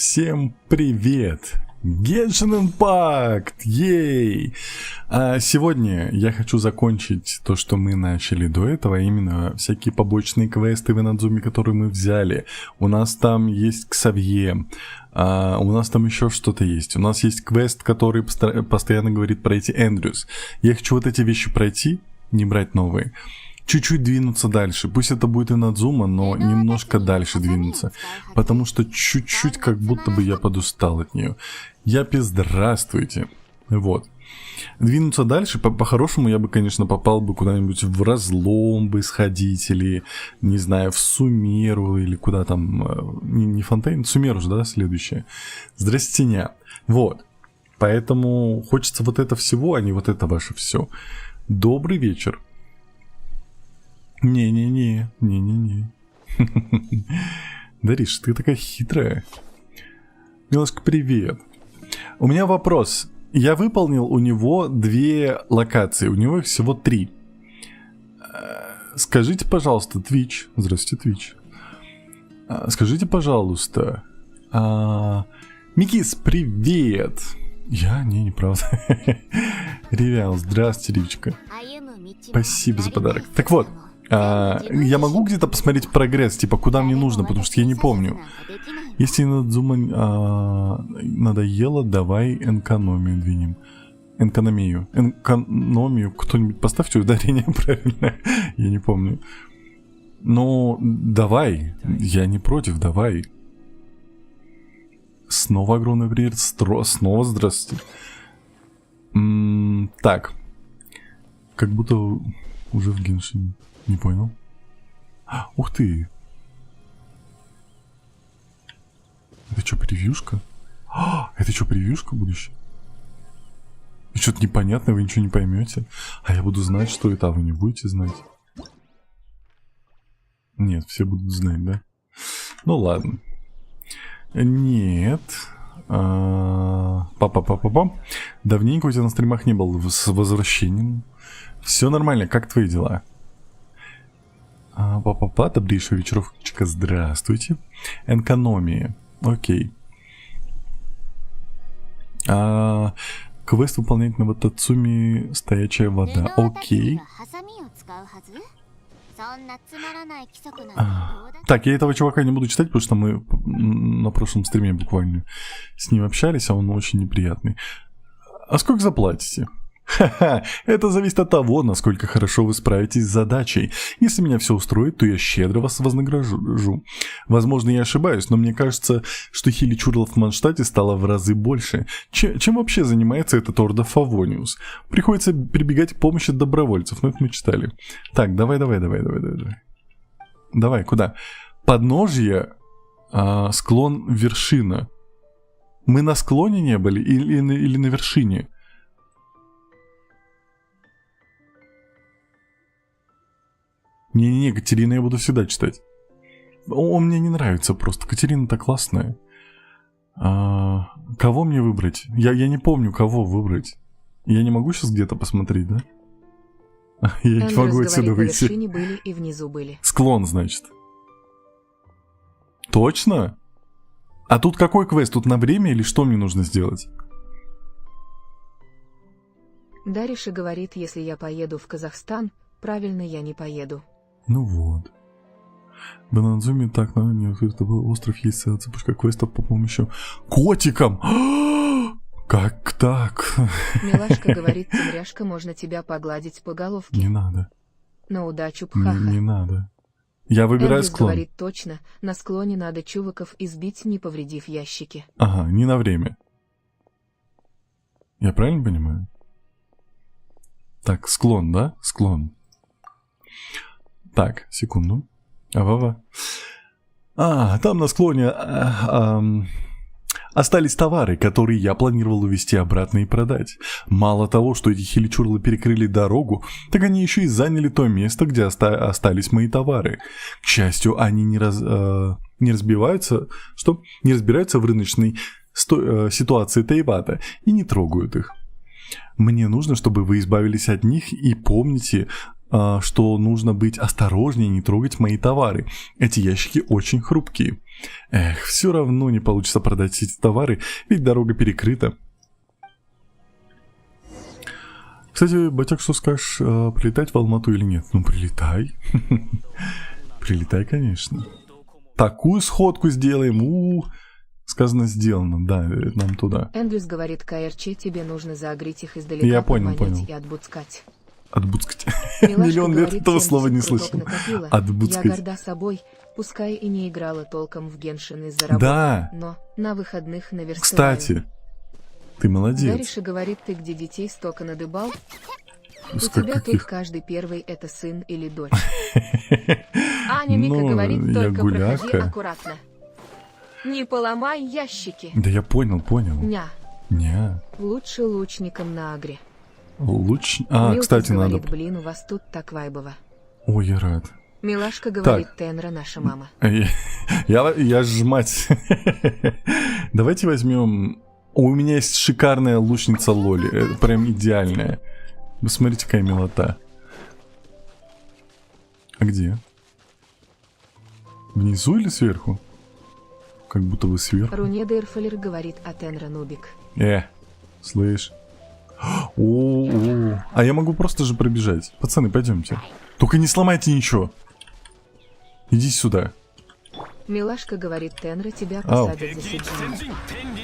Всем привет! Genshin Impact! Ей! Сегодня я хочу закончить то, что мы начали до этого, а именно всякие побочные квесты в Инадзуме, которые мы взяли. У нас там есть Ксавье, у нас там еще что-то есть. У нас есть квест, который постоянно говорит пройти Эндрюс. Я хочу вот эти вещи пройти, не брать новые. Чуть-чуть двинуться дальше. Пусть это будет Инадзума, но немножко дальше двинуться. Потому что чуть-чуть как будто бы я подустал от нее. Здравствуйте. Вот. Двинуться дальше, по-хорошему я бы, конечно, попал бы куда-нибудь в Разлом бы сходить, или, не знаю, в Сумеру, или куда там, не Фонтейн, Сумеру же, да, следующее. Здрастеня. Вот. Поэтому хочется вот это всего, а не вот это ваше все. Добрый вечер. Не-не-не. Дариш, ты такая хитрая. Милашка, привет. У меня вопрос. Я выполнил у него 2 локации. У него их всего 3. Скажите, пожалуйста, Twitch. Здравствуйте, Twitch. Скажите, пожалуйста. Микис, привет. Неправда. Ревял, здравствуйте, Ривчика. Спасибо за подарок. Так вот. Я могу где-то посмотреть прогресс, типа, куда мне нужно, потому что я не помню. Если Инадзума надоело, давай экономию двинем. Экономию. Кто-нибудь поставьте ударение правильно. Я не помню. Ну, давай. Я не против, давай. Снова огромный привет. Снова здравствуйте. Так. Как будто уже в Геншине. Не понял. Ух ты. Это что, превьюшка? Это что, превьюшка будущая? И что-то непонятное, вы ничего не поймете. А я буду знать, что это, а вы не будете знать. Нет, все будут знать, да? Ну ладно. Нет. Папа. Давненько у тебя на стримах не был. С возвращением. Все нормально, как твои дела? Папа, добрейшая вечеровочка, здравствуйте. Экономия, окей. Квест выполнять на Ватацуми стоячая вода, окей. Так, я этого чувака не буду читать, потому что мы на прошлом стриме буквально с ним общались, а он очень неприятный. А сколько заплатите? Ха-ха, это зависит от того, насколько хорошо вы справитесь с задачей. Если меня все устроит, то я щедро вас вознагражу. Возможно, я ошибаюсь, но мне кажется, что хиличурлов в Манштате стало в разы больше. Чем вообще занимается этот Орда Фавониус? Приходится прибегать к помощи добровольцев, но это мы читали. Так, давай. Давай, куда? Подножье, склон, вершина. Мы на склоне не были или на вершине? Не-не-не, Катерина я буду всегда читать. Он мне не нравится просто. Катерина-то классная. Кого мне выбрать? Я не помню, кого выбрать. Я не могу сейчас где-то посмотреть, да? Я не могу отсюда выйти. На были и внизу были. Склон, значит. Точно? А тут какой квест? Тут на время или что мне нужно сделать? Дариша говорит, если я поеду в Казахстан, правильно, я не поеду. Ну вот. В Инадзуме так, остров есть цепочка квестов по помощи котикам. Как так? Милашка говорит, Тимряшка, можно тебя погладить по головке. Не надо. На удачу, пхаха. Не надо. Я выбираю Эндрюс склон. Говорит точно, на склоне надо чуваков избить, не повредив ящики. Ага, не на время. Я правильно понимаю? Так, склон, да? Склон. Так, секунду. Там на склоне остались товары, которые я планировал увезти обратно и продать. Мало того, что эти хиличурлы перекрыли дорогу, так они еще и заняли то место, где остались мои товары. К счастью, они не разбираются в рыночной ситуации Тейвата и не трогают их. Мне нужно, чтобы вы избавились от них, и помните, что нужно быть осторожнее, не трогать мои товары. Эти ящики очень хрупкие. Эх, все равно не получится продать эти товары, ведь дорога перекрыта. Кстати, батяк, что скажешь, прилетать в Алмату или нет? Ну, прилетай. Прилетай, конечно. Такую сходку сделаем. Сказано, сделано. Да, нам туда. Эндрюс говорит КРЧ, тебе нужно заагрить их издалека, Я понял. и отбуцкать. Отбуцкать. Милашка Миллион лет говорит, этого 70 слова не круток слышал. накопила. Я Отбуцкать. горда собой, пускай и не играла толком в Геншин из-за работы, Да. но на выходных наверстываю. Кстати, ты молодец. Дариша говорит, ты где детей столько надыбал? У С тебя тут каких? каждый первый это сын или дочь. Аня Мика Ну, говорит, я только проходи гуляка. аккуратно. Не поломай ящики. Да я понял. Ня, Не. лучше лучником на агре. Луч... Милка кстати, надо... говорит, блин, у вас тут так вайбово. Ой, я рад. Милашка говорит, Тенра наша мама. Я ж мать. Давайте возьмем... У меня есть шикарная лучница Лоли. Это прям идеальная. Вы смотрите, какая милота. А где? Внизу или сверху? Как будто бы сверху. Руне Дерфелер говорит, а Тенра нубик. Слышь. О, а я могу просто же пробежать. Пацаны, пойдемте. Только не сломайте ничего. Иди сюда. Милашка говорит, Тенра тебя посадят за сиджи.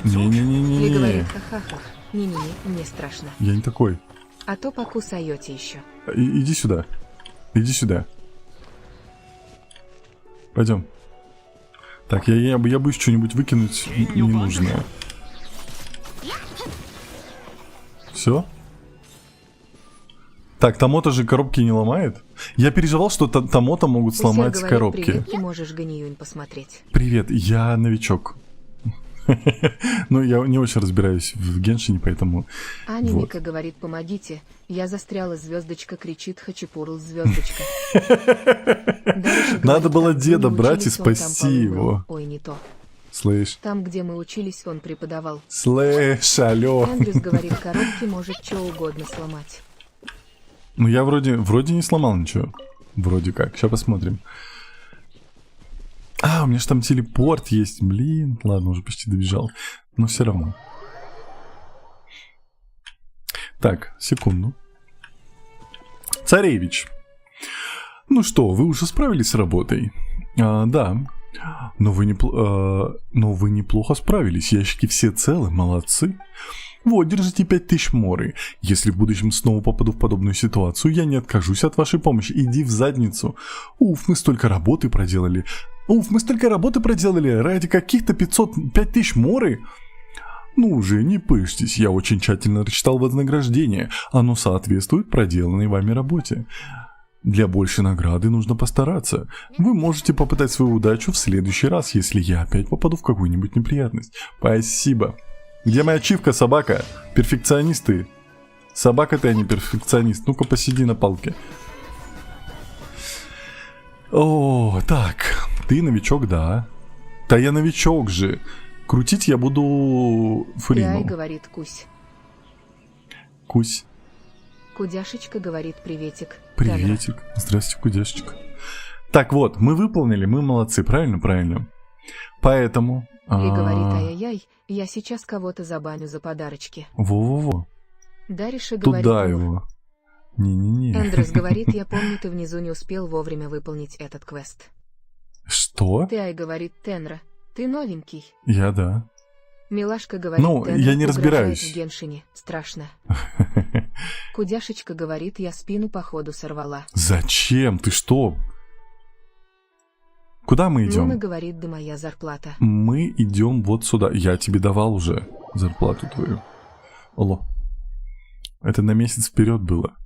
Или Не-не-не-не. говорит, ха-ха-ха. Не-не-не, мне страшно. Я не такой. А то покусаете еще. Иди сюда. Иди сюда. Пойдем. Так, я боюсь что-нибудь выкинуть ненужное. Все? Так, Тамота же коробки не ломает? Я переживал, что Тамота могут сломать Усер говорит, коробки. привет, ты можешь Ганиюнь посмотреть. Привет, я новичок. Ну, я не очень разбираюсь в Геншине, поэтому... Аня вот. Мика говорит, помогите. Я застряла, звездочка кричит, Хачапурл, звездочка. Надо было деда брать и спасти его. Ой, не то. Слышь. Там, где мы учились, он преподавал. Слышь, алло. Эндрюс говорит, коробки может что угодно сломать. Ну, я вроде не сломал ничего. Вроде как. Сейчас посмотрим. А, у меня же там телепорт есть. Блин. Ладно, уже почти добежал. Но все равно. Так, секунду. Царевич. Ну что, вы уже справились с работой? Да. Но вы неплохо справились. Ящики все целы. Молодцы. Вот, держите 5000 моры. Если в будущем снова попаду в подобную ситуацию, я не откажусь от вашей помощи. Иди в задницу. Мы столько работы проделали. Ради каких-то 5000 моры. Ну уже, не пышьтесь. Я очень тщательно рассчитал вознаграждение. Оно соответствует проделанной вами работе. Для большей награды нужно постараться. Вы можете попытать свою удачу в следующий раз, если я опять попаду в какую-нибудь неприятность. Спасибо. Где моя ачивка, собака? Перфекционисты. Собака ты, а не перфекционист. Ну-ка, посиди на палке. О, так. Ты новичок, да. Да я новичок же. Крутить я буду Фурину. Ай, говорит Кусь. Кусь. Кудяшечка говорит, приветик. Приветик. Здравствуйте, Кудяшечка. Так вот, мы выполнили, мы молодцы, правильно? Правильно. Поэтому... И говорит, ай-яй-яй, я сейчас кого-то забаню за подарочки. Во-во-во. Дариша говорит, Туда его. Не-не-не. Эндрюс говорит, я помню, ты внизу не успел вовремя выполнить этот квест. Что? Ты, ай, говорит Тенра, ты новенький. Я да. Милашка говорит, Ну, Тенра я не угрожает разбираюсь. в Геншине, страшно. Кудяшечка говорит, я спину походу сорвала. Зачем? Ты что? Куда мы идем? Нуна говорит, да моя зарплата. Мы идем вот сюда. Я тебе давал уже зарплату твою. Алло. Это на месяц вперед было.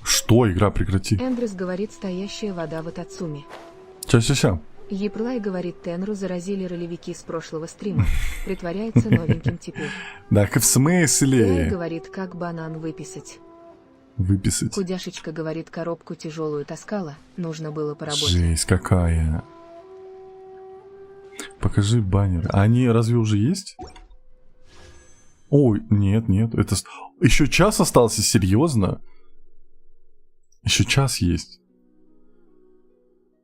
Что? Игра, прекрати. Эндрюс говорит, стоящая вода в Атацуме. Ща. Еплай говорит, Тенру заразили ролевики с прошлого стрима. Притворяется новеньким теперь. Так в Эй, смысле? говорит, как банан выписать. Выписать. Кудяшечка говорит, коробку тяжелую таскала, нужно было поработать. Жесть какая. Покажи баннер. А они разве уже есть? Ой, нет, нет, это... Еще час остался, серьезно? Еще час есть.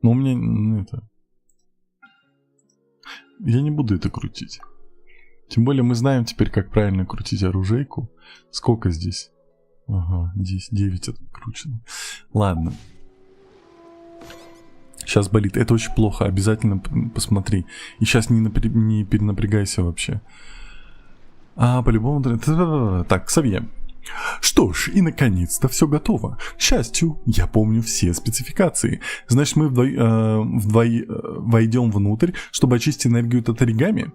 Но у меня... это... Я не буду это крутить. Тем более мы знаем теперь, как правильно крутить оружейку. Сколько здесь? Ага, здесь 9 откручено. Ладно. Сейчас болит. Это очень плохо. Обязательно посмотри. И сейчас не перенапрягайся вообще. По-любому... Так, Ксавье. Что ж, и наконец-то все готово. К счастью, я помню все спецификации. Значит, мы войдем внутрь, чтобы очистить энергию от оригами?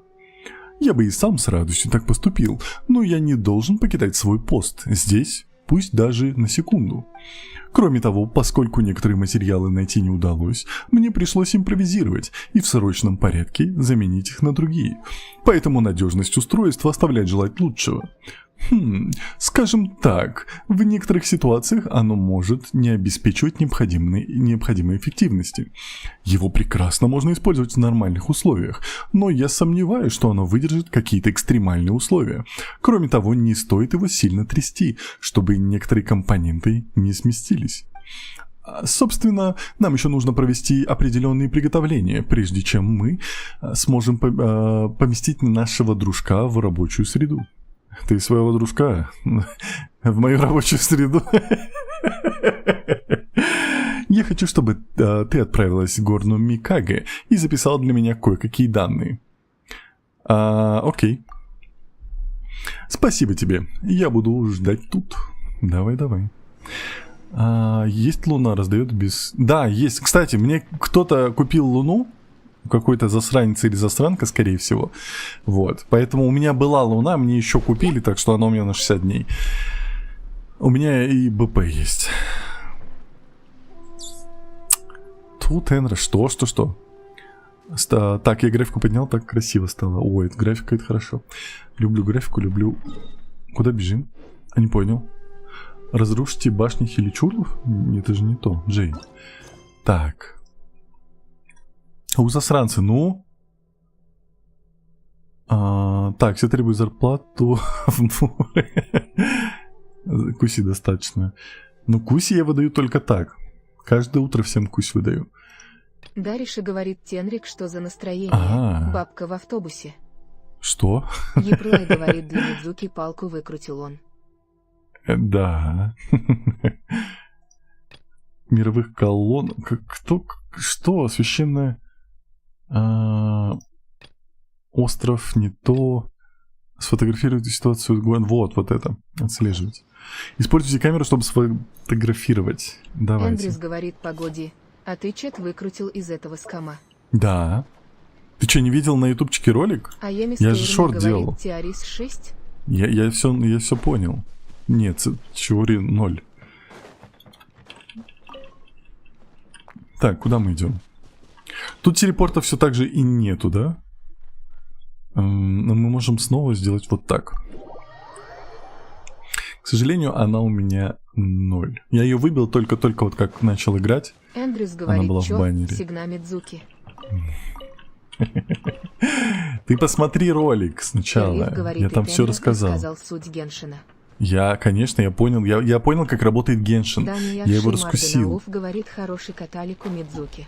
Я бы и сам с радостью так поступил, но я не должен покидать свой пост здесь, пусть даже на секунду. Кроме того, поскольку некоторые материалы найти не удалось, мне пришлось импровизировать и в срочном порядке заменить их на другие. Поэтому надежность устройства оставляет желать лучшего. Скажем так, в некоторых ситуациях оно может не обеспечивать необходимой эффективности. Его прекрасно можно использовать в нормальных условиях, но я сомневаюсь, что оно выдержит какие-то экстремальные условия. Кроме того, не стоит его сильно трясти, чтобы некоторые компоненты не сместились. Собственно, нам еще нужно провести определенные приготовления, прежде чем мы сможем поместить нашего дружка в рабочую среду. Ты своего дружка в мою рабочую среду. Я хочу, чтобы ты отправилась в горную Микаге и записала для меня кое-какие данные. Окей. Спасибо тебе. Я буду ждать тут. Давай. Есть луна, раздает без... Да, есть. Кстати, мне кто-то купил луну. Какой-то засранец или засранка, скорее всего. Вот. Поэтому у меня была луна, мне еще купили, так что она у меня на 60 дней. У меня и БП есть. Тут Энра. Что? Так, я графику поднял, так красиво стало. Ой, это графика, это хорошо. Люблю графику, люблю... Куда бежим? Не понял. Разрушите башни Хиличурлов? Это же не то. Джей. Так. У засранцы, ну... Так, все требуют зарплату в море. Куси достаточно. Но куси я выдаю только так. Каждое утро всем кусь выдаю. Дариша говорит Тенрик, что за настроение. Бабка в автобусе. Что? Еплай говорит, для Мидзуки палку выкрутил он. Да. Мировых колонн... Кто? Что? Священная... Остров не то. Сфотографировать ситуацию. Вот это. Отслеживать. Используйте камеру, чтобы сфотографировать. Давайте. Эндрюс говорит погоде. А ты чат выкрутил из этого скама. Да. Ты что, не видел на ютубчике ролик? Я же шорт делал. Теорис 6? Я все понял. Нет, теории 0. Так, куда мы идем? Тут телепорта все так же и нету, да? Но мы можем снова сделать вот так. К сожалению, она у меня 0. Я ее выбил только вот как начал играть. Эндрюс говорит, она была в баннере. Сигна Мидзуки. Ты посмотри ролик сначала. Я там все рассказал. Суть Геншина. Конечно, я понял. Я понял, как работает Геншин. Я его раскусил. Говорит, хороший каталику Мидзуки.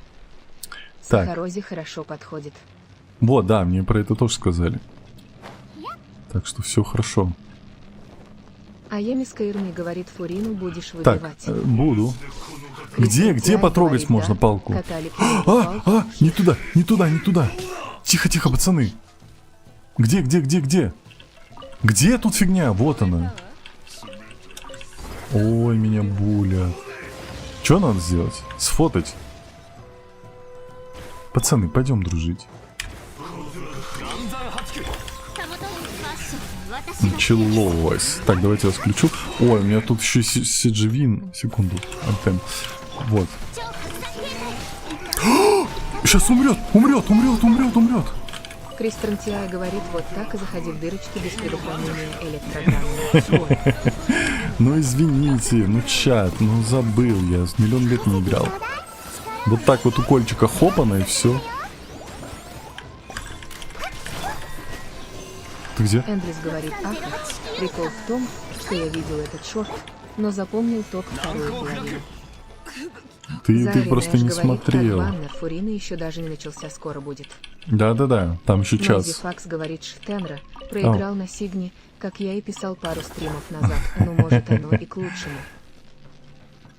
Так. Сахарози хорошо подходит. Вот, да, мне про это тоже сказали. Так что все хорошо. А Емиска Ирми говорит, Фурину будешь выбивать. Так, буду. Где потрогать говорит, можно да? палку? Не туда. Тихо, пацаны. Где? Где тут фигня? Вот она. Ой, меня булят. Что надо сделать? Сфотать. Пацаны, пойдем дружить. Началось. Так, давайте я включу. Ой, у меня тут еще Сидживин. Секунду. Антенн. Вот. Сейчас умрет. Кристиан Тиа говорит, вот так и заходи в дырочки без предохранения электрограммы. Ну извините, чат, забыл я. С миллион лет не играл. Вот так вот у кольчика хопано и все. Ты где? Эндрюс говорит, ах, прикол в том, что я видел этот шорт, но запомнил только вторую половину. Ты Зайрин просто Эш не говорит, как смотрел. баннер Фурины еще даже не начался, скоро будет. Да-да-да, там еще Нойзи час. Факс говорит, Штенра проиграл на Сигне, как я и писал пару стримов назад, ну может оно и к лучшему.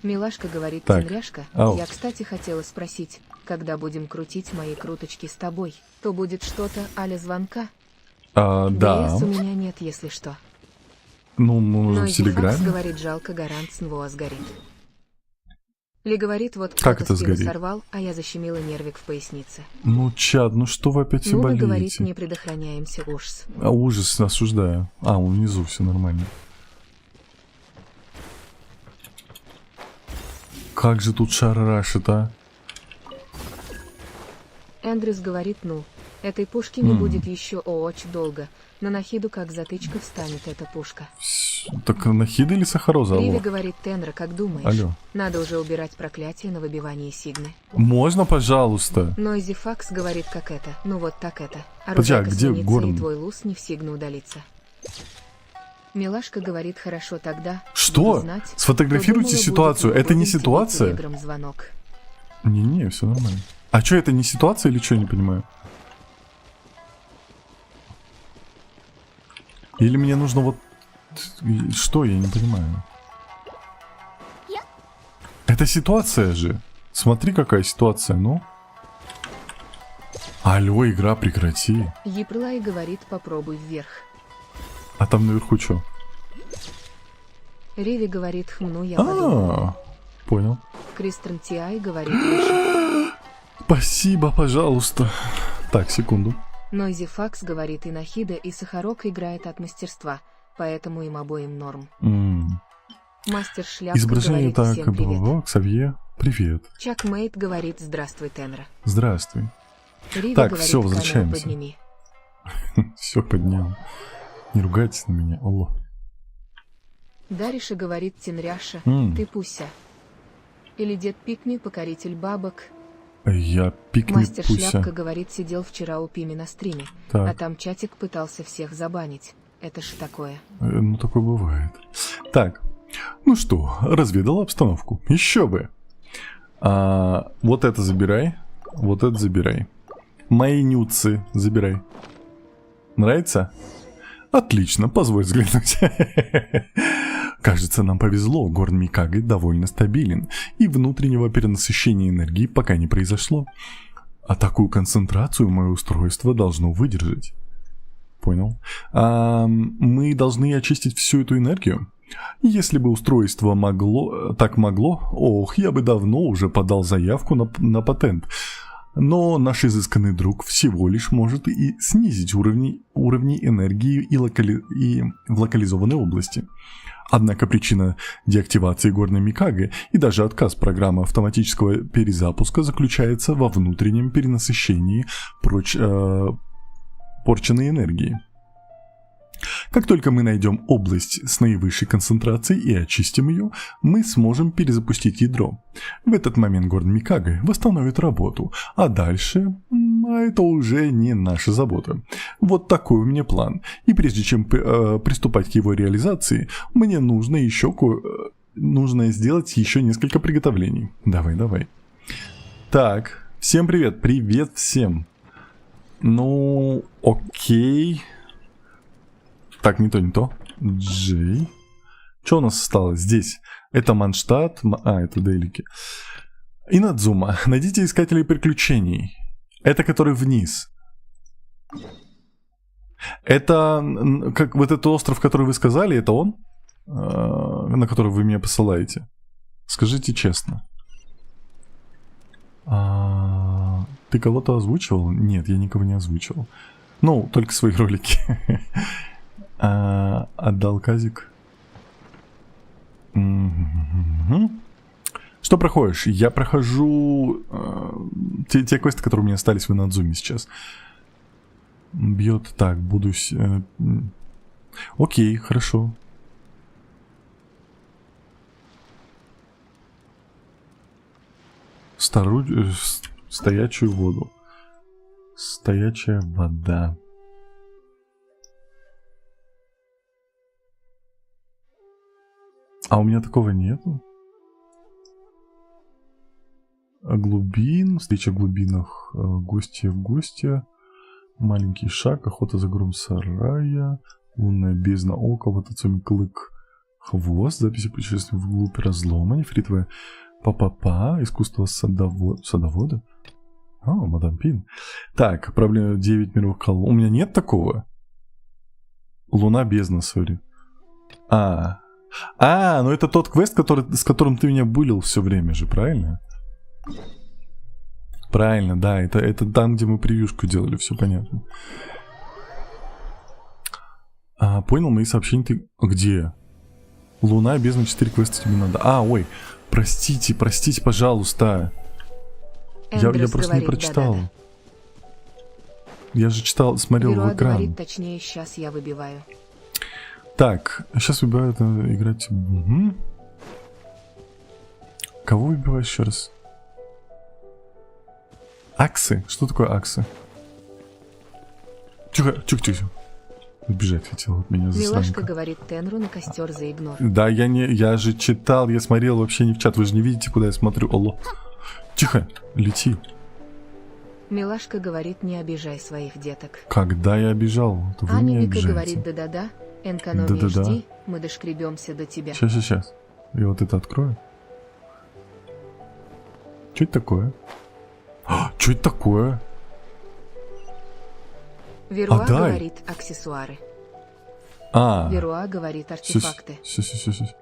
Милашка говорит, Так. Тенряшка, Ау. я, кстати, хотела спросить, когда будем крутить мои круточки с тобой, то будет что-то а-ля звонка? Да. DS у меня нет, если что. Ну, мы можем в Нойзи Факс Телеграме. говорит, жалко, Гарант снова сгорит. Ли говорит, вот Как кто-то это спину сгорит? сорвал, а я защемила нервик в пояснице. Ну, чад, ну что вы опять все Нуна говорит, болеете? не предохраняемся, ужас. А ужас, осуждаю. А, он внизу, все нормально. Как же тут шарашит, а? Эндрюс говорит, ну, этой пушки не будет еще очень долго. На Нахиду как затычка встанет эта пушка. Так Нахида или Сахароза? Риви Алло. говорит, Тенра, как думаешь? Алло. Надо уже убирать проклятие на выбивании Сигны. Можно, пожалуйста? Нойзи Факс говорит, как это, ну вот так это. А Подожди, а ружейка где сменится, Горн? и твой луз не в Сигну удалится. Милашка говорит, хорошо тогда. Что? Буду знать, Сфотографируйте то думала, ситуацию. будет Это не тебе ситуация? телеграм звонок. Не-не, все нормально. А что, это не ситуация или что, я не понимаю? Или мне нужно вот... Что, я не понимаю. Это ситуация же. Смотри, какая ситуация, ну. Алло, игра, прекрати. Еплай говорит, попробуй вверх. А там наверху что? Риви говорит, хмну, я подумал. Понял. Кристен Тиай говорит, выше. Спасибо, пожалуйста. Так, секунду. Нойзи Факс говорит, и Нахида, и Сахарок играет от мастерства, поэтому им обоим норм. Мастер Шляпка Изображение говорит, так, всем привет. было. Ксавье, привет. Чак Мейт говорит, здравствуй, Тенра. Здравствуй. Риви Так, говорит, всё, камеру возвращаемся. подними. Все поднял. Не ругайтесь на меня, алло. Дариша говорит, Тенряша, ты пуся. Или дед Пикми, покоритель бабок. Я пикни Мастер пуся. Шляпка говорит, сидел вчера у Пими на стриме, Так. а там чатик пытался всех забанить. Это ж такое. Ну, такое бывает. Так, ну что, разведал обстановку. Еще бы. Вот это забирай. Вот это забирай. Мои нюцы забирай. Нравится? Отлично, позволь взглянуть. Кажется, нам повезло, Горн Микаге довольно стабилен, и внутреннего перенасыщения энергии пока не произошло. А такую концентрацию мое устройство должно выдержать. Понял? Мы должны очистить всю эту энергию. Если бы устройство так могло, ох, я бы давно уже подал заявку на патент. Но наш изысканный друг всего лишь может и снизить уровни энергии и в локализованной области. Однако причина деактивации Горна Микаге и даже отказ программы автоматического перезапуска заключается во внутреннем перенасыщении порченной энергии. Как только мы найдем область с наивысшей концентрацией и очистим ее, мы сможем перезапустить ядро. В этот момент Горн Микаге восстановит работу, а дальше... это уже не наша забота. Вот такой у меня план. И прежде чем приступать к его реализации, мне нужно нужно сделать еще несколько приготовлений. Давай. Так, всем привет. Привет всем. Ну, окей. Так, не то. Джей. Что у нас осталось здесь? Это Манштадт. Это Делики. Инадзума. Найдите искателей приключений. Это который вниз. Это как вот этот остров, который вы сказали, это он? На который вы меня посылаете? Скажите честно. Ты кого-то озвучивал? Нет, я никого не озвучивал. Ну, только свои ролики. Отдал Казик. Что проходишь? Я прохожу те квесты, которые у меня остались в Инадзуме сейчас. Бьет так, буду... Окей, хорошо. Стоячую воду. Стоячая вода. А у меня такого нету. Глубин, встреча в глубинах, гостья, маленький шаг, охота за гром сарая, лунная бездна ока, вот отцом клык, хвост, записи путешествия вглубь разлома, нефритовая па-па-па, искусство садовода. Мадам Пин. Так, проблема 9 мировых колонн. У меня нет такого. Луна бездна, сори. Ну это тот квест, с которым ты меня булил все время же, правильно? Правильно, да, это там, где мы превьюшку делали, все понятно. Понял, мои сообщения ты... Где? Луна, бездна, 4 квеста тебе надо. Ой, простите, пожалуйста. Я просто не прочитал. Да-да. Я же читал, смотрел Веруа в экран. говорит, точнее, сейчас я выбиваю. Так, сейчас выбиваю это играть. Угу. Кого выбиваешь еще раз? Аксы? Что такое аксы? Тихо. Убежать хотел от меня Милашка засранка. говорит Тенру на костер за игнор. Да, я же читал, я смотрел вообще не в чат. Вы же не видите, куда я смотрю. Алло. Тихо, лети. Милашка говорит, не обижай своих деток. Когда я обижал, то вы меня Вика обижаете. говорит, да-да-да, экономия, Да-да-да. жди, мы дошкребемся до тебя. Сейчас. Я вот это открою. Что это такое? Что это такое? Веруа дай. говорит аксессуары. Веруа говорит артефакты. Сейчас.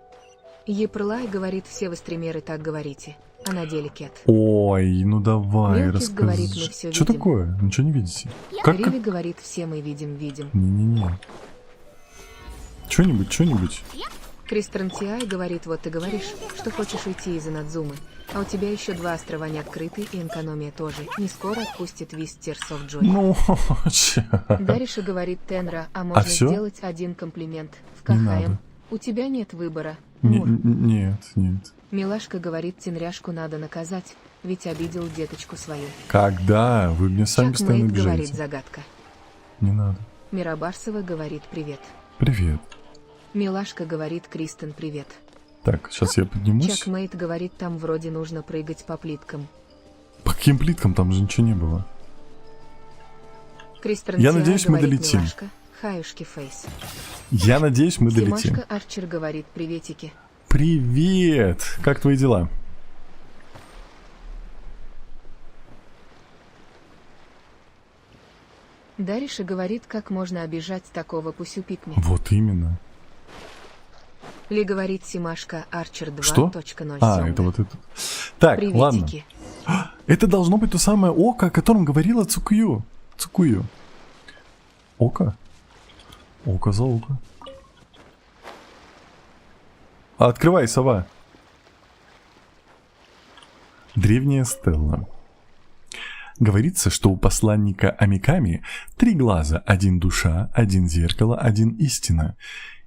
Епрлай говорит, все вы стримеры так говорите. А на деле кет. Ой, ну давай, Мелкис говорит, мы расскажи. всё Что видим. такое? Ничего не видите? Как? Риви говорит, все мы видим. Не. Что-нибудь. Кристрантиай говорит, вот ты говоришь, что хочешь уйти из Инадзумы, а у тебя еще 2 острова не открыты, и экономия тоже. Не скоро отпустит Вист Tears of Joy. Ну, чё? Дариша говорит Тенра, а можно всё? сделать один комплимент. В Не КХМ. надо. У тебя нет выбора. Не- Мур. Нет. Милашка говорит, Тенряшку надо наказать, ведь обидел деточку свою. Когда? Вы мне сами постоянно Чакмейт говорит, обижаете. загадка. Не надо. Мирабарсова говорит, привет. Привет. Милашка говорит, Кристен, привет. Так, сейчас я поднимусь. Чакмейт говорит, там вроде нужно прыгать по плиткам. По каким плиткам? Там же ничего не было. Кристрантиай надеюсь, мы говорит, долетим. Милашка, хаюшки фейс. Я надеюсь, мы долетим. Тимашка Арчер говорит, приветики. Привет! Как твои дела? Дариша говорит, как можно обижать такого пусюпикми. Вот именно. Ли говорит Симашка Арчер 2.0. Что? Это вот это. Так, ладно. Приветики. Это должно быть то самое око, о котором говорила Цукую. Око? Око за око. Открывай, сова. Древняя стелла. Говорится, что у посланника Амиками 3 глаза, 1 душа, 1 зеркало, 1 истина.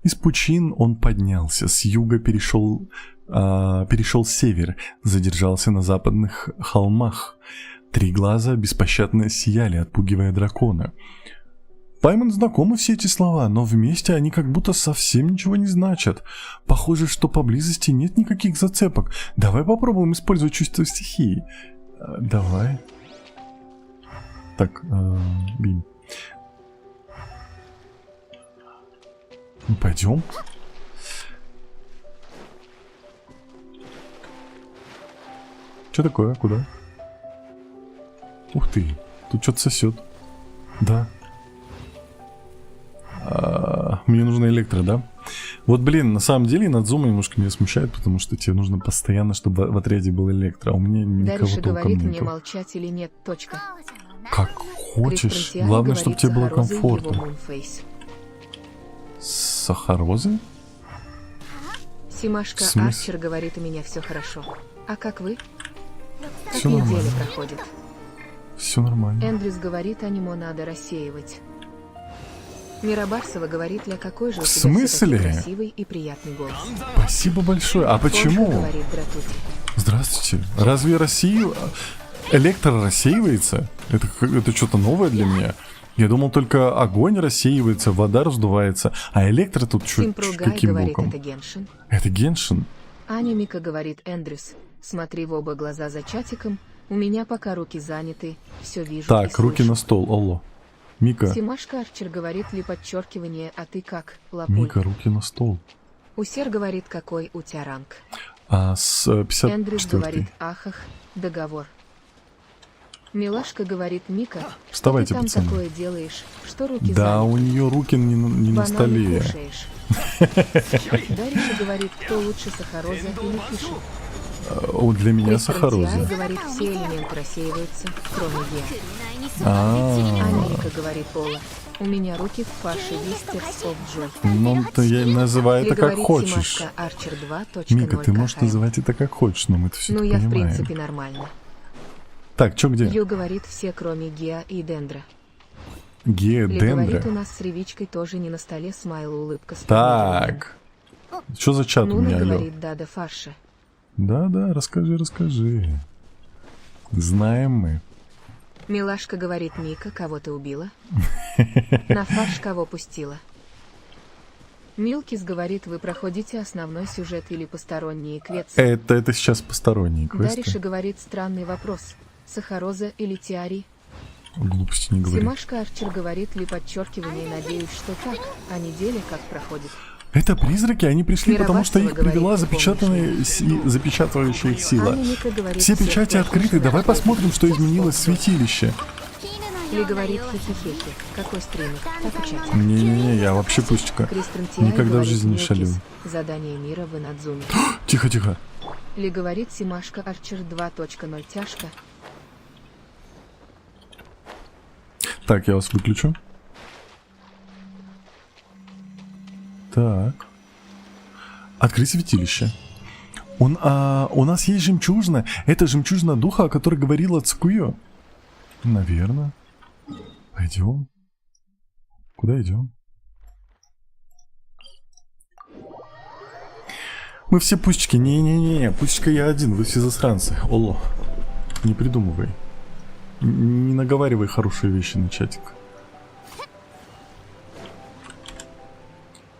Из пучин он поднялся, с юга перешел север, задержался на западных холмах. 3 глаза беспощадно сияли, отпугивая дракона. Паймон знакомы все эти слова, но вместе они как будто совсем ничего не значат. Похоже, что поблизости нет никаких зацепок. Давай попробуем использовать чувство стихии. Давай. Так, Бим. Ну, пойдем. Что такое? Куда? Ух ты, тут что-то сосет. Да. Мне нужно электро, да? Вот, блин, на самом деле Инадзума немножко меня смущает, потому что тебе нужно постоянно, чтобы в отряде был электро, а у меня никого Дариша толком говорит, мне нету. молчать или нет, точка. Как хочешь, Кристрантиай главное, чтобы говорит, тебе было Сахароза и его комфортно. Мунфейс. Сахарозы? Симашка В смысле? Арчер говорит, у меня все хорошо. А как вы? Как Всё неделя нормально. проходит? Все нормально. Эндрюс говорит, аниме надо рассеивать. Мирабарсова говорит, для какой же у В тебя всё-таки смысле? красивый и приятный голос. Спасибо большое. А почему? Фонка говорит, Дратути. Здравствуйте. Разве электро рассеивается? Это что-то новое для меня? Я думал, только огонь рассеивается, вода раздувается, а электро тут Симпругай каким говорит, боком? это Геншин. Это Геншин? Аня Мика говорит, Эндрюс, смотри в оба глаза за чатиком, у меня пока руки заняты, все вижу Так, и руки слышу. на стол, алло. Мика, Симашка Арчер говорит ли подчеркивание, а ты как, лапуль? Мика, руки на стол. Усер говорит, какой у тебя ранг. А с Эндрюс 54-й. говорит, ахах, договор. Милашка говорит, Мика, что ты Вставайте, там пацаны. такое делаешь, что руки Да, заняты? у нее руки не на Бананы столе. кушаешь. Дариша говорит, кто лучше, Сахароза или Фиши. Для меня Кристиан Тиай Сахароза. говорит, все элементы рассеиваются, кроме Геа. А, Анника говорит, Пола, у меня руки в фарше Вистерс оф Джой. ну, то я называй это как говорит хочешь. Симашка Арчер 2.0 Мика, ты можешь КХМ. называть это как хочешь, но мы-то все Ну, я в понимаем. принципе нормально. Так, чё где? Ю говорит, все кроме Геа и Дендра. Ли говорит, Геодендра. у нас с Ревичкой тоже не на столе смайл улыбка. с Так. Что за чат у Нуна меня, алло? говорит, да фарша. Да, расскажи. Знаем мы. Милашка говорит, Мика, кого ты убила? На фарш кого пустила? Милкис говорит, вы проходите основной сюжет или посторонние квецы? Это сейчас посторонние Дариша квесты. говорит, странный вопрос. Сахароза или Тиари? Глупости не говори. Симашка Арчер говорит, ли подчеркивание, надеюсь, что так, а неделя как проходит. Это призраки, они пришли, потому что их Мироварцева привела говорит, запечатанные запечатывающая их сила. Аня Ника говорит, Все всех печати плохих открыты, давай находит. посмотрим, что изменилось в святилище. Ли говорит, хихихихи. Какой стример? Так и чат. Не-не-не, я вообще пустика. Кристен Тиай Никогда в говорит, жизни не Милкис, шалил. задание мира в Инадзуме. Тихо. Ли говорит, Симашка Арчер 2.0 тяжко. Так, я вас выключу. Так. Открыть святилище. У нас есть жемчужина. Это жемчужина духа, о которой говорила Цукуё. Наверное. Пойдем. Куда идем? Мы все пустички. Не, пустичка я один, вы все засранцы. Оло. Не придумывай. Не наговаривай хорошие вещи на чатик.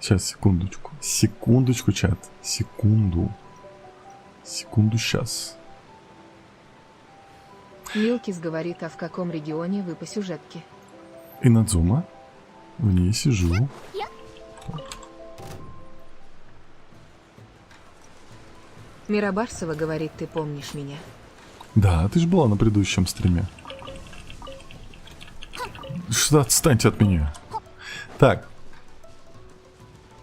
Сейчас, секундочку. Секундочку, чат. Секунду, сейчас. Милкис говорит, а в каком регионе вы по сюжетке? Инадзума. В ней сижу. Мирабарсова говорит, ты помнишь меня. Да, ты же была на предыдущем стриме. Что, отстаньте от меня. Так,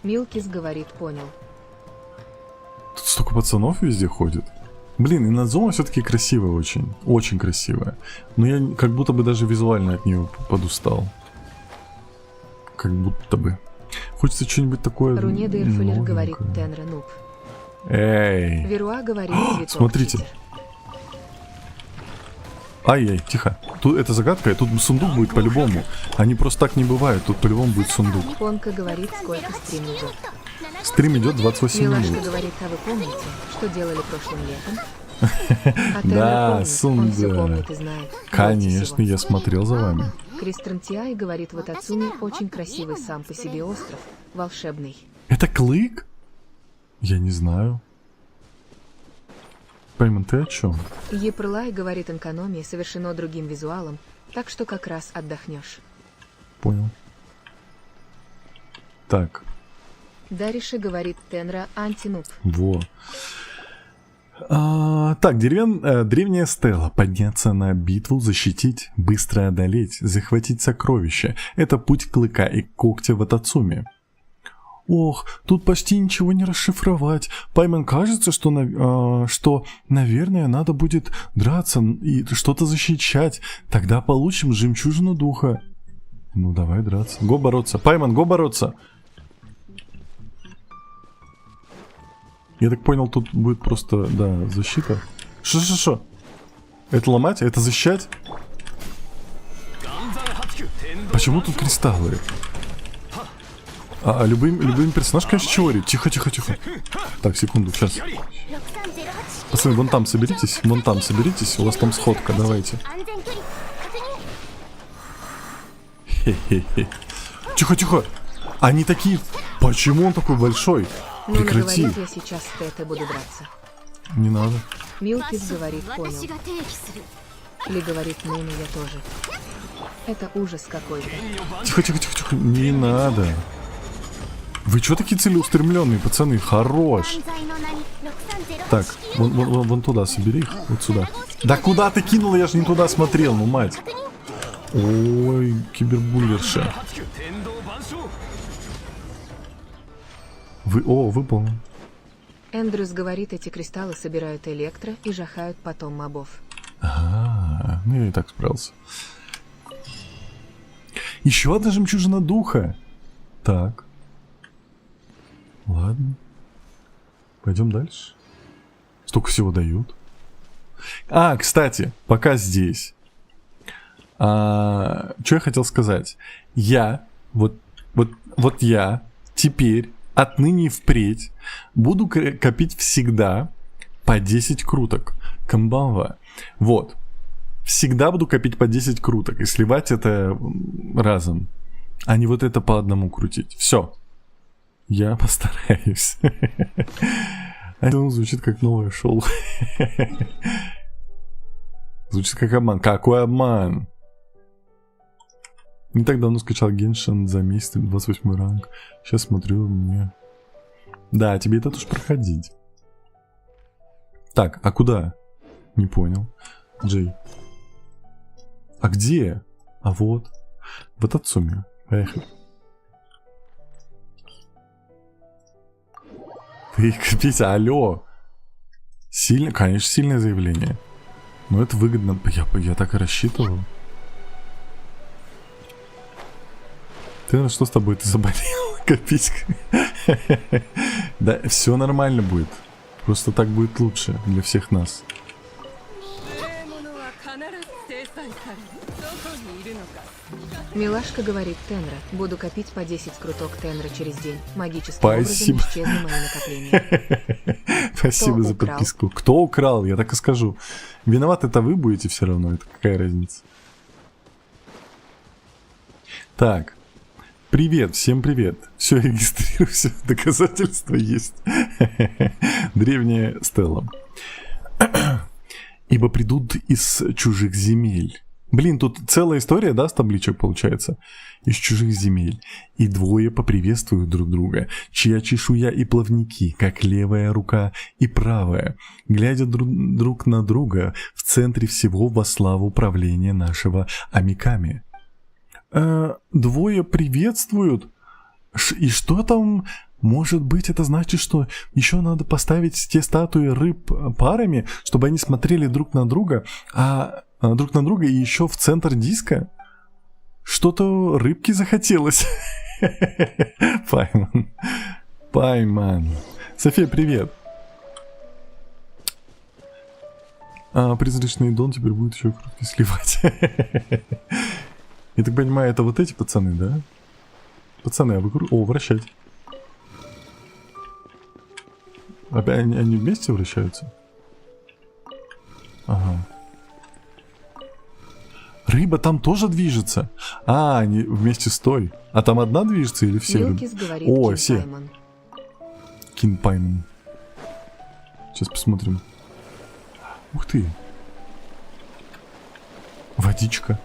Милкис говорит, понял. тут столько пацанов везде ходит. Блин, Инадзума все-таки красивая очень. Очень красивая. Но я как будто бы даже визуально от нее подустал. Как будто бы. Хочется что-нибудь такое Руне Дейрфулер говорит, новенькое. Тенра нуб. Эй! Веруа говорит, цветок Смотрите. читер. Ай-яй, тихо. Тут это загадка, и тут сундук будет по-любому. Они просто так не бывают, тут по-любому будет сундук. Понка говорит, сколько стрим идет. Стрим идет 28 Милашка минут. говорит, а вы помните, что делали прошлым летом? А Да, Тенра помнит, он все Сунда. помнит и знает. Конечно, Больше я всего. смотрел за вами. Кристен Тиай говорит, вот Ацуми очень красивый сам по себе остров, волшебный. Это клык? Я не знаю. Паймон, ты о чем? Епрлай говорит, экономия совершено другим визуалом, так что как раз отдохнешь. Понял. Так, Дариша говорит, Тенра антинуб. во. Так, древняя стела. Подняться на битву, защитить, быстро одолеть, захватить сокровища. Это путь клыка и когтя в Атацуме. Ох, тут почти ничего не расшифровать. Паймон, кажется, что, наверное, надо будет драться и что-то защищать. Тогда получим жемчужину духа. Ну, давай драться. Го бороться. Паймон, го бороться. Я так понял, тут будет просто, да, защита. Шо? Это ломать? Это защищать? Почему тут кристаллы? Любым персонаж, конечно, чего. Тихо. Так, секунду, сейчас. Пацаны, вон там соберитесь, у вас там сходка, давайте. Хе-хе-хе. Тихо, тихо. Они такие... Почему он такой большой? Ну, Прекрати. наговорит, я сейчас с Тете буду драться. Не надо. Милкис говорит, понял. Ли говорит, ну, я тоже. Это ужас какой-то. Тихо, тихо, тихо, тихо. Не надо. Вы чё такие целеустремленные, пацаны? Хорош. Так, вон туда собери их. Вот сюда. Да куда ты кинул? Я же не туда смотрел, ну мать. Ой, кибербуллерша. Выполнил. Эндрюс говорит, эти кристаллы собирают электро и жахают потом мобов. Ага, ну я и так справился. Еще одна жемчужина духа. Так. Ладно. Пойдем дальше. Столько всего дают. А, кстати, пока здесь. Что я хотел сказать? Я, вот я теперь отныне и впредь буду копить всегда по 10 круток. Камбанва. Вот. Всегда буду копить по 10 круток и сливать это разом. А не вот это по одному крутить. Все. Я постараюсь. Это звучит как новое шоу. Звучит как обман. Какой обман? Не так давно скачал Геншин за месяц, 28 ранг. Сейчас смотрю мне. Да, тебе это тоже проходить. Так, а куда? Не понял. Джей. А где? А вот. В этот сумме. Поехали. Вы копите, алло. Сильно, конечно, сильное заявление. Но это выгодно. Я так и рассчитывал. Ты что с тобой? Ты заболел? Копить? Да, все нормально будет. Просто так будет лучше для всех нас. Милашка говорит, Тенра, буду копить по 10 круток Тенра через день. Магическим Спасибо. образом исчезли мои накопления. Спасибо за украл? подписку. Кто украл? Я так и скажу. Виноват это вы будете все равно. Это какая разница? Так. Привет, всем привет. Все, регистрируйся. Доказательства есть. Древняя Стелла. Ибо придут из чужих земель. Блин, тут целая история, да, с табличек получается? Из чужих земель. И двое поприветствуют друг друга, чья чешуя и плавники, как левая рука и правая, глядя друг на друга в центре всего во славу правления нашего Амиками. Двое приветствуют? И что там? Может быть, это значит, что еще надо поставить те статуи рыб парами, чтобы они смотрели друг на друга, и еще в центр диска? Что-то рыбки захотелось. Пайман. София, привет. Призрачный Дон теперь будет еще крутки сливать. Я так понимаю, это вот эти пацаны, да? Пацаны, а вы... О, вращать. Опять они вместе вращаются? Ага. Рыба там тоже движется? Они вместе с той. А там одна движется или все? О, все. Кинпайман. Сейчас посмотрим. Ух ты. Водичка.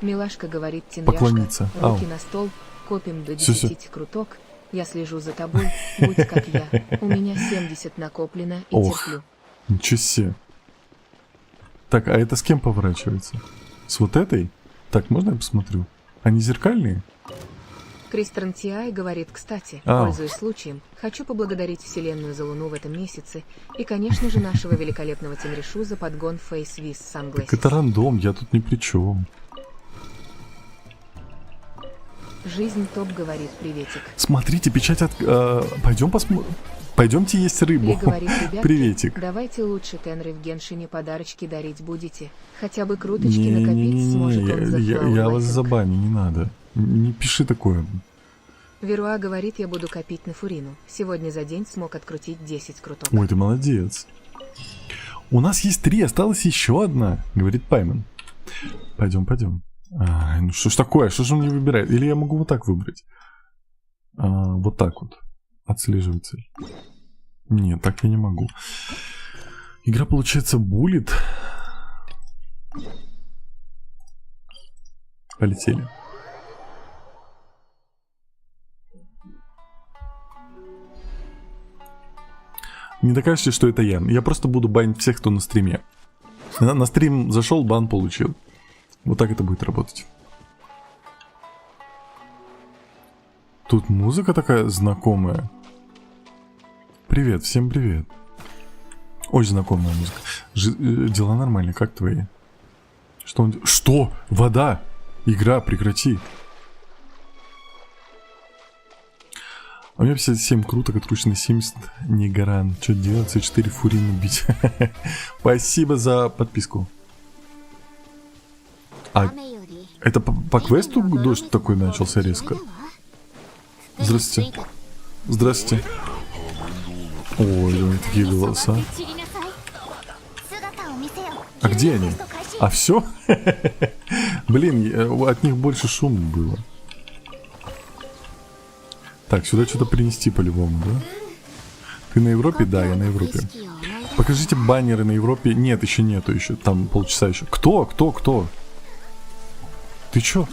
Милашка говорит, Тиньяшка, поклониться. Руки на стол, копим до 10 круток. Я слежу за тобой, будь как я. У меня 70 накоплено и терплю. Ничего себе. Так, а это с кем поворачивается? С вот этой? Так, можно я посмотрю? Они зеркальные? Кристран Тиай говорит, кстати, пользуясь случаем, хочу поблагодарить Вселенную за Луну в этом месяце и, конечно же, нашего великолепного Тимришу за подгон Face Wiz Sunglasses. Так это рандом, я тут ни при чем. Жизнь топ говорит, приветик. Смотрите, печать от... пойдем посмотрим. Пойдемте есть рыбу. Ли говорит, ребятки, приветик. Давайте лучше Тенры в Геншине подарочки дарить будете. Хотя бы круточки накопить сможет он за я вас забаню, не надо. Не пиши такое. Веруа говорит, я буду копить на Фурину. Сегодня за день смог открутить 10 круток. Ой, ты молодец. У нас есть 3, осталась еще одна, говорит Пайман. Пойдем. Ай, ну что ж такое? Что же он не выбирает? Или я могу вот так выбрать? Вот так вот. Отслеживать цель. Нет, так я не могу. Игра, получается, булит. Полетели. Не докажете, что это я. Я просто буду банить всех, кто на стриме. На стрим зашел, бан получил. Вот так это будет работать. Тут музыка такая знакомая. Привет, всем привет. Очень знакомая музыка. Дела нормальные, как твои? Что он... Что? Вода! Игра, прекрати. А у меня 57 круток, откручено 70. Не гарант. Что делать? C4 фурину бить. Спасибо за подписку. А это по квесту дождь такой начался резко? Здравствуйте. Здравствуйте. Ой, такие голоса. А где они? А все? Блин, от них больше шума было. Так, сюда что-то принести по-любому, да? Ты на Европе? Да, я на Европе. Покажите баннеры на Европе. Нет, еще нету, еще. Там полчаса еще. Кто? Ты чё?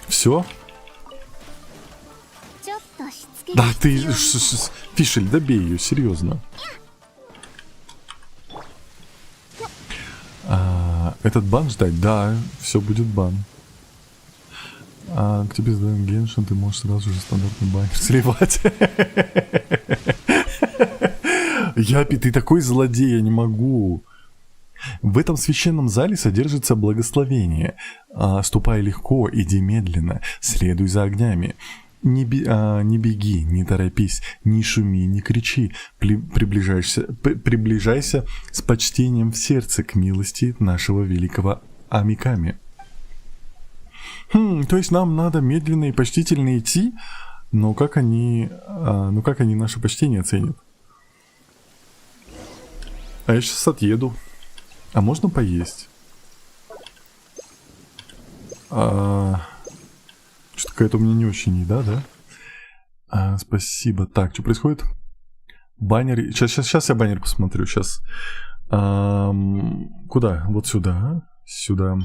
Все? Да ты... Фишель, добей ее, серьезно. Этот бан ждать? Да, все будет бан. К тебе задаем Геншин, ты можешь сразу же стандартный баннер сливать. Япи, ты такой злодей, я не могу. В этом священном зале содержится благословение. Ступай легко, иди медленно, следуй за огнями. Не беги, не торопись, не шуми, не кричи. Приближайся с почтением в сердце к милости нашего великого Амиками. То есть нам надо медленно и почтительно идти? Но как они наше почтение оценят? А я сейчас отъеду. А можно поесть? Что-то какая-то у меня не очень еда, да? Спасибо. Так, что происходит? Баннер. Сейчас я баннер посмотрю. Сейчас. Куда? Вот сюда. Сюда.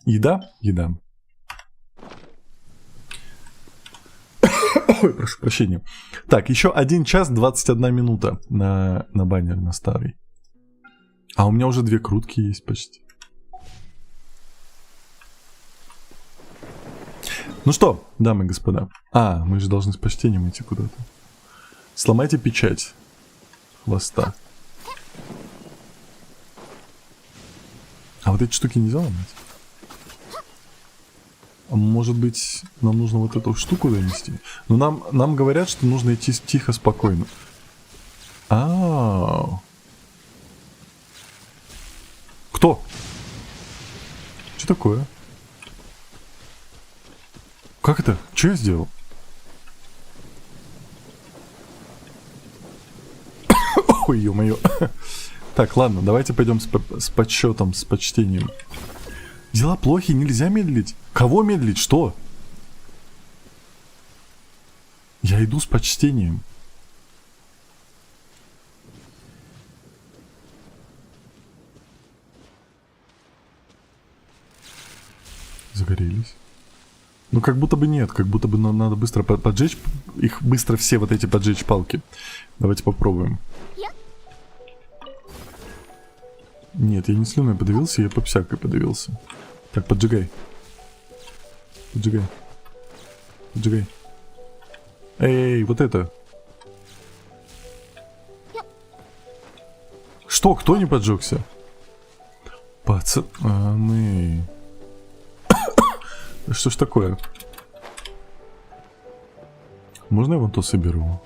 Еда? Еда. Ой, прошу прощения. Так, еще 1 час 21 минута на баннер, на старый. А у меня уже 2 крутки есть почти. Ну что, дамы и господа. Мы же должны с почтением идти куда-то. Сломайте печать хвоста. А вот эти штуки нельзя ломать? Может быть, нам нужно вот эту штуку донести? Но нам говорят, что нужно идти тихо, спокойно. Кто? Что такое? Как это? Что я сделал? Ой, ё-моё. Так, ладно, давайте пойдем с подсчетом, с почтением. Дела плохи, нельзя медлить. Кого медлить? Что? Я иду с почтением. Загорелись. Ну, как будто бы нет, как будто бы надо быстро поджечь. Их быстро все вот эти поджечь палки. Давайте попробуем. Нет, я не слюной подавился, я попсякой подавился. Так, поджигай. Поджигай. Поджигай. Эй, вот это. Что, кто не поджегся? Пацаны. Что ж такое? Можно я вон то соберу?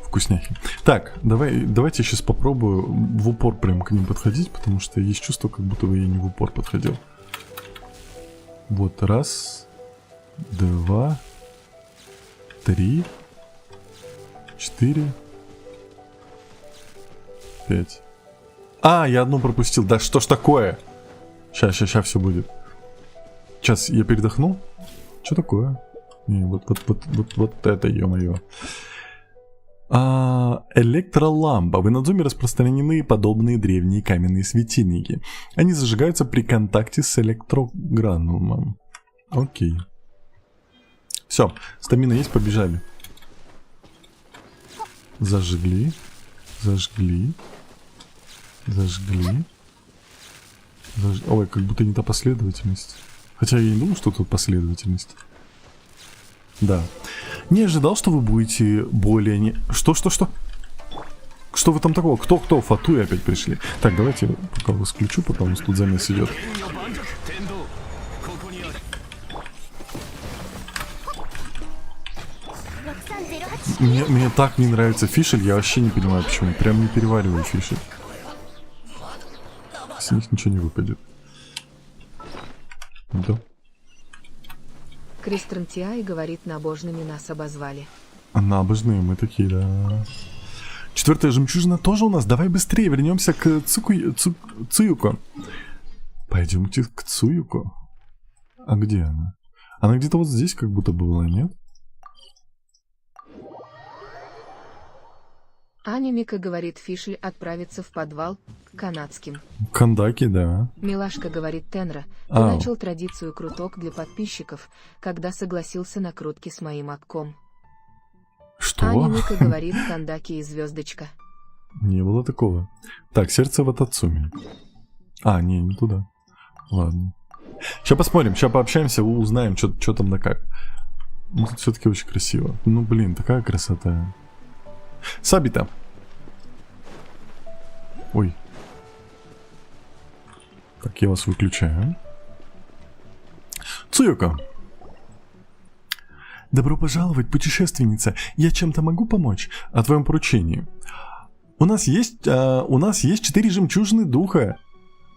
Вкусняхи. Так, давайте я сейчас попробую в упор прям к ним подходить, потому что есть чувство, как будто бы я не в упор подходил. Вот, 1, 2, 3, 4, 5. А, я одну пропустил. Да что ж такое? Сейчас все будет. Сейчас я передохну. Что такое? Не, вот это, ё-моё. Электролампа. В Инадзуме распространены подобные древние каменные светильники. Они зажигаются при контакте с электрогранулом. Окей. Все, стамина есть, побежали. Зажгли. Ой, как будто не та последовательность. Хотя я не думаю, что тут последовательность. Да. Не ожидал, что вы будете более не... Что? Что вы там такого? Кто? Фатуи опять пришли. Так, давайте я пока вас включу, пока у нас тут замес идет. Мне так не нравится фишель, я вообще не понимаю почему. Прям не перевариваю фишель. С них ничего не выпадет. Да. Кристран Тиай говорит, набожными нас обозвали. Набожные мы такие, да. 4-я жемчужина тоже у нас. Давай быстрее вернемся к Цуюко. Пойдемте к Цуюко. А где она? Она где-то вот здесь как будто была, нет? Аня Мика говорит, Фишель отправится в подвал к канадским. Кандаки, да. Милашка говорит, Тенра, ты начал традицию круток для подписчиков, когда согласился на крутки с моим отком. Что? Аня Мика говорит, Кандаки и звездочка. Не было такого. Так, сердце в Атацуме. Не туда. Ладно. Сейчас посмотрим, сейчас пообщаемся, узнаем, что там да как. Ну, тут все-таки очень красиво. Ну, блин, такая красота. Сабита. Ой. Так, я вас выключаю. Цуюко. Добро пожаловать, путешественница. Я чем-то могу помочь? О твоем поручении. У нас есть 4 жемчужины духа.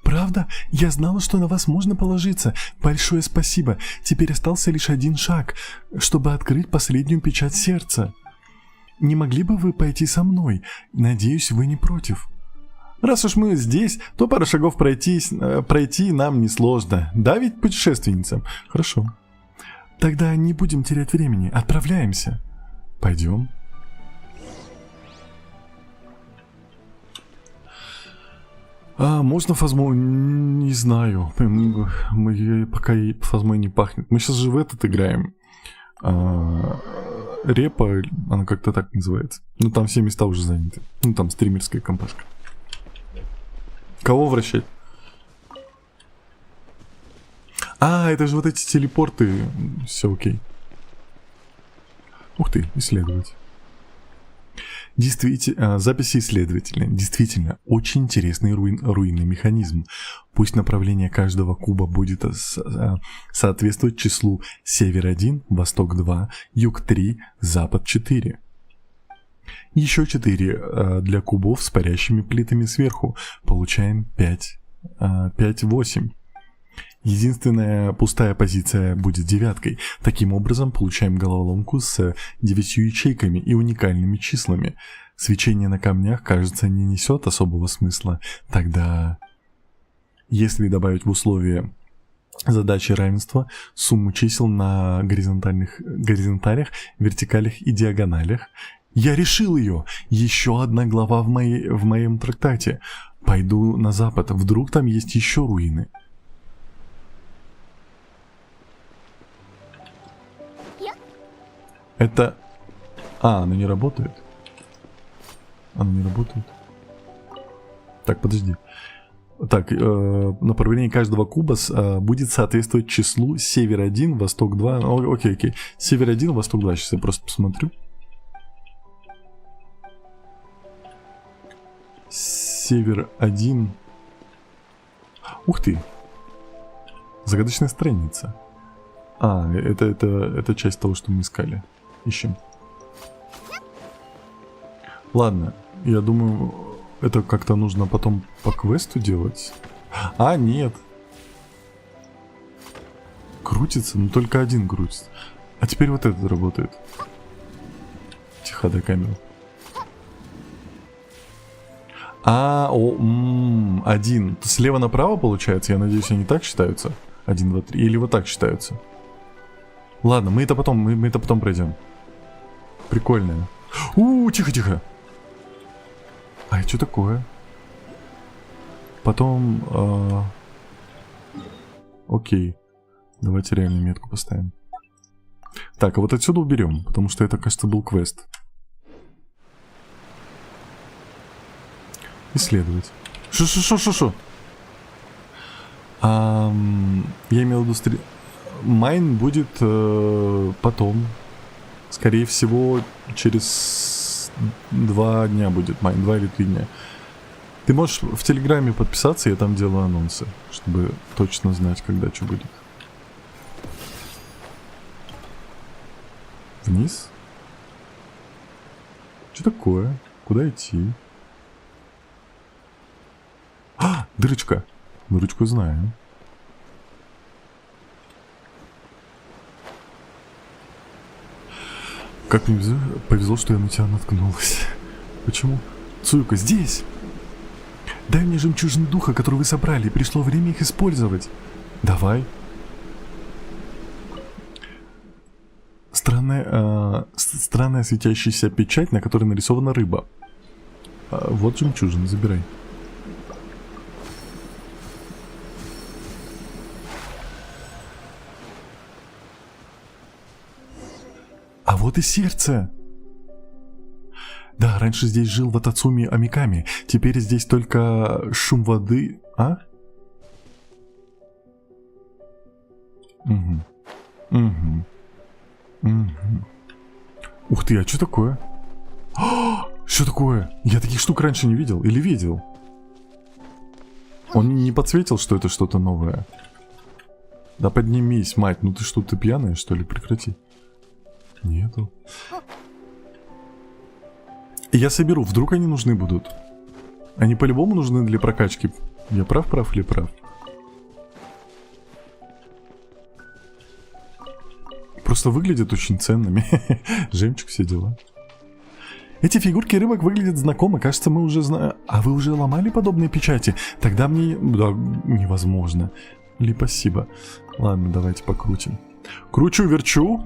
Правда? Я знала, что на вас можно положиться. Большое спасибо. Теперь остался лишь один шаг, чтобы открыть последнюю печать сердца. Не могли бы вы пойти со мной? Надеюсь, вы не против. Раз уж мы здесь, то пару шагов пройти нам несложно. Да ведь, путешественница? Хорошо. Тогда не будем терять времени. Отправляемся. Пойдем. Можно фазму? Не знаю. Мы пока фазмой не пахнет. Мы сейчас же в этот играем. Репа, она как-то так называется. Ну, там все места уже заняты. Ну, там стримерская компашка. Кого вращать? Это же вот эти телепорты. Все окей. Ух ты, исследовать. Действительно, записи исследователя. Действительно, очень интересный руинный механизм. Пусть направление каждого куба будет соответствовать числу Север-1, Восток-2, Юг-3, Запад-4. Еще 4 для кубов с парящими плитами сверху. Получаем 5-8. Единственная пустая позиция будет 9. Таким образом, получаем головоломку с 9 ячейками и уникальными числами. Свечение на камнях, кажется, не несет особого смысла. Тогда, если добавить в условие задачи равенства сумму чисел на горизонталях, вертикалях и диагоналях, я решил ее! Еще одна глава в моем трактате. Пойду на запад, вдруг там есть еще руины. Это... она не работает? Она не работает? Так, подожди. Так, направление каждого куба будет соответствовать числу Север-1, Восток-2. Окей. Север-1, Восток-2. Сейчас я просто посмотрю. Север-1. Ух ты. Загадочная страница. Это часть того, что мы искали. Ищем. Ладно, я думаю, это как-то нужно потом по квесту делать. Нет. Крутится, но только один крутится. А теперь вот этот работает. Тихо, дай камеру. Один. Слева направо получается? Я надеюсь, они так считаются? 1, 2, 3. Или вот так считаются? Ладно, мы это потом пройдем. Прикольное. Тихо-тихо. А что такое? Потом... Окей. Давайте реальную метку поставим. Так, а вот отсюда уберем, потому что это, кажется, был квест. Исследовать. Шо? Я имел в виду... Майн будет потом. Скорее всего, через 2 дня будет майн. 2 или 3 дня. Ты можешь в Телеграме подписаться, я там делаю анонсы, чтобы точно знать, когда что будет. Вниз? Что такое? Куда идти? Дырочка. Дырочку знаем. Как мне повезло, что я на тебя наткнулась. Почему? Цуюка, здесь! Дай мне жемчужины духа, которые вы собрали, и пришло время их использовать. Давай. Странная светящаяся печать, на которой нарисована рыба. Вот жемчужина, забирай. А вот и сердце. Да, раньше здесь жил Ватацуми Амиками. Теперь здесь только шум воды. Ух ты, а что такое? Что такое? Я таких штук раньше не видел. Или видел? Он не подсветил, что это что-то новое. Да поднимись, мать. Ну ты что, ты пьяная, что ли? Прекрати. Нету. Я соберу, вдруг они нужны будут. Они по-любому нужны для прокачки. Я прав или прав? Просто выглядят очень ценными. Жемчуг, все дела. Эти фигурки рыбок выглядят знакомо. Кажется, мы уже знаем. А вы уже ломали подобные печати? Тогда мне... Да, невозможно. Спасибо. Ладно, давайте покрутим. Кручу-верчу.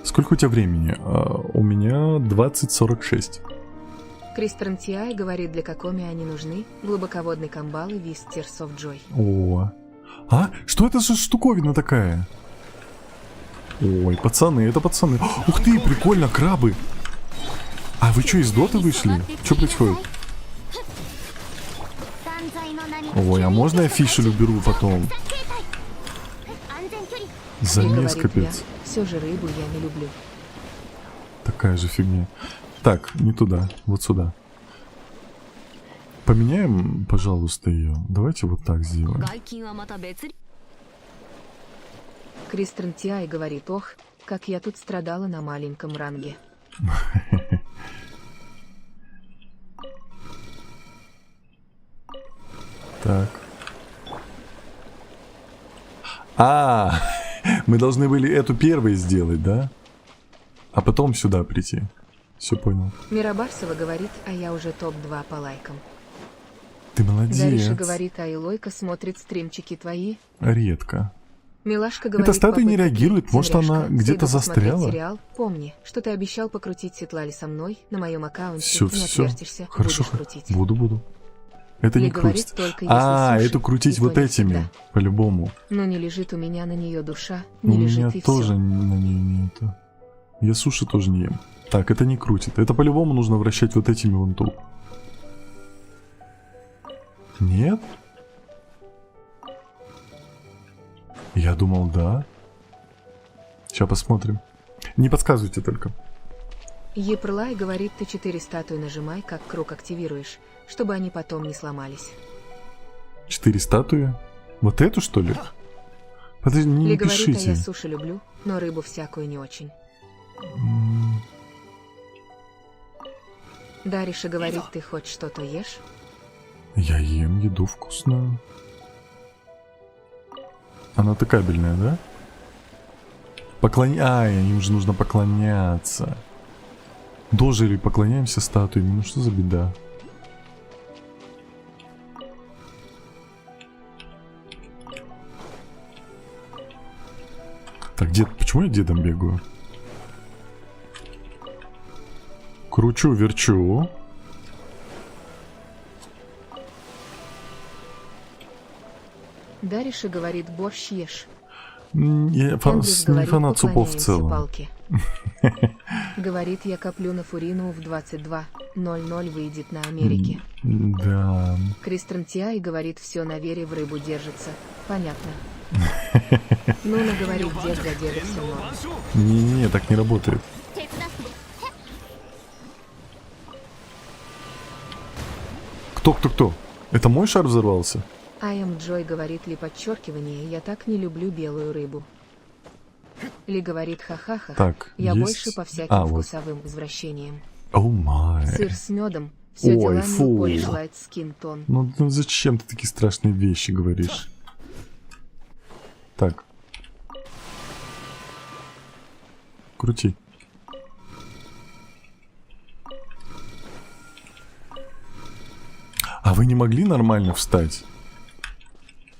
Сколько у тебя времени? У меня 20:46. Кристран Тиай говорит, для Какоми они нужны. Глубоководный камбал и виз Tears of Joy. О. Что это за штуковина такая? Ой, пацаны, это пацаны. Ух ты, прикольно, крабы. А вы что, из доты вышли? Что происходит? Ой, а можно я фишель уберу потом? Замес, капец. Все же рыбу я не люблю. Такая же фигня. Так, не туда, вот сюда. Поменяем, пожалуйста, ее. Давайте вот так сделаем. Кристран Тиай говорит, ох, как я тут страдала на маленьком ранге. Так. Мы должны были эту первой сделать, да? А потом сюда прийти. Все понял. Мирабарсова говорит, а я уже топ-2 по лайкам. Ты молодец. Дариша говорит, а Илойка смотрит стримчики твои. Редко. Милашка говорит, эта статуя не реагирует, может она где-то застряла? Сериал. Помни, что ты обещал покрутить Светлали со мной на моем аккаунте. Все. Не отвертишься, Хорошо, крутить. Буду. Это не крутится. Эту крутить вот этими, по-любому. Но не лежит у меня на нее душа, У не лежит меня и тоже все. на нее не это. Я суши тоже не ем. Так, это не крутит. Это по-любому нужно вращать вот этими вон тут. Нет? Я думал, да. Сейчас посмотрим. Не подсказывайте только. Епрлай говорит, ты 4 статуи нажимай, как круг активируешь, чтобы они потом не сломались. 4 статуи? Вот эту, что ли? Подожди, не Ли пишите. говорит, а я суши люблю, но рыбу всякую не очень. Дариша говорит, ты хоть что-то ешь? Я ем еду вкусную. Она-то кабельная, да? Ай, им же нужно поклоняться. Дожили, поклоняемся статуе. Ну что за беда? Так, дед, почему я дедом бегаю? Кручу, верчу. Дариша говорит, борщ ешь. Я не фанат супов в целом. Говорит, я коплю на фурину в 22:00 выйдет на Америке. Да. Кристран Тиай говорит, все на вере в рыбу держится. Понятно. Нуна говорит, дед за деда все норм. Не-не-не, так не работает. Кто? Это мой шар взорвался? I am Joy говорит ли подчеркивание, я так не люблю белую рыбу. Ли говорит ха-ха-ха, так, я есть... больше по всяким вот. вкусовым извращениям. О май. Сыр с медом, все Ой, дела фу. не Полиш Лайт Скин Тон. Ну зачем ты такие страшные вещи говоришь? Так. Крути. А вы не могли нормально встать?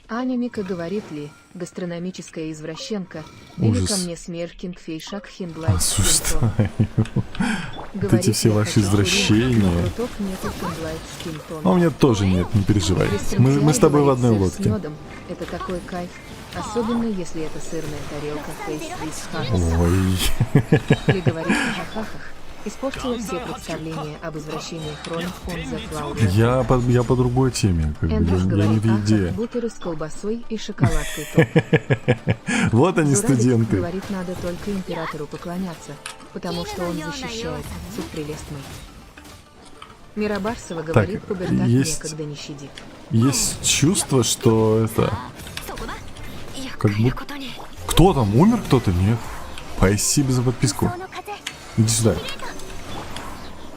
Аня Мика говорит ли, гастрономическая извращенка, или Ужас. ко мне смеркинг фейшак хиндлайт Осуждаю. Вот Говорит, эти все я ваши хочу извращения. курить, но крутов нету хиндлайт скин тон. А у меня тоже нет, не переживай. Кристран Мы с Тиай тобой в говорит, одной сыр с лодке. медом — это такой кайф, особенно если это сырная тарелка Face with Hearts. Ой. Ли говорит о хахахах, испортила все представления об извращениях Рональд фон зе Флаудер. Я по другой теме, как бы, Эндрюс я не говорит, в еде. бутеры с колбасой и шоколадкой топ. Вот они, Зурадик студенты. говорит, надо только императору поклоняться, потому что он защищает суд прелестный. Мирабарсова говорит, пубертат есть- некогда не щадит. Есть чувство, что это... Как будто... Кто там? Умер кто-то? Нет. Спасибо за подписку. Иди сюда.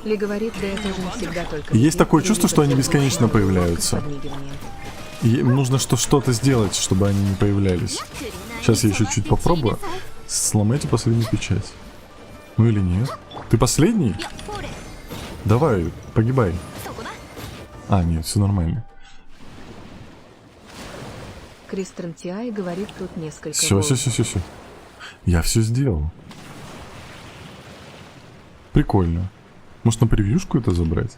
Ли говорит, да я тоже не всегда только... Есть люблю, такое чувство, что они прилипать бесконечно к воздуху появляются. с подмигиванием. И им нужно что-то сделать, чтобы они не появлялись. Сейчас я еще чуть попробую. Сломайте последнюю печать. Ну или нет? Ты последний? Давай, погибай. А, нет, все нормально. Кристран Тиай говорит, тут несколько Все. волн. Я все сделал. Прикольно. Может, на превьюшку это забрать?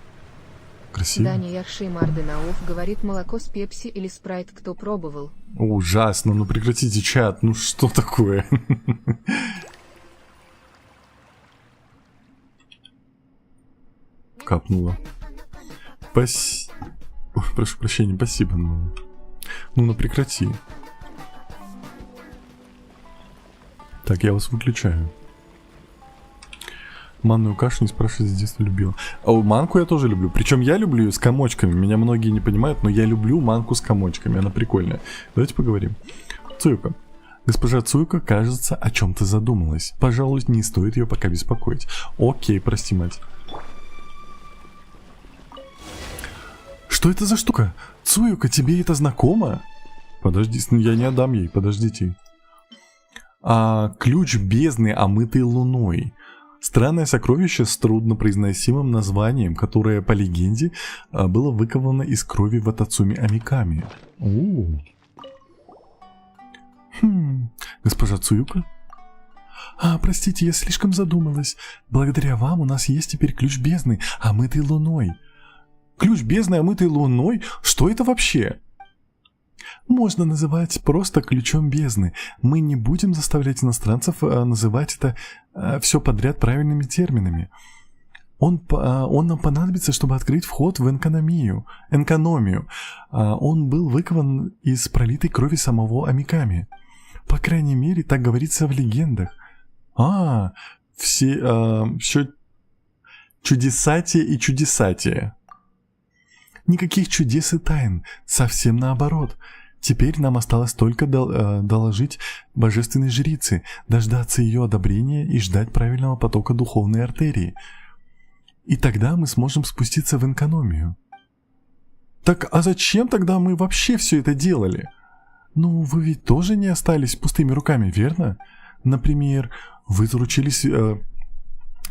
Красиво. Даня Яршей Марденауф говорит, молоко с пепси или спрайт, кто пробовал. Ужасно, ну прекратите чат, ну что такое? Капнуло. Ой, прошу прощения, спасибо, но... Ну прекрати. Так, я вас выключаю. Манную кашу, не спрашивай, с детства любил. А манку я тоже люблю. Причем я люблю ее с комочками. Меня многие не понимают, но я люблю манку с комочками. Она прикольная. Давайте поговорим. Цуюка. Госпожа Цуюка, кажется, о чем-то задумалась. Пожалуй, не стоит ее пока беспокоить. Окей, прости, мать. Что это за штука? Цуюка, тебе это знакомо? Подожди, я не отдам ей, подождите. Ключ бездны, омытый луной. Странное сокровище с труднопроизносимым названием, которое, по легенде, было выковано из крови Ватацуми Амиками. Госпожа Цуюка? Простите, я слишком задумалась. Благодаря вам у нас есть теперь ключ бездны, омытый луной. Ключ бездны, омытый луной? Что это вообще? Можно называть просто ключом бездны. Мы не будем заставлять иностранцев называть это все подряд правильными терминами. Он нам понадобится, чтобы открыть вход в энкономию. Он был выкован из пролитой крови самого Амиками. По крайней мере, так говорится в легендах. Все чудесатие и чудесатие. Никаких чудес и тайн, совсем наоборот. Теперь нам осталось только доложить божественной жрице, дождаться ее одобрения и ждать правильного потока духовной артерии. И тогда мы сможем спуститься в энкономию. Так, а зачем тогда мы вообще все это делали? Ну, вы ведь тоже не остались пустыми руками, верно? Например, вы заручились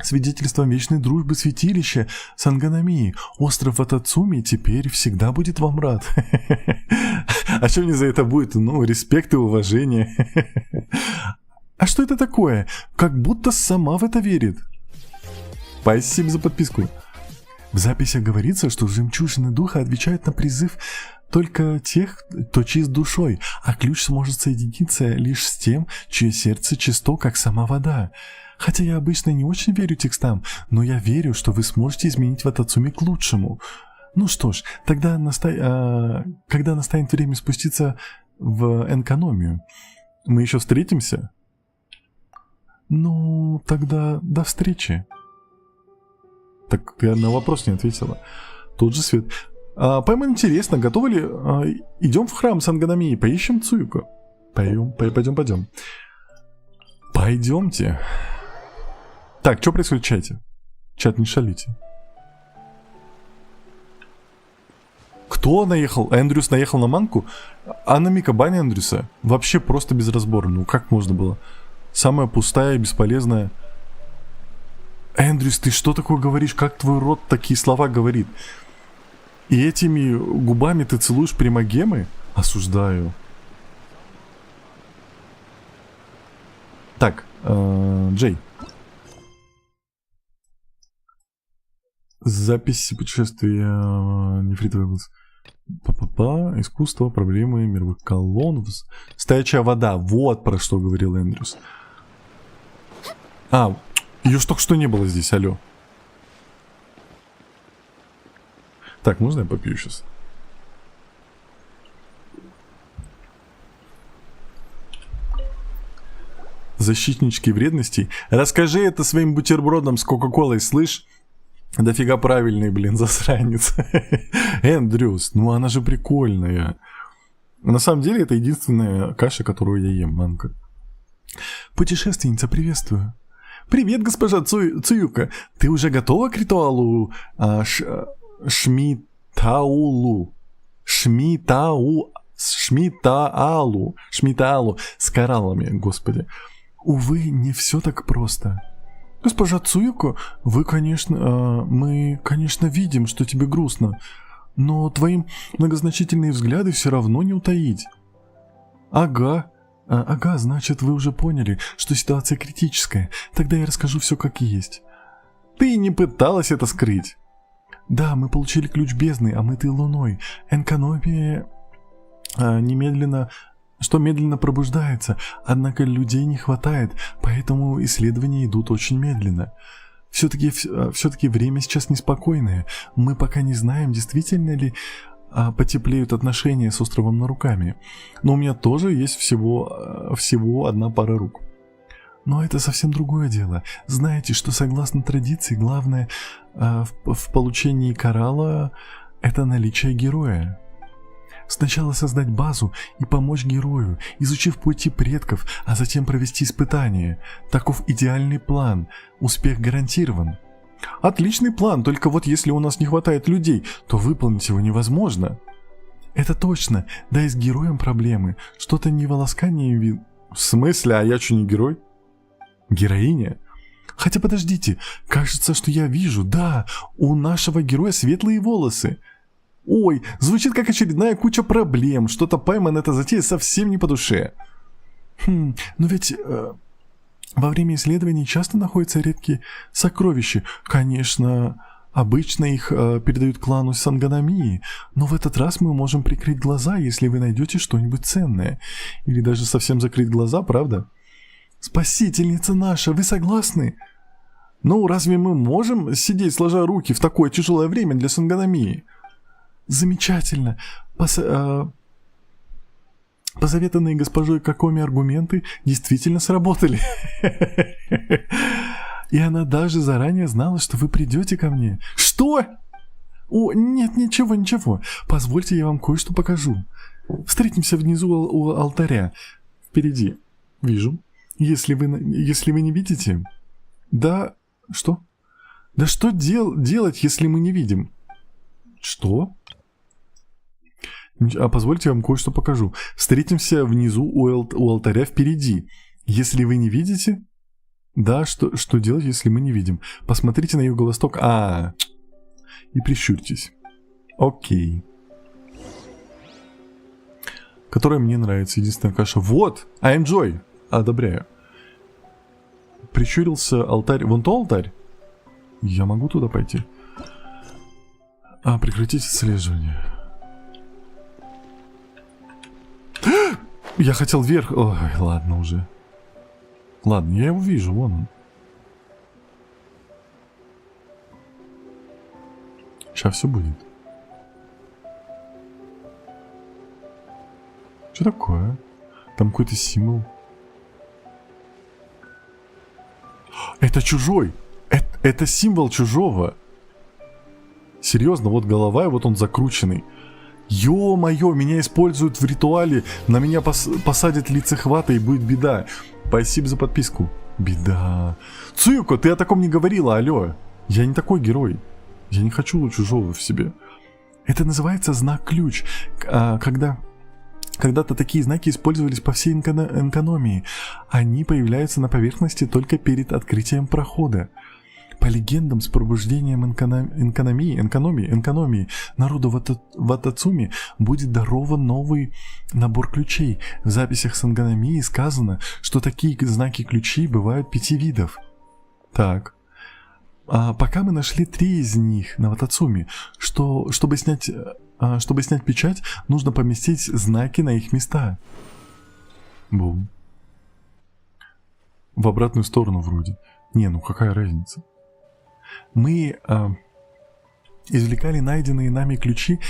свидетельством вечной дружбы святилища Санганамии. Остров Ватацуми теперь всегда будет вам рад. А что мне за это будет? Ну, респект и уважение. А что это такое? Как будто сама в это верит. Спасибо за подписку. В записях говорится, что жемчужины духа отвечают на призыв только тех, кто чист душой, а ключ сможет соединиться лишь с тем, чье сердце чисто, как сама вода. Хотя я обычно не очень верю текстам, но я верю, что вы сможете изменить Ватацуми к лучшему. Ну что ж, тогда когда настанет время спуститься в Энкономию, мы еще встретимся? Ну, тогда до встречи. Так я на вопрос не ответила. Тот же свет. Пойму интересно, готовы ли... идем в храм Санганамии, поищем Цуюко. Пойдем. Пойдемте. Так, что происходит в чате? Чат, не шалите. Кто наехал? Эндрюс наехал на манку? А на Микабане Эндрюса? Вообще просто без разбора. Ну как можно было? Самая пустая и бесполезная. Эндрюс, ты что такое говоришь? Как твой рот такие слова говорит? И этими губами ты целуешь примагемы? Осуждаю. Так, Джей. Запись путешествия нефритовый глаз. Искусство, проблемы мировых колонн. Стоячая вода. Вот про что говорил Эндрюс. Ее ж только что не было здесь, алло. Так, можно я попью сейчас? Защитнички вредностей. Расскажи это своим бутербродам с кока-колой, слышь? Дофига правильный, блин, засранец. Эндрюс, ну она же прикольная. На самом деле это единственная каша, которую я ем, манка. Путешественница, приветствую. Привет, госпожа Цуюка. Ты уже готова к ритуалу Шмитаалу с кораллами, господи. Увы, не все так просто. Госпожа Цуюко, мы, конечно, видим, что тебе грустно, но твои многозначительные взгляды все равно не утаить. Ага, значит, вы уже поняли, что ситуация критическая. Тогда я расскажу все как есть. Ты не пыталась это скрыть. Да, мы получили ключ бездны, омытый луной. Энкономия медленно пробуждается, однако людей не хватает, поэтому исследования идут очень медленно. Все-таки время сейчас неспокойное. Мы пока не знаем, действительно ли потеплеют отношения с островом Наруками. Но у меня тоже есть всего одна пара рук. Но это совсем другое дело. Знаете, что согласно традиции, главное в получении коралла — это наличие героя. Сначала создать базу и помочь герою, изучив пути предков, а затем провести испытания. Таков идеальный план. Успех гарантирован. Отличный план, только вот если у нас не хватает людей, то выполнить его невозможно. Это точно, да и с героем проблемы. Что-то ни волоска не видно. В смысле, а я что, не герой? Героиня? Хотя подождите, кажется, что я вижу, да, у нашего героя светлые волосы. Ой, звучит как очередная куча проблем. Что-то Пайман эта затея совсем не по душе. Но ведь во время исследований часто находятся редкие сокровища. Конечно, обычно их передают клану Санганамии, но в этот раз мы можем прикрыть глаза, если вы найдете что-нибудь ценное. Или даже совсем закрыть глаза, правда? Спасительница наша, вы согласны? Ну, разве мы можем сидеть сложа руки в такое тяжелое время для Санганамии? Замечательно. Посоветованные госпожой Какоми аргументы действительно сработали. И она даже заранее знала, что вы придете ко мне. Что? О, нет, ничего. Позвольте, я вам кое-что покажу. Встретимся внизу у алтаря. Впереди. Вижу. Если вы не видите... Да... Что? Да что делать, если мы не видим? Что? А позвольте я вам кое-что покажу. Встретимся внизу у алтаря впереди. Если вы не видите... Да, что делать, если мы не видим? Посмотрите на юго-восток. И прищурьтесь. Окей. Которая мне нравится. Единственная каша. Вот! I enjoy! Одобряю. Прищурился алтарь. Вон то алтарь? Я могу туда пойти? Прекратить отслеживание. Я хотел вверх. Ой, ладно уже. Ладно, я его вижу, вон он. Сейчас все будет. Что такое? Там какой-то символ. Это чужой! Это символ чужого! Серьезно, вот голова, и вот он закрученный. Ё-моё, меня используют в ритуале, на меня посадят лицехвата и будет беда. Спасибо за подписку. Беда. Цуюко, ты о таком не говорила, алло. Я не такой герой. Я не хочу чужого в себе. Это называется знак-ключ. Когда-то такие знаки использовались по всей энкономии. Они появляются на поверхности только перед открытием прохода. По легендам, с пробуждением энкономии народу Ватацуми будет дарован новый набор ключей. В записях Сангономии сказано, что такие знаки ключей бывают 5 видов. Так. Пока мы нашли 3 из них на Ватацуми. Чтобы снять печать, нужно поместить знаки на их места. Бум. В обратную сторону вроде. Не, ну какая разница? Мы извлекали найденные нами ключи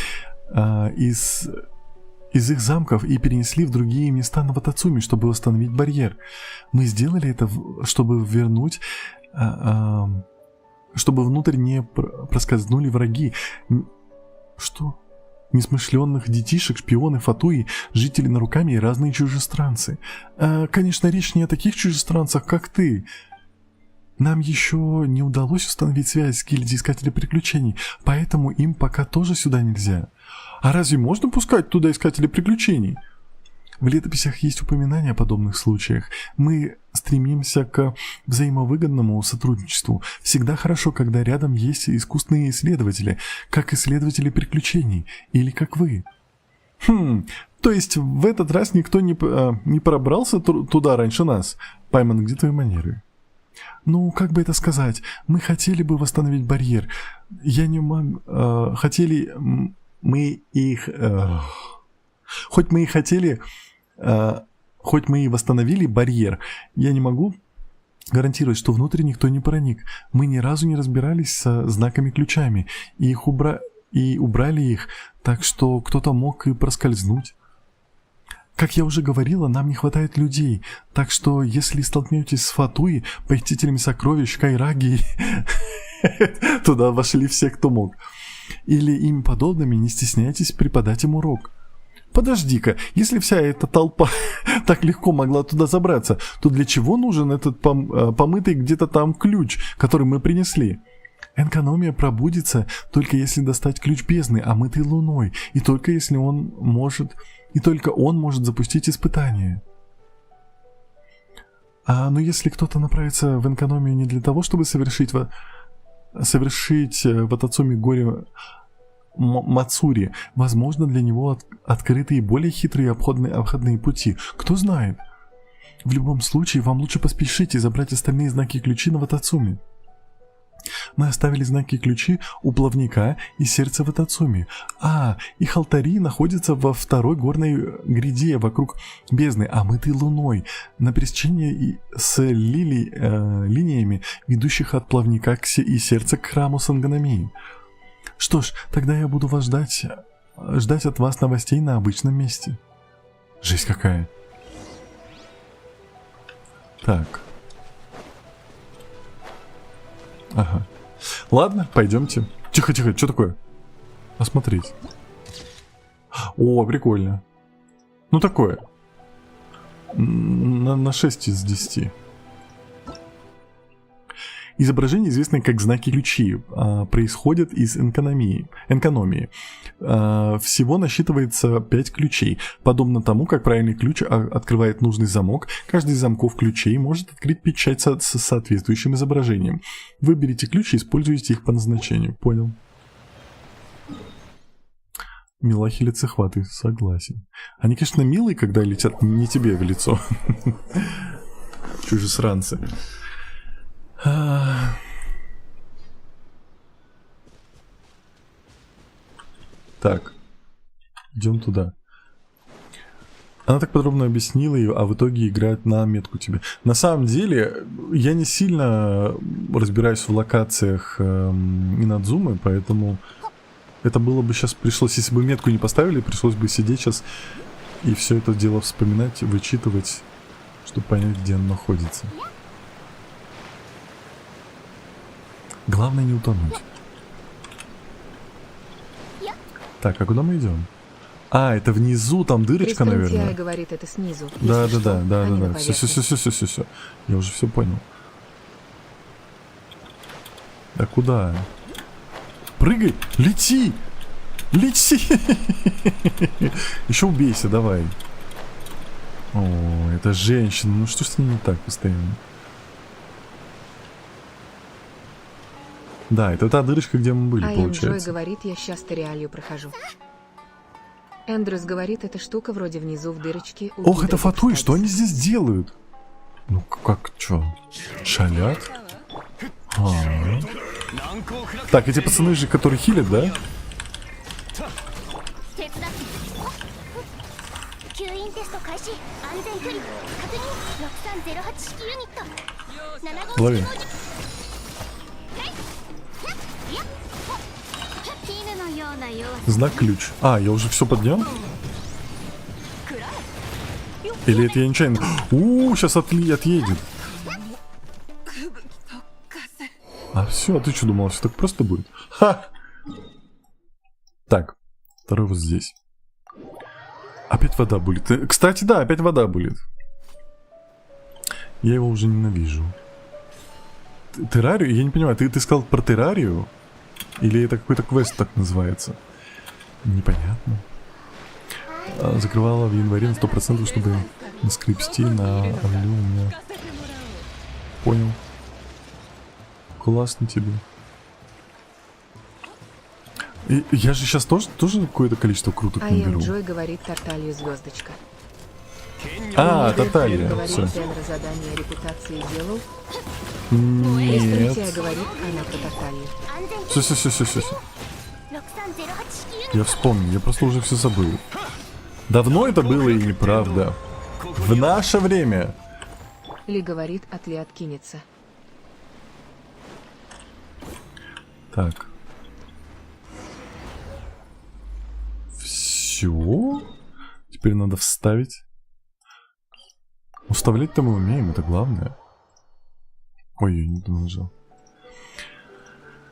из их замков и перенесли в другие места на Ватацуми, чтобы восстановить барьер. Мы сделали это, чтобы вернуть... чтобы внутрь не проскользнули враги. Что? Несмышленных детишек, шпионы, фатуи, жители Наруками и разные чужестранцы. Конечно, речь не о таких чужестранцах, как ты. Нам еще не удалось установить связь с гильдией Искателей Приключений, поэтому им пока тоже сюда нельзя. А разве можно пускать туда Искателей Приключений? В летописях есть упоминания о подобных случаях. Мы стремимся к взаимовыгодному сотрудничеству. Всегда хорошо, когда рядом есть искусные исследователи, как исследователи приключений, или как вы. То есть в этот раз никто не пробрался туда раньше нас? Пайман, где твои манеры? Ну, как бы это сказать? Мы хотели бы восстановить барьер. Я не могу... хотели... Мы их... хоть мы и хотели... хоть мы и восстановили барьер, я не могу гарантировать, что внутрь никто не проник. Мы ни разу не разбирались со знаками-ключами, и убрали их, так что кто-то мог и проскользнуть. Как я уже говорила, нам не хватает людей, так что если столкнетесь с Фатуи, похитителями сокровищ, Кайраги, туда вошли все, кто мог, или им подобными, не стесняйтесь преподать им урок. Подожди-ка, если вся эта толпа так легко могла туда забраться, то для чего нужен этот помытый где-то там ключ, который мы принесли? Энкономия пробудится только если достать ключ бездны, омытый луной, и только он может запустить испытание. Но если кто-то направится в энкономию не для того, чтобы совершить в Ватацуми горе Мацури, возможно, для него открыты и более хитрые обходные пути. Кто знает? В любом случае, вам лучше поспешить и забрать остальные знаки-ключи на Ватацуми. Мы оставили знаки-ключи у плавника и сердца Ватацуми. Их алтари находятся во второй горной гряде вокруг бездны, омытой луной, на пересечении с линиями, ведущих от плавника и сердца к храму Сангономии. Что ж, тогда я буду вас ждать от вас новостей на обычном месте. Жесть какая. Так. Ага. Ладно, пойдемте. Тихо-тихо, что такое? Осмотреть. О, прикольно. Ну такое. На 6 из 10. Изображения, известные как знаки ключи, происходят из экономии. Всего насчитывается 5 ключей. Подобно тому, как правильный ключ открывает нужный замок, каждый из замков ключей может открыть печать с соответствующим изображением. Выберите ключи и используйте их по назначению. Понял. Милахи лицехваты, согласен. Они, конечно, милые, когда летят не тебе в лицо. Чужесранцы. Так. Идем туда. Она так подробно объяснила ее, а в итоге играет на метку тебе. На самом деле, я не сильно разбираюсь в локациях Инадзумы, поэтому это было бы сейчас пришлось, если бы метку не поставили, пришлось бы сидеть сейчас и все это дело вспоминать, вычитывать, чтобы понять, где он находится. Главное не утонуть. Так, а куда мы идем? А, это внизу, там дырочка, наверное. Говорит, это снизу. Да. Все. Я уже все понял. Да куда? Прыгай! Лети! Лети! Еще убейся, давай. О, это женщина. Ну что с ней не так постоянно? Да, это та дырочка, где мы были, получается. Джой говорит, я сейчас Ториалью прохожу. Эндрюс говорит, эта штука вроде внизу в дырочке. Ох, это Фатуи, что они здесь делают? Ну как, чё? Шалят? Так, эти пацаны же, которые хилят, да? Лови. Знак ключ. А, я уже все поднял? Или это я нечаянно? Сейчас отъедет. А все, а ты что думал, все так просто будет? Ха! Так, второй вот здесь. Опять вода будет. Кстати, да, опять вода будет. Я его уже ненавижу. Террарию? Я не понимаю, ты сказал про террарию? Или это какой-то квест так называется? Непонятно. Закрывала в январе на 100%, чтобы наскрепсти на Авелю у меня. Понял. Классно тебе. И я же сейчас тоже какое-то количество круток наберу. Джой говорит, Тарталью звездочка. Тарталья. Все. Задание репутации делал. Нет. Говорит, она про Тарталью. Все. Я вспомнил, я просто уже все забыл. Давно это было и неправда. В наше время. Ли говорит, Атли откинется. Так. Все. Теперь надо вставить. Вставлять-то мы умеем, это главное. Ой, я не нажал.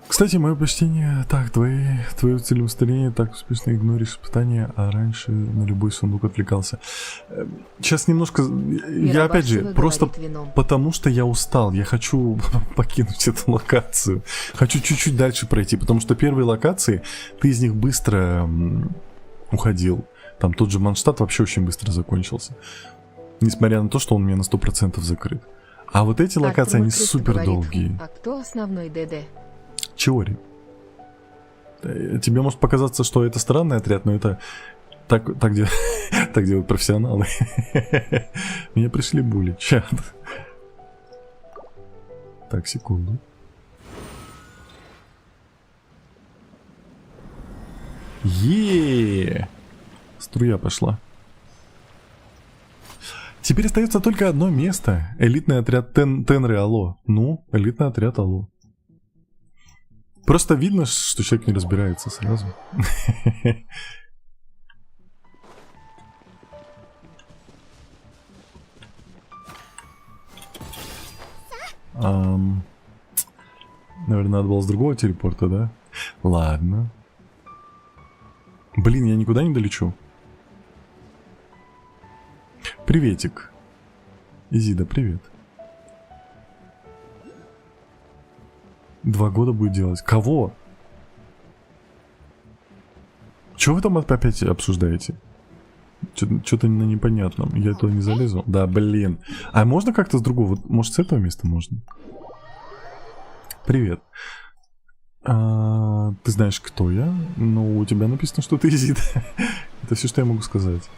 Кстати, мое почтение. Так, твое целеустремление так успешно игноришь испытания, а раньше на любой сундук отвлекался. Сейчас немножко... Я опять же, просто потому что я устал. Я хочу покинуть эту локацию. Хочу чуть-чуть дальше пройти, потому что первые локации, ты из них быстро уходил. Там тот же Манштадт вообще очень быстро закончился. Несмотря на то, что он у меня на 100% закрыт. А вот эти локации, они супер долгие. А кто основной ДД? Чиори. Тебе может показаться, что это странный отряд, но это так делают профессионалы. Меня пришли були. Чат. Так, секунду. Струя пошла. Теперь остается только одно место. Элитный отряд Тенры Алло. Ну, элитный отряд Алло. Просто видно, что человек не разбирается сразу. Наверное, надо было с другого телепорта, да? Ладно. Блин, я никуда не долечу. Приветик. Изида, привет. 2 года будет делать. Кого? Чего вы там опять обсуждаете? Что-то на непонятном. Я туда не залезу. Да, блин. А можно как-то с другого? Может, с этого места можно? Привет. Ты знаешь, кто я? Ну, у тебя написано, что ты Изида. Это все, что я могу сказать.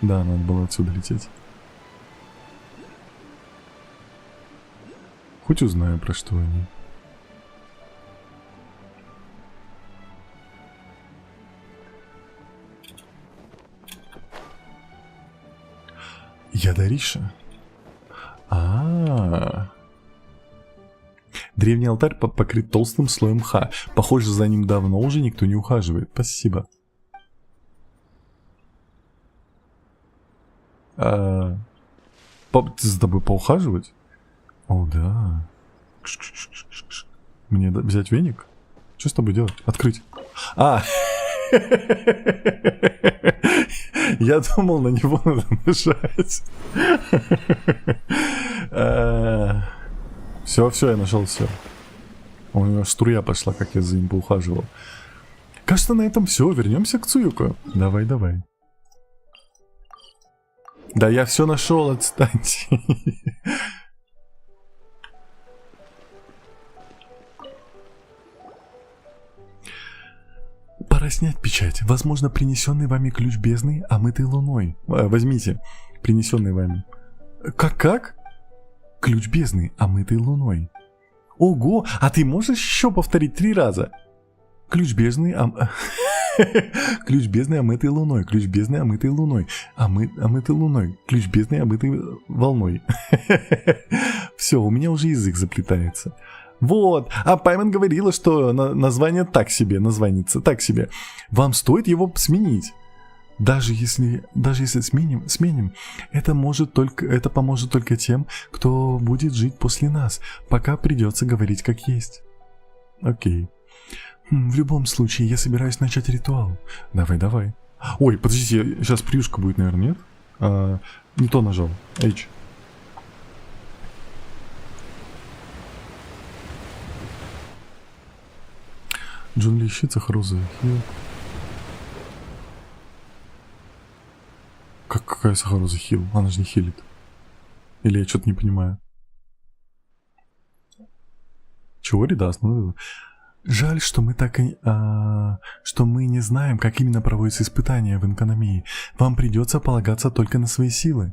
Да, надо было отсюда лететь. Хоть узнаю, про что они. Я Дариша. Древний алтарь покрыт толстым слоем мха. Похоже, за ним давно уже никто не ухаживает. Спасибо. За тобой поухаживать? О, да. Мне взять веник? Что с тобой делать? Открыть. Я думал, на него надо нажать. Все, я нашел все. У него струя пошла, как я за ним поухаживал. Кажется, на этом все. Вернемся к Цуюко. Давай. Да я все нашел, отстаньте. Пора снять печать. Возможно, принесенный вами ключ бездны, омытый луной. Возьмите. Принесенный вами. Как? Ключ бездны, омытый луной. Ого! А ты можешь еще повторить 3 раза? Ключ бездны, ключ бездны, омытый луной. Ключ бездны, омытый луной. Омытый луной. Ключ бездны, омытый волной. Все, у меня уже язык заплетается. Вот, а Пайман говорила, что название так себе, названится так себе. Вам стоит его сменить. Даже если сменим, это поможет только тем, кто будет жить после нас. Пока придется говорить как есть. Окей. В любом случае, я собираюсь начать ритуал. Давай. Ой, подождите, сейчас превьюшка будет, наверное, нет? Не то нажал. H. Джун Ли ищет Сахароза. Какая Сахароза хил? Она же не хилит. Или я что-то не понимаю. Чего, Ридас? Ну, жаль, что мы что мы не знаем, как именно проводятся испытания в Инкономии. Вам придется полагаться только на свои силы.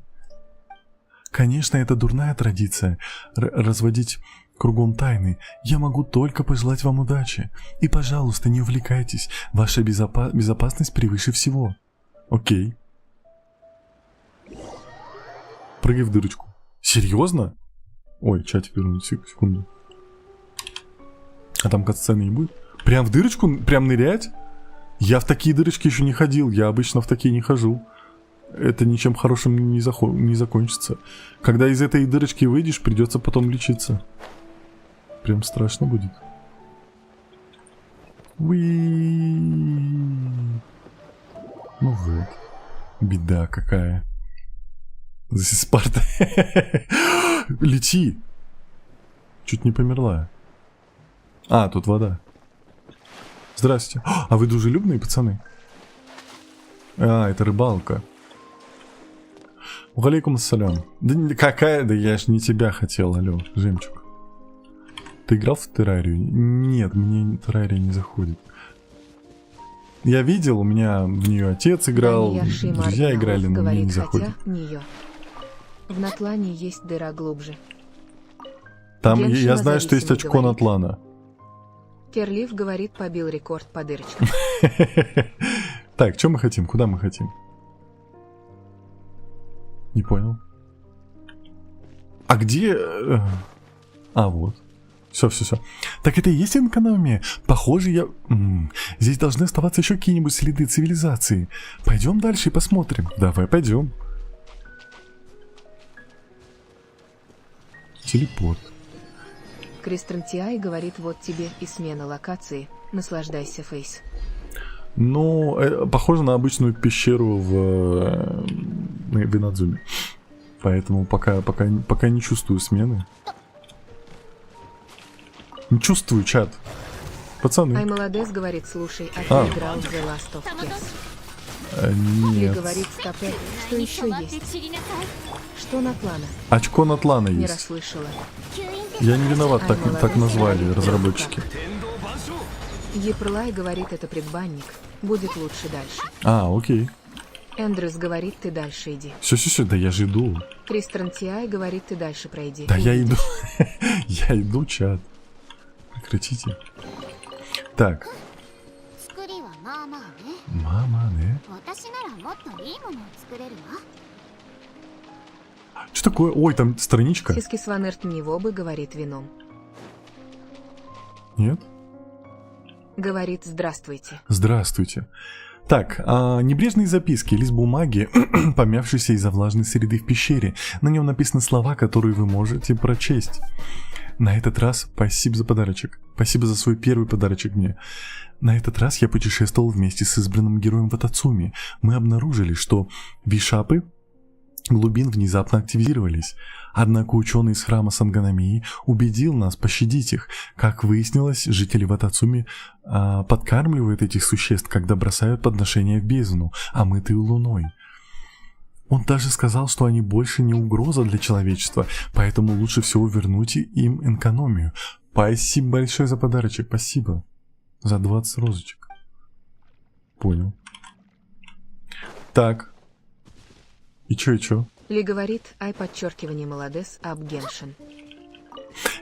Конечно, это дурная традиция разводить кругом тайны. Я могу только пожелать вам удачи. И, пожалуйста, не увлекайтесь. Ваша безопасность превыше всего. Окей. Прыгай в дырочку. Серьезно? Ой, чатик вернуть, секунду. А там катсцены не будет? Прям в дырочку? Прям нырять? Я в такие дырочки еще не ходил. Я обычно в такие не хожу. Это ничем хорошим не закончится. Когда из этой дырочки выйдешь, придется потом лечиться. Прям страшно будет. Уи. Ну вот. Беда какая. Здесь Спарта. Лети. Чуть не померла. Тут вода. Здрасте. А вы дружелюбные, пацаны? Это рыбалка. Валейкум ассалям. Да какая? Да я ж не тебя хотел, алло, жемчуг. Ты играл в террарию? Нет, мне террария не заходит. Я видел, у меня в нее отец играл, друзья играли, но мне не заходит. В Натлане есть дыра глубже. Там я знаю, что есть очко Натлана. Керлиф говорит, побил рекорд по дырочкам. Так, что мы хотим? Куда мы хотим? Не понял. А где... вот. Все. Так это и есть экономия? Похоже, здесь должны оставаться еще какие-нибудь следы цивилизации. Пойдем дальше и посмотрим. Давай, пойдем. Телепорт. Кристрантиай говорит, вот тебе и смена локации. Наслаждайся, Фейс. Ну, похоже на обычную пещеру в Инадзуме. Поэтому пока не чувствую смены. Не чувствую, чат. Пацаны. Ай, молодец, говорит, слушай, а ты играл в The Last of Us? Ли Нет. говорит, стопэ, что еще есть? Что на планах? Очко Натлана Не есть. расслышала. Я не виноват, Ай, так молодец, назвали говорит, разработчики. Епрлай говорит, это предбанник. Будет лучше дальше. А, окей. Эндрюс говорит, ты дальше иди. Все, да я же иду. Кристран Тиай говорит, ты дальше пройди. Да я Увидишь. иду. Я иду, чат. Прекратите. Так. Мама, не? Что такое? Ой, там страничка. Сиски Сванерт Невобы говорит вином. Нет? Говорит, здравствуйте. Здравствуйте. Так, небрежные записки, лист бумаги, помявшийся из-за влажной среды в пещере. На нем написаны слова, которые вы можете прочесть. На этот раз спасибо за подарочек. Спасибо за свой первый подарочек мне. На этот раз я путешествовал вместе с избранным героем Ватацуми. Мы обнаружили, что вишапы глубин внезапно активизировались. Однако ученый из храма Санганамии убедил нас пощадить их. Как выяснилось, жители Ватацуми подкармливают этих существ, когда бросают подношения в бездну, омытые луной. Он даже сказал, что они больше не угроза для человечества, поэтому лучше всего вернуть им экономию. Спасибо большое за подарочек, спасибо. За 20 розочек. Понял. Так. И чё? Ли говорит, ай, подчеркивание, молодец, об Геншин.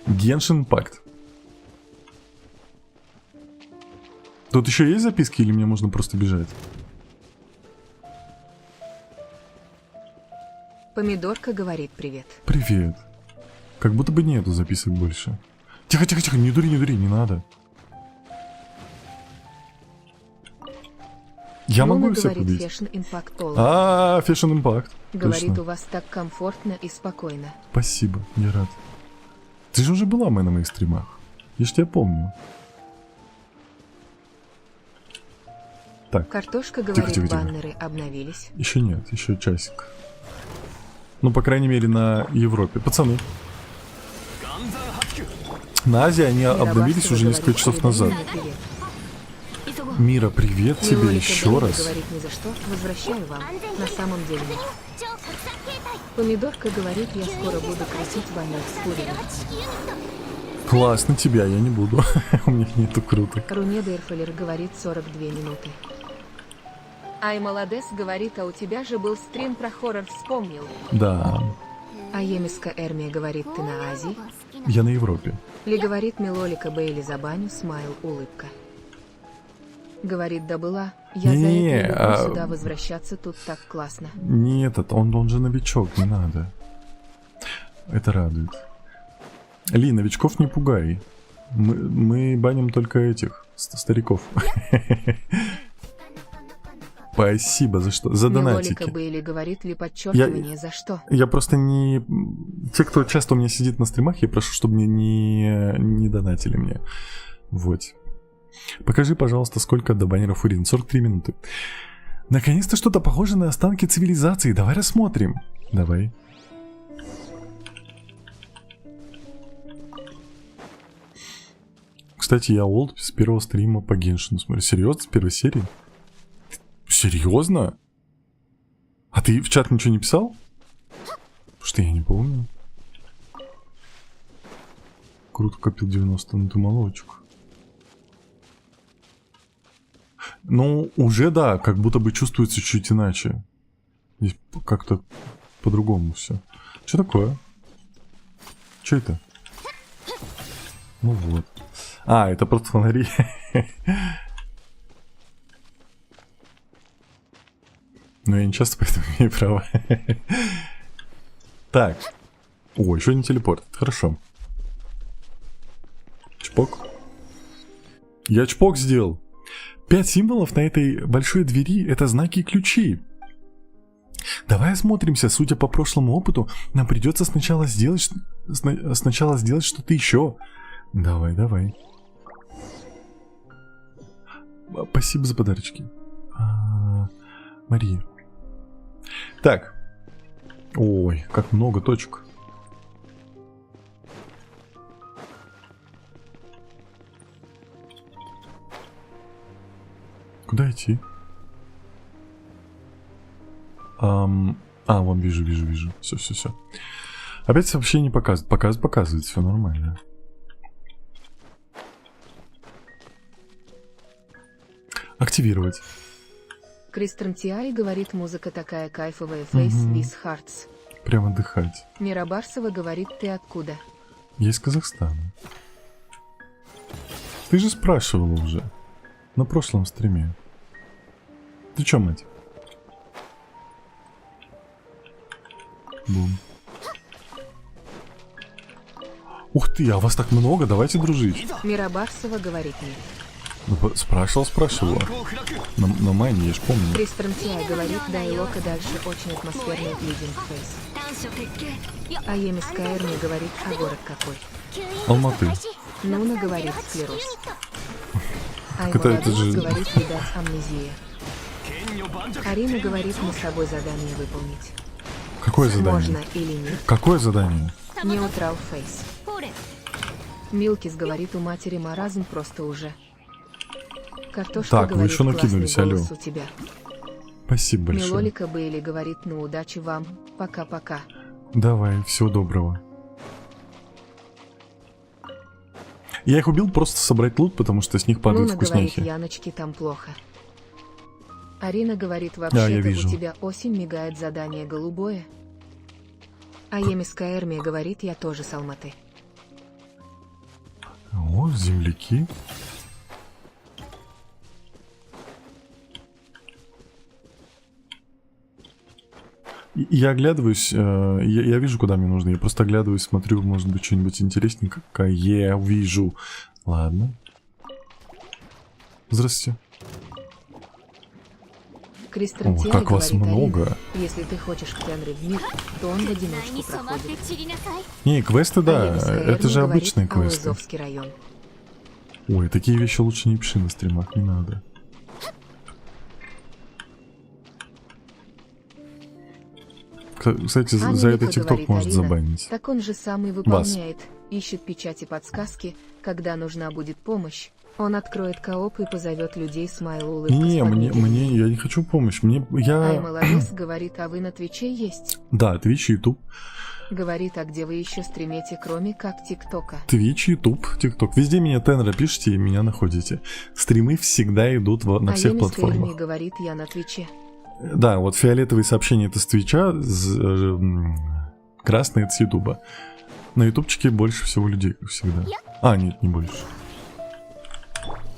Геншин Импакт. Тут еще есть записки или мне можно просто бежать? Помидорка говорит привет. Привет. Как будто бы нету записок больше. Тихо, не дури, не надо. Я Луна могу их всех говорит, убить. Fashion Impact All. Fashion Impact. Говорит, Точно. у вас так комфортно и спокойно. Спасибо, я рад. Ты же уже была на моих стримах. Я ж тебя помню. Так. Картошка говорит, Тихо. баннеры обновились. Еще нет, еще часик. Ну, по крайней мере, на Европе. Пацаны. На Азии они обновились уже несколько часов назад. Мира, привет тебе еще раз. Говорит, ни за что, возвращаю вам. На самом деле нет. Помидорка говорит, я скоро буду крутить баннер с куревом. Классно тебя, я не буду. У меня нету круто. Руне Дерфелер говорит 42 минуты. Ай, молодец, говорит, а у тебя же был стрим про хоррор, вспомнил. Да, А Емиска Эрмия говорит, ты на Азии? я на Европе. Ли говорит, Милолика Бейли за баню, смайл, улыбка. Говорит, да была. Я за это люблю сюда возвращаться, тут так классно. Не этот, он же новичок, не надо. Это радует. Ли, новичков не пугай. Мы баним только этих стариков. Спасибо за что? За донатики. Милолика Бейли говорит, ли подчеркивание, за что? Я просто не... Те, кто часто у меня сидит на стримах, я прошу, чтобы мне не донатили мне. Вот. Покажи, пожалуйста, сколько до баннеров Урин. 43 минуты. Наконец-то что-то похоже на останки цивилизации. Давай рассмотрим. Давай. Кстати, я олд с первого стрима по Геншину смотрю. Серьезно? С первой серии? Серьезно? А ты в чат ничего не писал? Что я не помню. Круто копил 90, ну ты молодчик. Ну, уже да, как будто бы чувствуется чуть иначе. Здесь как-то по-другому все. Что такое? Что это? Ну вот. А, это просто фонари. Но я не часто поэтому имею право. Так. О, еще не телепорт. Хорошо. Чпок. Я чпок сделал. 5 символов на этой большой двери — это знаки и ключи. Давай осмотримся. Судя по прошлому опыту, нам придется сначала сделать что-то еще. Давай. Спасибо за подарочки. Мария. Так. Ой, как много точек. Куда идти? Вон вижу. Все. Опять сообщение показывает. Показывает, все нормально. Активировать. Кристран Тиай говорит, музыка такая кайфовая, Face with Hearts. Прям отдыхать. Мира Барсова говорит, ты откуда? Я из Казахстана. Ты же спрашивала уже. На прошлом стриме. Ты чё, мать? Бум. Ух ты, а вас так много, давайте дружить. Мира Барсова говорит, нет. Ну, спрашивала. На майне, я ж помню. Кристран Тиай говорит, да и Лока дальше очень атмосферный лидинг фейс. А Емис Каэрми говорит, а город какой? Алматы. Нуна говорит, склероз. Это же... говорит, видать, амнезия. Арина говорит, мы с собой задание выполнить. Какое задание? Можно или нет? Какое задание? Неутрал фейс. Милкис говорит, у матери маразм просто уже. Картошка Так, вы говорит, еще накинулись, классный алло. голос у тебя. Спасибо большое. Милолика Бейли говорит, ну удачи вам, пока-пока. Давай, всего доброго. Я их убил просто собрать лут, потому что с них падают Нуна вкусняхи. говорит, Яночки там плохо. Арина говорит, вообще-то вижу. у тебя осень мигает задание голубое. А Емис Каэрми говорит, я тоже с Алматы. О, земляки. Я оглядываюсь, я вижу, куда мне нужно. Я просто оглядываюсь, смотрю, может быть, что-нибудь интересненькое. Я вижу. Ладно. Здравствуйте. Кристран О, Тиай как вас говорит, много. Арина, если ты хочешь к Тенре в мир, то он в одиночку проходит. Не, квесты, да, Емис Каэрми это же говорит, обычные квесты. Алызовский район. Ой, такие вещи лучше не пиши на стримах, не надо. Кстати, Аня за это Лиха ТикТок говорит, может Арина, забанить. Так он же самый выполняет, ищет печати подсказки, когда нужна будет помощь. Он откроет кооп и позовет людей смайл улыбкой. Не, я не хочу помощь. Ай, молодец, говорит, а вы на Твиче есть? Да, Twitch и YouTube. Говорит, а где вы еще стримите, кроме как ТикТока? Twitch, YouTube, TikTok. Везде меня Тенра пишите и меня находите. Стримы всегда идут на всех Емис платформах. Каэрми говорит, я на Твиче. Да, вот фиолетовые сообщения это с Твича, красные это с Ютуба. На ютубчике больше всего людей, как всегда. А, нет, не больше.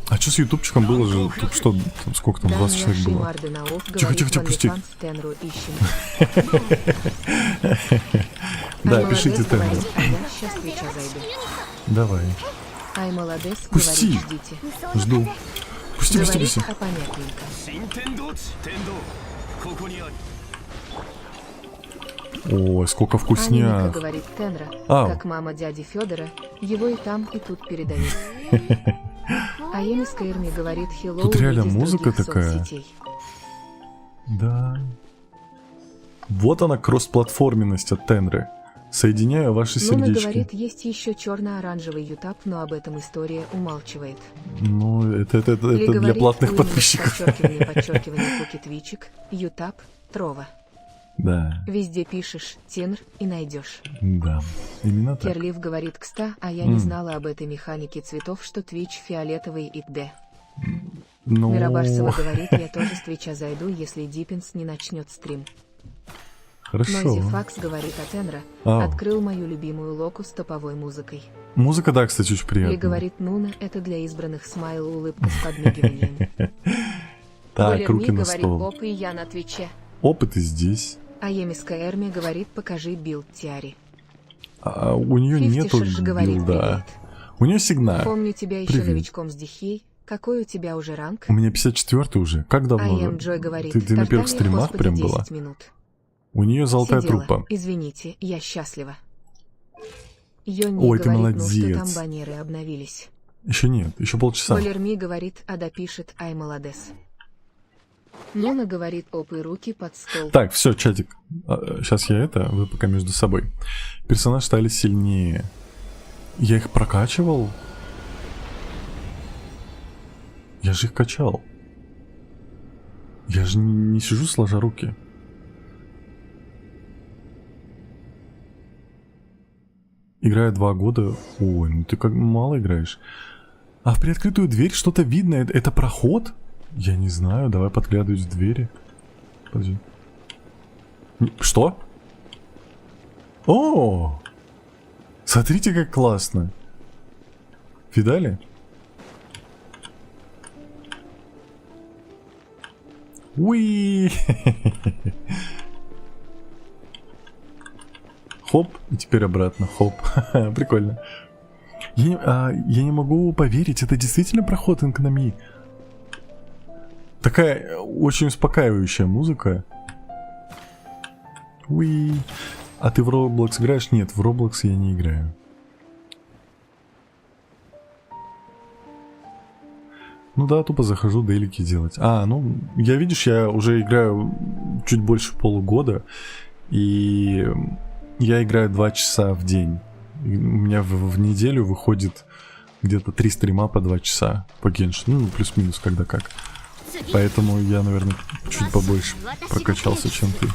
А что с ютубчиком было же? Тут что, там, сколько там, 20 человек было? Тихо, пусти. Да, пишите Тенру. Сейчас Твича зайду. Давай. Ай, молодец, Пусти. говорит, ждите. Жду. Пусти. Говорит, а понятненько. Ой, сколько Анника вкусняк. говорит Тенра, Ау. как мама дяди Федора, его и там, и тут передают. А Емис Каэрми говорит, hello, Тут реально из музыка других такая. соцсетей. Да. Вот она, кросс-платформенность от Тенры. Соединяю ваши Нуна сердечки. говорит, есть еще черно-оранжевый ютап, но об этом история умалчивает. Ну, это Или для говорит, платных именно подписчиков. подчеркивание, куки твичик, ютап, трова. Да, Везде пишешь Тенр и найдешь. да. Именно так. Керлив говорит кста, а я не знала об этой механике цветов, что твич фиолетовый и т.д. Ну, Мирабарсова говорит, я тоже с твича зайду, если Диппинс не начнет стрим. хорошо. Нойзи Факс говорит о Тенра, Ау. открыл мою любимую локу с топовой музыкой. Музыка, да, кстати, очень Или приятная. говорит Нуна, это для избранных смайл улыбка с подмигиванием. Так, Олер руки Ми на говорит, стол. оп, и я на Твиче. Опыт и здесь. А Емис Каэрми говорит, покажи билд Тиари. А у нее нету Фифтишер же говорит, билда. У нее сигнал. Помню тебя еще Привет. новичком с Дихей. Какой у тебя уже ранг? У меня 54 уже. Как А давно? Ем Джой говорит, Ты на первых Тарталья, стримах господи, прям 10 была? минут. У нее золотая Сидела. труппа. Извините, я счастлива. Йонни Ой, ты говорит, ну что молодец. там баннеры обновились. Еще нет, еще полчаса. Валерми говорит, а допишет, ай молодец. Нуна говорит, оп и руки под стол. Так, все, чатик. Сейчас вы пока между собой. Персонаж стали сильнее. Я их прокачивал? Я же их качал. Я же не сижу сложа руки. Играю 2 года. Ой, ну ты как мало играешь. А в приоткрытую дверь что-то видно. Это проход? Я не знаю. Давай подглядывать в двери. Подожди. Что? О! Смотрите, как классно. Видали? Уи! Хоп, и теперь обратно. Хоп. Прикольно. Я не могу поверить, это действительно проход Инкнами. Такая очень успокаивающая музыка. Уи. А ты в Roblox играешь? Нет, в Roblox я не играю. Ну да, тупо захожу дейлики делать. Ну, видишь, я уже играю чуть больше полугода. И я играю 2 часа в день. И у меня в неделю выходит где-то 3 стрима по 2 часа по Геншину. Ну, плюс-минус, когда как. Поэтому я, наверное, чуть побольше прокачался, чем ты.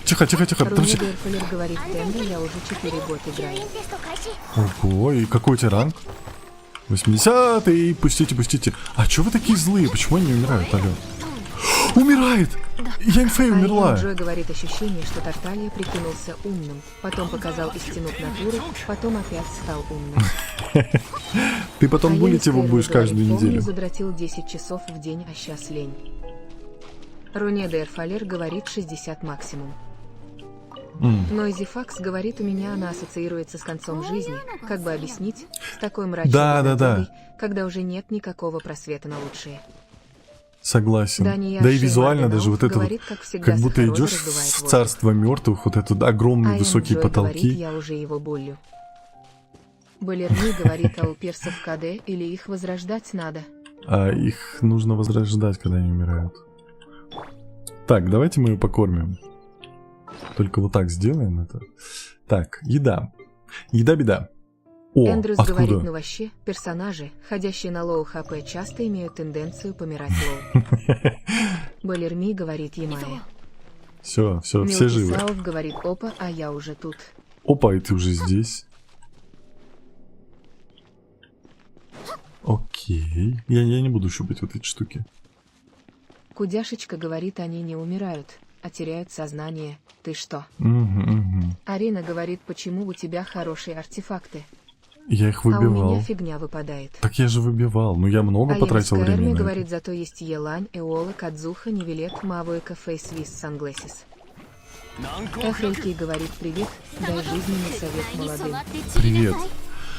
Тихо, тихо, тихо. Руни Дерфелер говорит, Тенда, я уже 4 года играю. Ого, и какой у тебя ранг? 80-й, пустите, пустите. А чё вы такие злые? Почему они не умирают, алё? Умирает! Яньфэй умерла! Джой говорит ощущение, что Тарталья прикинулся умным, потом показал истину натуры, потом опять стал умным. Ты потом булить его будешь каждую неделю. Задратил 10 часов в день, а сейчас лень. Руни Дерфалер говорит 60 максимум. Нойзи Факс говорит, у меня она ассоциируется с концом жизни. Как бы объяснить? С такой мрачной да. когда уже нет никакого просвета на лучшее. Согласен. Да и визуально даже вот это говорит, вот, как будто идешь в царство мертвых, вот это огромные высокие потолки. Говорит, я уже его болью. Балерни говорит, а у персов КД или их возрождать надо? А их нужно возрождать, когда они умирают. Так, давайте мы ее покормим. Только вот так сделаем это. Так, еда. Еда-беда. О, Эндрюс откуда? говорит, ну вообще, персонажи, ходящие на лоу хп, часто имеют тенденцию помирать лоу. Балерми говорит, Ямая. Все, все живы. Сауф говорит, опа, а я уже тут. Опа, и ты уже здесь. Окей. Я не буду щупать вот эти штуки. Кудяшечка говорит, они не умирают, а теряют сознание. Ты что? Арина говорит, почему у тебя хорошие артефакты? Я их выбивал. А у меня фигня выпадает. Так я же выбивал, но я много потратил времени. Говорит, зато есть Елань, Эола, Кадзуха, Нивелет, Мавуэка, Фейсвис, Санглесис. Эхельки говорит, привет, дай жизненный совет молодым. Привет.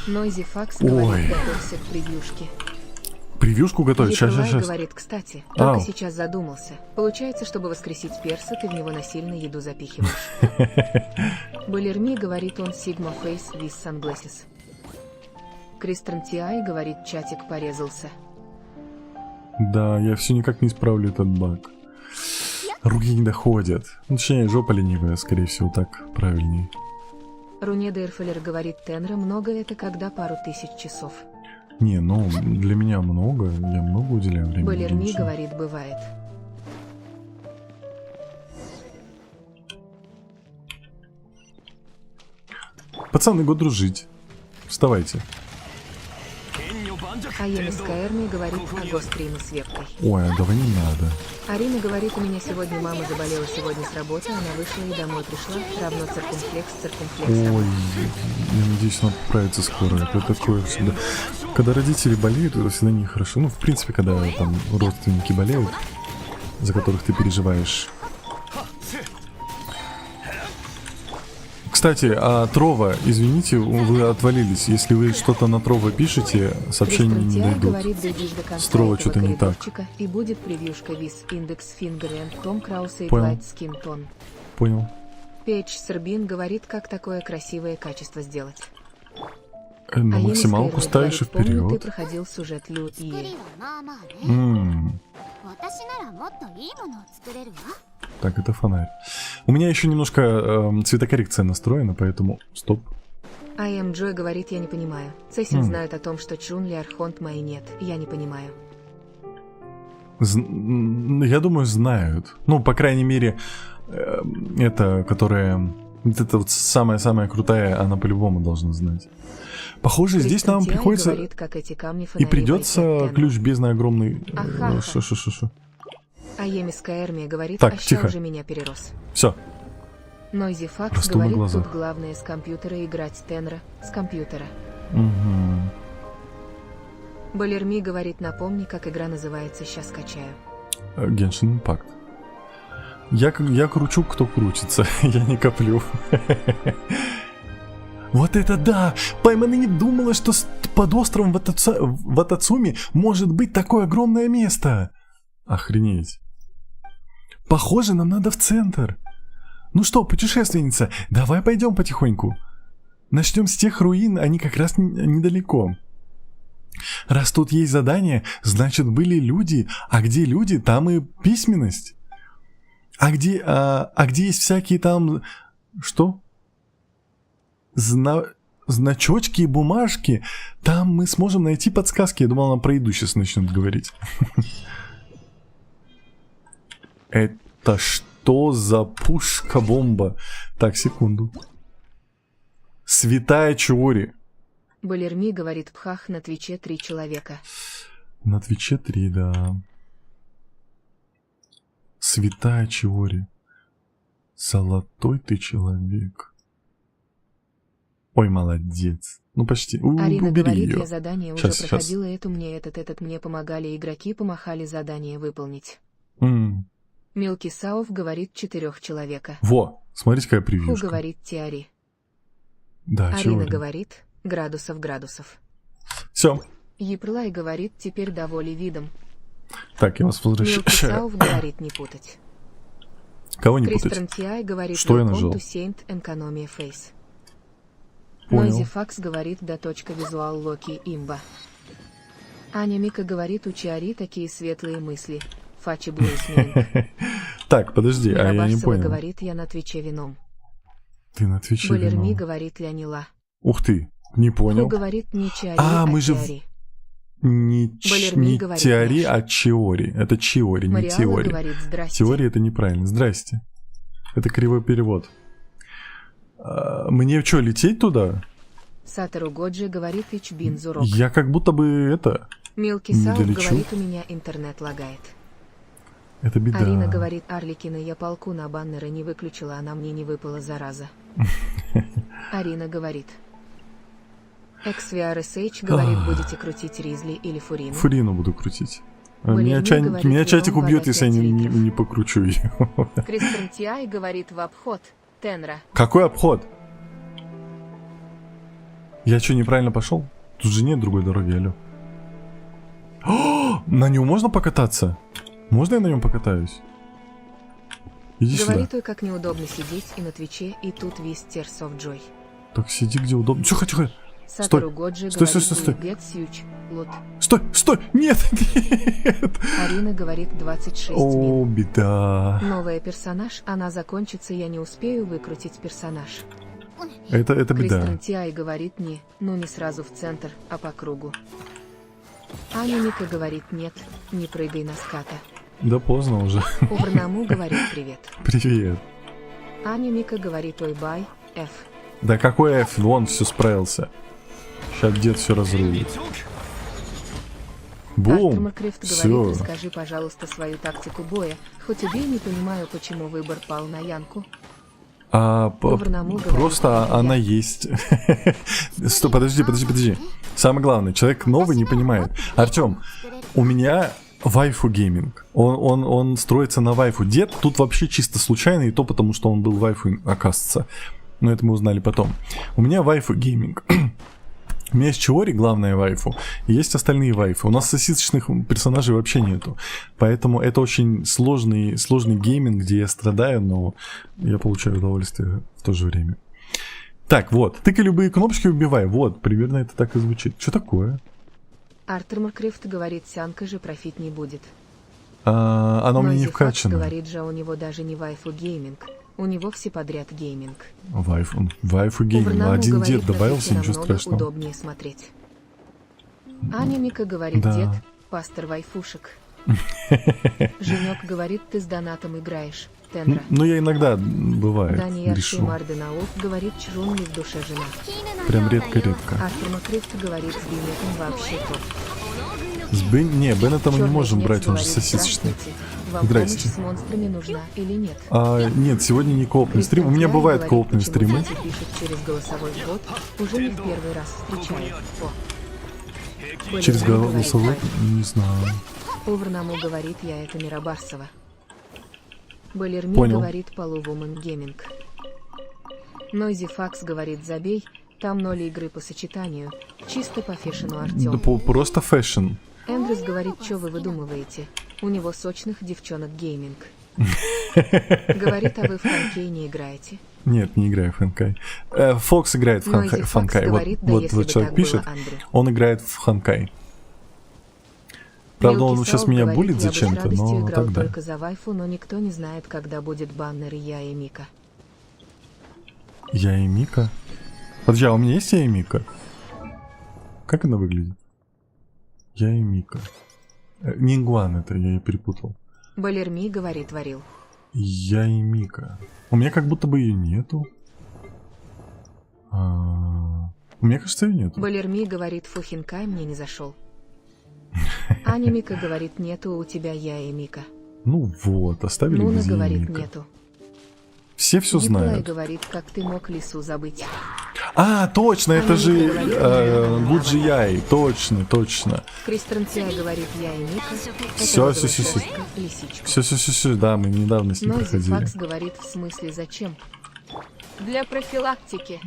Нойзи Факс говорит, готовься к превьюшке. Превьюшку готовить? Сейчас. Говорит, кстати, только сейчас задумался. Получается, чтобы воскресить перса, ты в него насильно еду запихиваешь. Балерми говорит, он Sigma Face with Sunglasses. Кристран Тиай говорит, чатик порезался. Да, я все никак не исправлю этот баг. Руки не доходят. Ну, точнее, жопа ленивая, скорее всего, так правильнее. Руни Дерфелер говорит, Тенра много это когда пару тысяч часов. Не, ну, для меня много, я много уделяю времени. Балерми говорит, бывает. Пацаны, го дружить. Вставайте. А Скайерми говорит о гостриме с вебкой. Ой, а давай не надо. Арина говорит, у меня сегодня мама заболела сегодня с работы, она вышла и домой пришла, равно циркумфлекс. Ой, я надеюсь, она поправится скоро. Это такое всегда. Когда родители болеют, это всегда нехорошо. Ну, в принципе, когда там родственники болеют, за которых ты переживаешь. Кстати, а Трова, извините, вы отвалились. Если вы что-то на Трова пишете, сообщения не дойдут. С Трова что-то не так. И будет превьюшка виз индекс фингер и Том Краусе и Понял. скин тон. Понял. Пейдж Сербин говорит, как такое красивое качество сделать. На максималку ставишь и вперед. Ты проходил сюжет Лю и... Так, это фонарь. У меня еще немножко цветокоррекция настроена, поэтому стоп. Джой говорит, я не понимаю. Цесин знает о том, что Чунли Архонт мои нет. Я не понимаю. Я думаю, знают. Ну, по крайней мере, это, которая... Вот это вот самая-самая крутая, она по-любому должна знать. Похоже, здесь нам приходится... Говорит, как эти камни И придется ключ бездны огромный... Ага. Шо. А Емиская Эрмия говорит, Так, а ща тихо. уже меня перерос. Все. Нойзи Факс Расту на говорит, глазах. тут главное с компьютера играть Тенра. С компьютера. Угу. Балерми говорит, напомни, как игра называется, сейчас скачаю. Genshin Impact. Я кручу, кто крутится. Я не коплю. Вот это да! Паймана не думала, что под островом Ватацуми может быть такое огромное место. Охренеть. Похоже, нам надо в центр. Ну что, путешественница, давай пойдем потихоньку. Начнем с тех руин, они как раз недалеко. Раз тут есть задание, значит были люди, а где люди, там и письменность. А где есть всякие там... Что? Значочки и бумажки, там мы сможем найти подсказки. Я думал, она про еду сейчас начнет говорить. Это что за пушка-бомба? Так, секунду. Святая Чиори. Балерми говорит, пхах, на Твиче 3 человека. На Твиче 3, да. Святая Чиори. Золотой ты человек. Ой, молодец. Ну, почти. Арина Убери говорит, ее. я задание Сейчас, уже проходила, эту мне, этот мне помогали игроки, помахали задание выполнить. Милки Сауф говорит 4 человека. Во, смотрите, какая Ху превьюшка. говорит Тиари. Да, Арина Чиори. говорит градусов. Все. Еплай говорит, теперь доволен видом. Так, я вас Милки возвращаю. Сауф говорит, не путать. Кого не Кристран путать? Тиай говорит, Что я welcome нажал? to Saint Economy Face. Понял. Нойзи Факс говорит, да точка визуал Локи имба. Аня Мика говорит, у Чиари такие светлые мысли. Фачи Блэйсминг. Так, подожди, а я не Мирабасова понял. говорит, я на Твиче вином. Ты на Твиче Балерми виноват. говорит, Леонила. Ух ты, не Ху понял. говорит, не Чиари, А, а мы же в- Чиари. Не Балерми говорит, Теори, Няш. а Чиори. Это Чиори, не Мариала Теори. говорит, здрасте. Теория это неправильно. Здрасте. Это кривой перевод. Мне что, лететь туда? Сатору Годжи говорит, Ичбин Зурок. Я как будто бы это... Милки не Сауф долечу. говорит, у меня интернет лагает. Это беда. Арина говорит, Арликина, я полку на баннеры не выключила, она мне не выпала, зараза. Арина говорит. XVRSH говорит, будете крутить Ризли или Фурину. Фурину буду крутить. Балерина говорит, Меня чатик львом убьет, вода если я 5 литров. не покручу ее. Кристен Тиай говорит, в обход. Тенра. Какой обход? Я что, неправильно пошел? Тут же нет другой дороги, алло. О, на нем можно покататься? Можно я на нем покатаюсь? Иди сюда. Говорит, ой, как неудобно сидеть и на Твиче, и тут весь Tears of Joy. Так сиди где удобно. Тихо. Сатору Годжи Стой, говорит, стой. Get Сьюч. Лут. Стой! Нет! Арина говорит, 26 О, мин. беда. Новая персонаж, она закончится, я не успею выкрутить персонаж. Это беда. Кристен Тиай говорит не, ну не сразу в центр, а по кругу. Аня Мика говорит нет, не прыгай на ската. Да поздно уже. Уврнаму говорит привет. Привет. Аня Мика говорит ой бай, F. Да какой F? Вон, все справился. Сейчас дед все разрулит. Бум! Артурмаркрифт Все. говорит, расскажи, пожалуйста, свою тактику боя. Хоть убей, не понимаю, почему выбор пал на Янку. Просто Уврнаму говорит, она я. есть. Стой, подожди. Самое главное, человек новый не понимает. Артем, у меня вайфу гейминг. Он строится на вайфу. Дед тут вообще чисто случайно, и то потому, что он был вайфу, оказывается. Но это мы узнали потом. У меня вайфу гейминг. У меня есть Чиори, главная вайфу, и есть остальные вайфы. У нас сосисочных персонажей вообще нету. Поэтому это очень сложный гейминг, где я страдаю, но я получаю удовольствие в то же время. Так, вот. Тыкай любые кнопочки, убивай. Вот, примерно это так и звучит. Что такое? Артурмаркрифт говорит, Сянка же профит не будет. Она у меня не Нойзи Факс вкачана. говорит же, у него даже не вайфу гейминг. У него все подряд гейминг. Вайфу гейминг. Уврнаму Один говорит, дед добавился, на ничего Твиче намного страшного. удобнее смотреть. Аня Мика говорит, Да. дед, пастор вайфушек. Женек говорит, ты с донатом играешь. Тендра. Ну, я иногда, бывает, Дани грешу. Марденаов говорит, Чрун ли в душе жена. Прям редко-редко. Артур Макрифт говорит, с Беннетом вообще топ. Не, Беннета мы не Чёрный можем жнец брать, он же говорит, сосисочный. здравствуйте. Вам Здрасте. помощь с монстрами нужна или нет? Нет, сегодня не коопный стрим. У меня Кристиан бывают говорит, коопные почему стримы. Тити пишет через голосовой бот, уже не в первый раз встречаю. О. Через Балерин голосовой? говорит, Не знаю. Оврнаму говорит, я это Мирабарсова. Балерми Понял. говорит, Полувумен Гейминг. Нойзи Факс говорит, забей, там 0 игры по сочетанию, чисто по фешену Да Артем. просто фэшн. Эндрюс говорит, что вы выдумываете, у него сочных девчонок гейминг. Говорит, а вы в Ханкей не играете. Нет, не играю в Ханкай. Фокс играет в Нойзи Факс Ханкай. говорит, да Вот если бы человек так пишет, было, Андрю. он играет в Ханкай. Правда, он Милки сейчас Саул меня говорит, булит я бы с зачем-то, радостью но играл тогда. только за вайфу, но никто не знает, когда будет баннер я и Мика. Я и Мика? Подожди, а у меня есть я и Мика? Как она выглядит? Я и Мика. Нингуан это, я ее перепутал. Балерми говорит, варил. Я и Мика. У меня как будто бы ее нету. У меня, кажется, ее нету. Балерми говорит, Фухинкай мне не зашел. Аня Мика говорит, нету у тебя я и Мика. Ну вот, оставили Нуна без я и говорит, Мика. нету. Все все Николай знают. говорит, как ты мог лису забыть. Точно, это Аня же Мика говорит, Гуджи Яй. Точно, точно. Кристиан Цай говорит, я и Мика. Это Всё, розовая всё, всё. кошка, лисичка. Все, да, мы недавно с ним Нойзи проходили. Факс говорит, в смысле зачем? Для профилактики.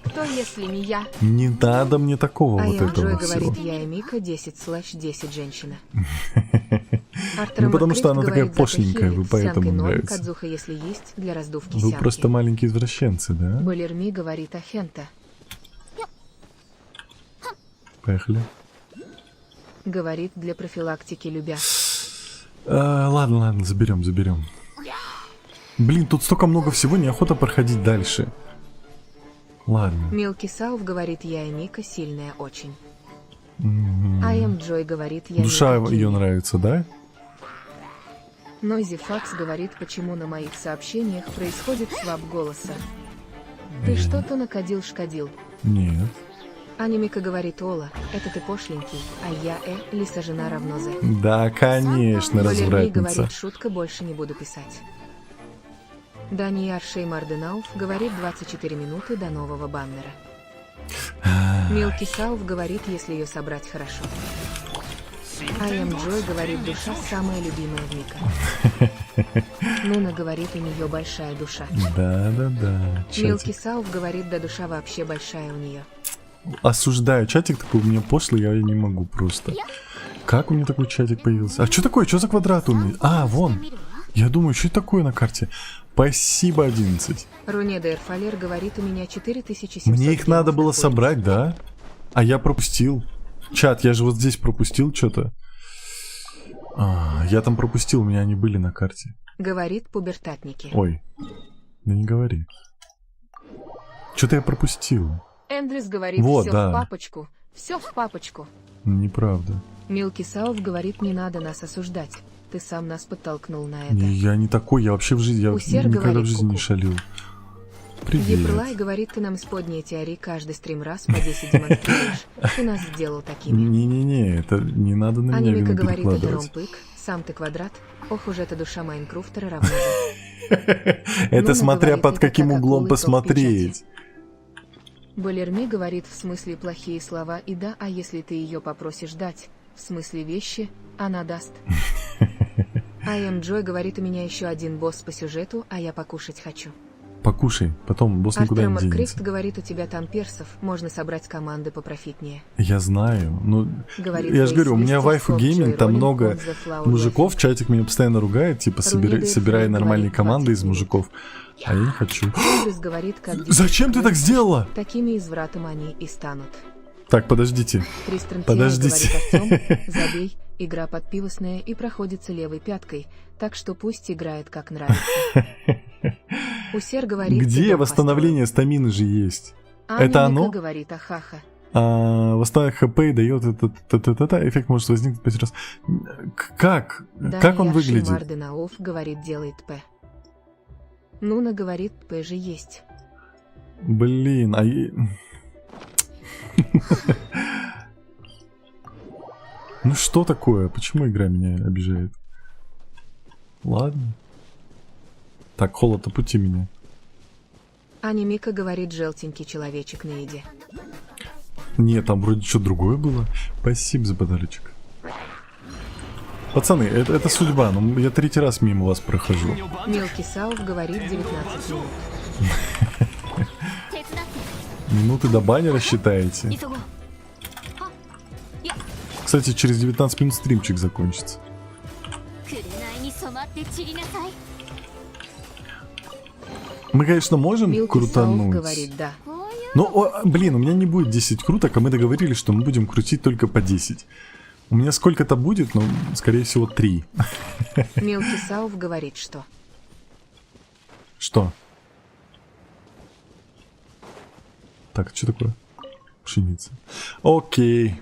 Кто, если не я? Не надо мне такого А вот я этого Джой всего. говорит, я и Мика 10/10 женщина. Ну, потому что она такая говорит, пошленькая, вы запахи поэтому сянкой норм, нравится. Кадзуха, если есть, для раздувки Вы сянки. просто маленькие извращенцы, да? Балерми говорит Ахента. Поехали. Говорит, для профилактики любя. Ладно, заберем. Блин, тут столько много всего, неохота проходить дальше. Ладно. Мелкий Сауф говорит, я и Мика сильная очень. М. Джой говорит, я Душа Мика ее Кими. нравится, да? Нойзи Факс говорит, почему на моих сообщениях происходит свап голоса. Ты что-то накодил-шкодил. Нет. Анимика говорит, Ола, это ты пошленький, а я лиса жена равно за. Да, конечно, Балерми развратница. говорит, шутка, больше не буду писать. Дани Аршей Марденауф говорит 24 минуты до нового баннера. Мелкий Сауф говорит, если ее собрать хорошо. Джой говорит, душа самая любимая в Мика. Нуна говорит, у нее большая душа. Да. Мелкий Чатик. Сауф говорит, да душа вообще большая у нее. Осуждаю. Чатик такой у меня пошлый, я не могу просто. Как у меня такой чатик появился? А что такое? Что за квадрат у меня? Вон. Я думаю, что это такое на карте? Спасибо, 11. Рунеда Эрфалер говорит, у меня 4700. Мне их надо было находится. собрать, да? А я пропустил. Чат, я же вот здесь пропустил что-то. Я там пропустил, у меня они были на карте. Говорит пубертатники. Ой, да не говори. Что-то я пропустил. Эндрюс говорит, Вот, все да. в папочку. Все в папочку. Неправда. Мелкий Сауф говорит, не надо нас осуждать. Ты сам нас подтолкнул на это. Я не такой, я вообще в жизни, я Усер никогда говорит в жизни не ку-ку. шалил. Привет. Епрлай говорит, ты нам исподние теории каждый стрим раз по 10 демонстрируешь. Ты нас сделал такими. Не-не-не, это не надо на меня Анимика вину говорит, это перекладывать. ромпык, сам ты квадрат. Ох уж эта душа Майнкрафтера равна. Это Нуна смотря говорит, под это каким как углом акулы посмотреть. Балерми говорит, в смысле плохие слова, и да, а если ты ее попросишь дать, в смысле вещи, она даст. Джой говорит, у меня еще один босс по сюжету, а я покушать хочу. Покушай, потом босс никуда Артем не денется. Маккрифт говорит, у тебя там персов, можно собрать команды попрофитнее. Я знаю, ну, Говорит, я же говорю, у меня Лейс вайфу Листов, гейминг, Джой там Роллинг, много он the Flower мужиков, Left. чатик меня постоянно ругает, типа, Рунеда собирай Эфрей нормальные говорит, команды из 20 минут. мужиков. А я не хочу. Эндрюс говорит, как Зачем ты так сделала? такими извратом они и станут. Так, подождите. Кристиан Подождите. говорит, Артем, забей, игра подпивосная и проходится левой пяткой, так что пусть играет как нравится. Усер говорит, ты Где дом восстановление стамины же есть? построил. Это Аня Мика оно? говорит, ахаха. Восстановит хп и дает эффект может возникнуть 5 раз. Как? Как он выглядит? Марденауф говорит, делает П. Нуна говорит, П же есть. Блин, Ну что такое? Почему игра меня обижает? Ладно. Так, холод, опути меня. Анимика говорит, желтенький человечек на еде. Нет, там вроде что другое было. Спасибо за подарочек. Пацаны, это судьба, но я 3-й раз мимо вас прохожу. Мелкий Сауф говорит 19 минут. Минуты до баннера считаете? Кстати, через 19 минут стримчик закончится. Мы, конечно, можем Мелкий крутануть. Сауф говорит, да. Но, блин, у меня не будет 10 круток, а мы договорились, что мы будем крутить только по 10. У меня сколько-то будет, но, скорее всего, 3. Мелкий Сауф говорит, что... Что? Так, что такое? Пшеница. Окей.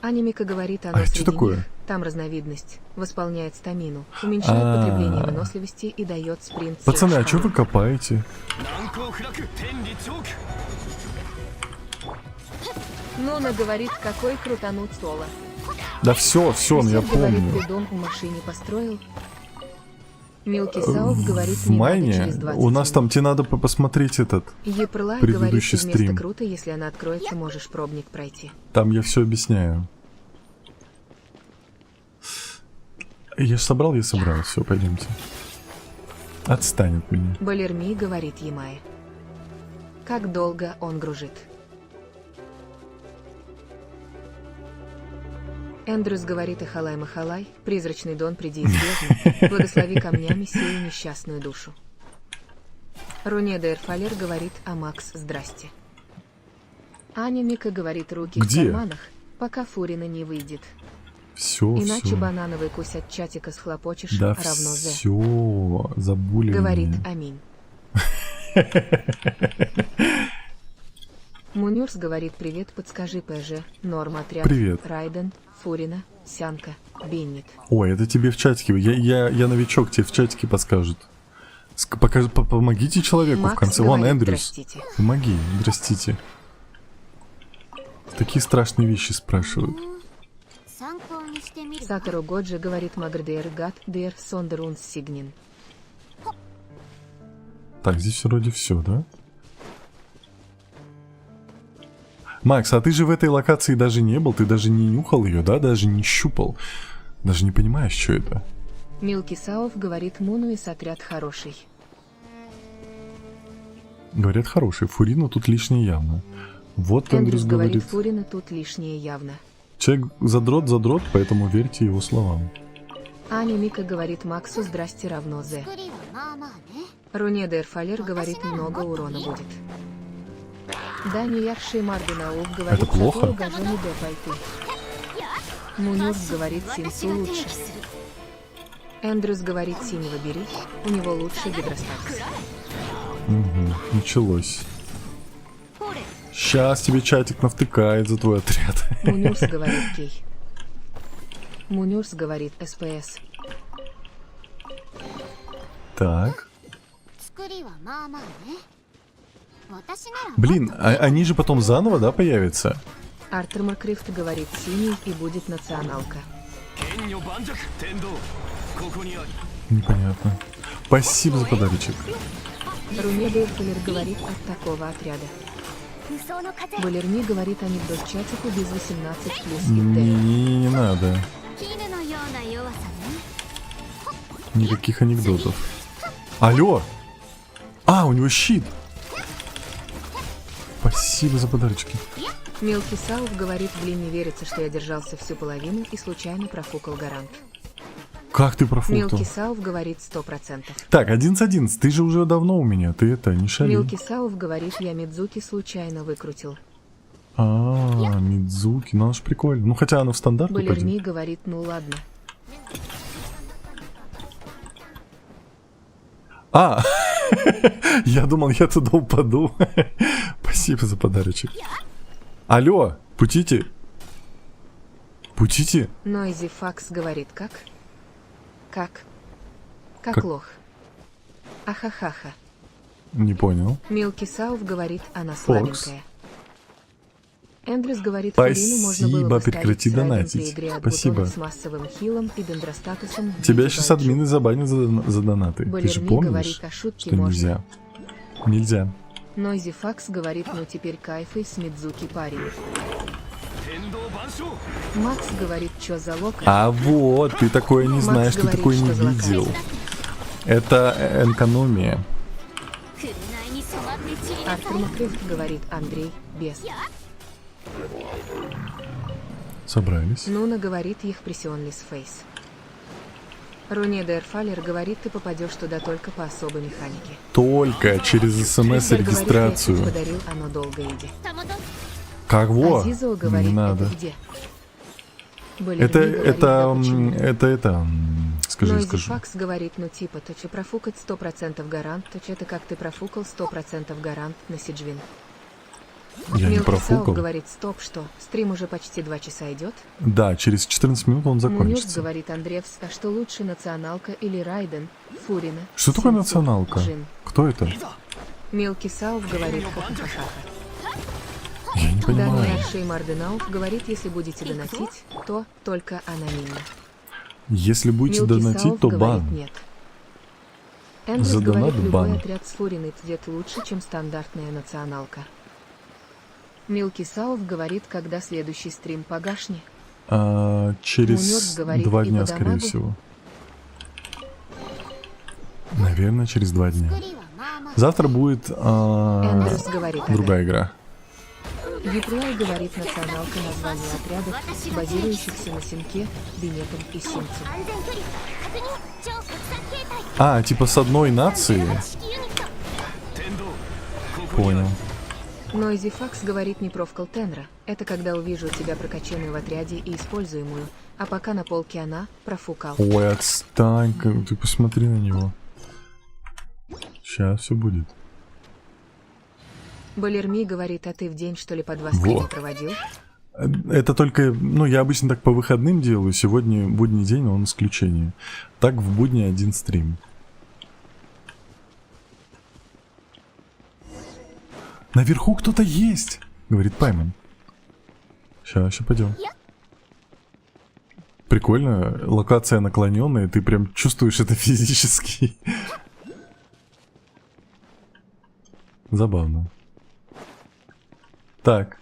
Анимика говорит, оно что среди такое? них, там разновидность, восполняет стамину, уменьшает потребление выносливости и дает спринт. Пацаны, а что вы копаете? Нуна говорит, какой крутануть соло. Да все, я Говорит, помню. ты дом у машине построил. Мелкий Сауф говорит, В не надо майне через 20 у нас минут. там тебе надо посмотреть этот. Еплай предыдущий говорит, что вместо стрим. круто, если она откроется, можешь пробник пройти. Там я все объясняю. Я ж собрал, все, пойдемте. Отстань от меня. Балерми говорит Ямае. Как долго он гружит. Эндрюс говорит Эхалай Махалай, призрачный Дон, приди из бездны, благослови камнями сию несчастную душу. Рунеда Эрфалер говорит, а Макс, здрасте. Аня Мика говорит, руки Где? в карманах, пока Фурина не выйдет. Все, Иначе все. банановый кусь от чатика схлопочешь, Да равно З. все, забули Говорит меня. аминь. Мунюрс говорит, привет, подскажи ПЖ, Норм отряд, Привет. Райден, Фурина, Сянка, Беннет. Ой, это тебе в чатике. Я новичок, тебе в чатике подскажут. Помогите человеку в Макс конце. Вон, говорит, Эндрюс. «Здрастите». Помоги, здрастите. Такие страшные вещи спрашивают. Сатору Годжи говорит Магрдер Гат Дер Сондерунс Сигнин. Так, здесь вроде все, да? Макс, а ты же в этой локации даже не был, ты даже не нюхал ее, да? Даже не щупал. Даже не понимаешь, что это. Милки Сауф говорит Мунуис отряд хороший. Говорят, хороший. Фурину тут лишнее явно. Вот Эндрюс Эндрюс говорит, говорит. Фурина тут лишнее явно. Человек задрот, поэтому верьте его словам. Аня Мика говорит Максу здрасте равно З. Рунеда Эрфалер говорит, много урона будет. Дани Ярши Марденауф говорит, Это плохо? «Зато угожу не Д пойти». Мунюс говорит, Синсу лучше. Эндрюс говорит, синего бери, у него лучший гидростатус. Угу, началось. Сейчас тебе чатик навтыкает за твой отряд. Мунюс говорит Кей. Мунюс говорит СПС. Так. Блин, они же потом заново, да, появятся? Артур Макрифт говорит синий и будет националка. Непонятно. Спасибо за подарочек. Рунеда Эрфалер говорит от такого отряда. Балерми говорит анекдот чатику без 18 плюс Не надо. Никаких анекдотов. Алло! А, у него щит! Спасибо за подарочки. Мелкий Сауф говорит, блин, не верится, что я держался всю половину и случайно профукал гарант. Как ты профукал? Мелкий Сауф говорит 100%. Так, 11-11, ты же уже давно у меня, ты это, не шали. Мелкий Сауф говорит, я Мидзуки случайно выкрутил. Мидзуки, ну она ж прикольно. Ну хотя она в стандарт Балерми упадет. говорит, ну ладно. Я думал, я туда упаду. Спасибо за подарочек. Алло, путите? Путите? Нойзи Факс говорит как? Как Как? лох. Ахахаха. Не понял. Милки Сауф говорит, она Фокс. слабенькая. Эндрюс говорит, Фурину можно было бы Спасибо, прекрати ставить с райдом донатить. при игре от Спасибо. бутонов с массовым хилом и дендростатусом. в Тебя виде сейчас банджо. админы забанят за донаты. Ты же Балерми помнишь, говорит, а шутки что можно. нельзя. Нельзя. Нойзи Факс говорит, ну теперь кайфы с Мидзуки парень. Макс говорит, чё за лока? А вот, ты такое не Макс знаешь, ты говорит, такое не что за видел. локация. Это экономия. Артур Макрифт говорит, Андрей, без. Собрались. Нуна говорит, их прессионлис фейс. Руне Дерфалер говорит, ты попадешь туда только по особой механике. Только через смс-регистрацию. Говорит, я тебе подарил, оно долго иди. Кого? Азизо Не говорит, надо. это где? Балерми говорит, да почему? Скажи, Нойзи скажи. Факс говорит, ну типа, то че профукать 100% гарант, то че ты как ты профукал 100% гарант на Сиджвин. Я не Милки Сауф профукал. говорит, стоп, что, стрим уже почти 2 часа идет? Да, через 14 минут он Мунюш закончится. говорит, Андреевс, а что лучше, националка или Райден, Фурина? Что такое Синцу, националка? Джин? Кто это? Милки Сауф говорит, ха-ха-ха-ха. Я не понимаю. Даниэль Шеймарденауф говорит, если будете донатить, то только анонимно. Если будете Милки донатить, Сауф то говорит, бан. нет. Эндрюс За говорит, донат любой бан. отряд с Фуриной цвет лучше, чем стандартная националка. Милки Сауф говорит, когда следующий стрим по Гашне. Через Мунёрс говорит, 2 и дня, по скорее дамагу? всего. Наверное, через 2 дня. Завтра будет Эндрюс говорит, другая игра. Юприай говорит, националка название отрядов, базирующихся на Синке, Бенетом и Синцу. Типа с одной нации? Понял. Нойзи Факс говорит, не профкал Тенра. Это когда увижу тебя прокачанную в отряде и используемую, а пока на полке она профукал. Ой, отстань, ты посмотри на него. Сейчас все будет. Балерми говорит, а ты в день что ли по 2 Во. стрима проводил? Это только, я обычно так по выходным делаю. Сегодня будний день, но он исключение. Так в будни 1 стрим. Наверху кто-то есть, говорит Пайман. Сейчас пойдем. Прикольно, локация наклоненная, ты прям чувствуешь это физически. Забавно. Так,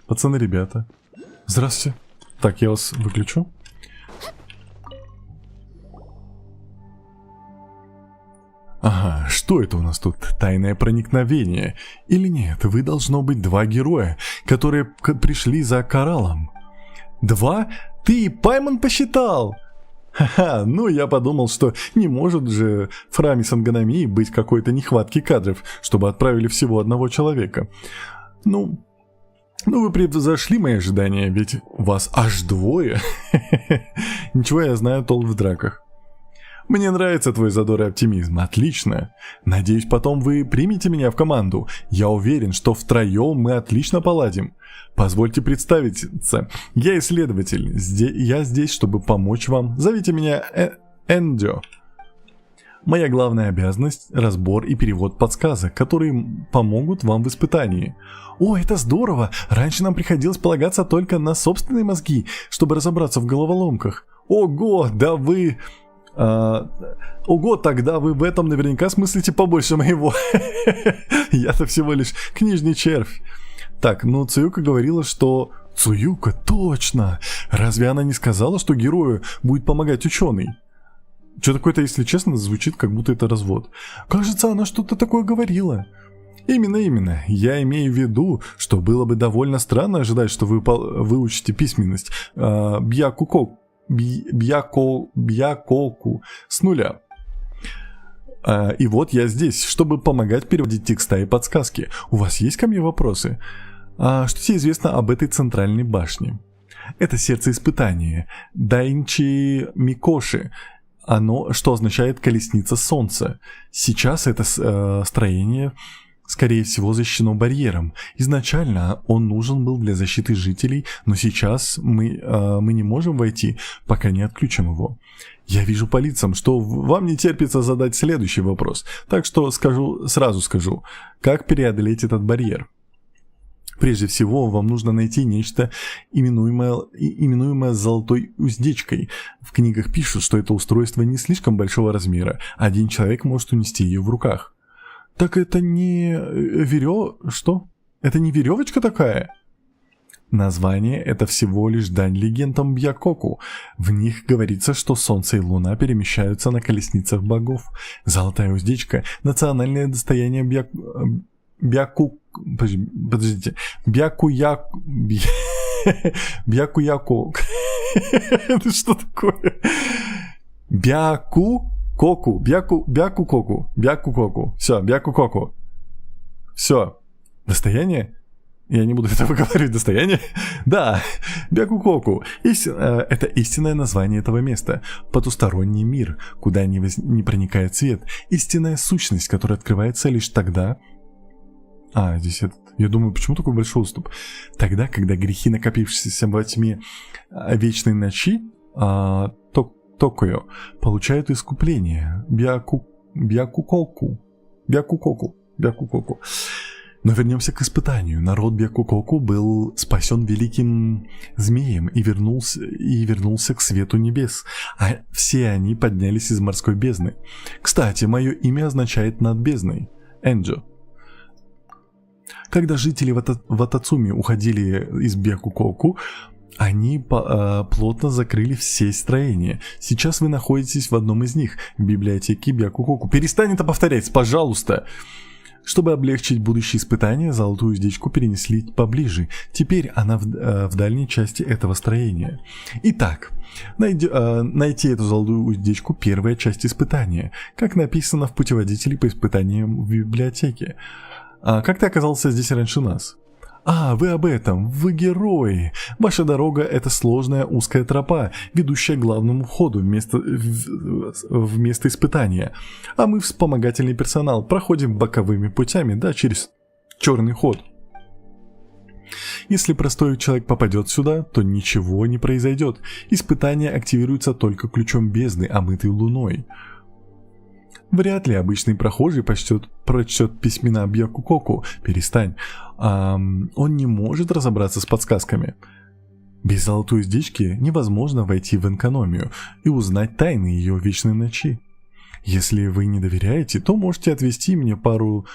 пацаны, ребята. Здравствуйте. Так, я вас выключу. Ага, что это у нас тут? Тайное проникновение? Или нет, вы должно быть 2 героя, которые пришли за кораллом. 2? Ты и Пайман посчитал? Ха-ха, я подумал, что не может же в храме Сангономии быть какой-то нехватки кадров, чтобы отправили всего 1 человека. Вы превзошли мои ожидания, ведь вас аж 2. Ничего, я знаю толк в драках. Мне нравится твой задор и оптимизм, отлично. Надеюсь, потом вы примете меня в команду. Я уверен, что втроем мы отлично поладим. Позвольте представиться, я исследователь, я здесь, чтобы помочь вам. Зовите меня Эндио. Моя главная обязанность – разбор и перевод подсказок, которые помогут вам в испытании. О, это здорово! Раньше нам приходилось полагаться только на собственные мозги, чтобы разобраться в головоломках. Ого, да вы... Ого, тогда вы в этом наверняка смыслите побольше моего. Я-то всего лишь книжный червь. Так, Цуюка говорила, что... Цуюка, точно! Разве она не сказала, что герою будет помогать ученый? Что такое-то, если честно, звучит, как будто это развод. Кажется, она что-то такое говорила. Именно. Я имею в виду, что было бы довольно странно ожидать, что вы выучите письменность Бьякоку с нуля. И вот я здесь, чтобы помогать переводить текста и подсказки. У вас есть ко мне вопросы? Что тебе известно об этой центральной башне? Это сердце испытания. Дайнчи Микоши. Оно, что означает колесница солнца. Сейчас это строение скорее всего, защищено барьером. Изначально он нужен был для защиты жителей, но сейчас мы не можем войти, пока не отключим его. Я вижу по лицам, что вам не терпится задать следующий вопрос, так что сразу скажу, как преодолеть этот барьер. Прежде всего, вам нужно найти нечто, именуемое золотой уздечкой. В книгах пишут, что это устройство не слишком большого размера, один человек может унести ее в руках. Так это не Что? Это не веревочка такая? Название — это всего лишь дань легендам Бьякоку. В них говорится, что Солнце и Луна перемещаются на колесницах богов. Золотая уздечка — национальное достояние Бьякуяку. Это что такое? Бьякукоку. Все, Бьякукоку. Все. Достояние? Я не буду это выговаривать, достояние. Да, Бьякукоку. Это истинное название этого места. Потусторонний мир, куда не проникает свет. Истинная сущность, которая открывается лишь тогда... здесь я думаю, почему такой большой уступ? Тогда, когда грехи, накопившиеся во тьме вечной ночи, Токуё, получают искупление. Бьякукоку. Но вернемся к испытанию. Народ Бьякукоку был спасен великим змеем и вернулся к свету небес, а все они поднялись из морской бездны. Кстати, мое имя означает «над бездной» — Энджо. Когда жители Ватацуми уходили из Бьякукоку, они плотно закрыли все строения. Сейчас вы находитесь в одном из них, в библиотеке Бьякукоку. Перестань это повторять, пожалуйста! Чтобы облегчить будущие испытания, золотую уздечку перенесли поближе. Теперь она в дальней части этого строения. Итак, найти эту золотую уздечку — первая часть испытания, как написано в путеводителе по испытаниям в библиотеке. Как ты оказался здесь раньше нас? Вы об этом, вы герои. Ваша дорога — это сложная узкая тропа, ведущая к главному входу в место испытания. А мы, вспомогательный персонал, проходим боковыми путями, через черный ход. Если простой человек попадет сюда, то ничего не произойдет. Испытание активируется только ключом бездны, омытой луной. Вряд ли обычный прохожий прочтет письмена Бьякукоку. Перестань. Он не может разобраться с подсказками. Без золотой уздечки невозможно войти в экономию и узнать тайны ее вечной ночи. Если вы не доверяете, то можете отвести мне пару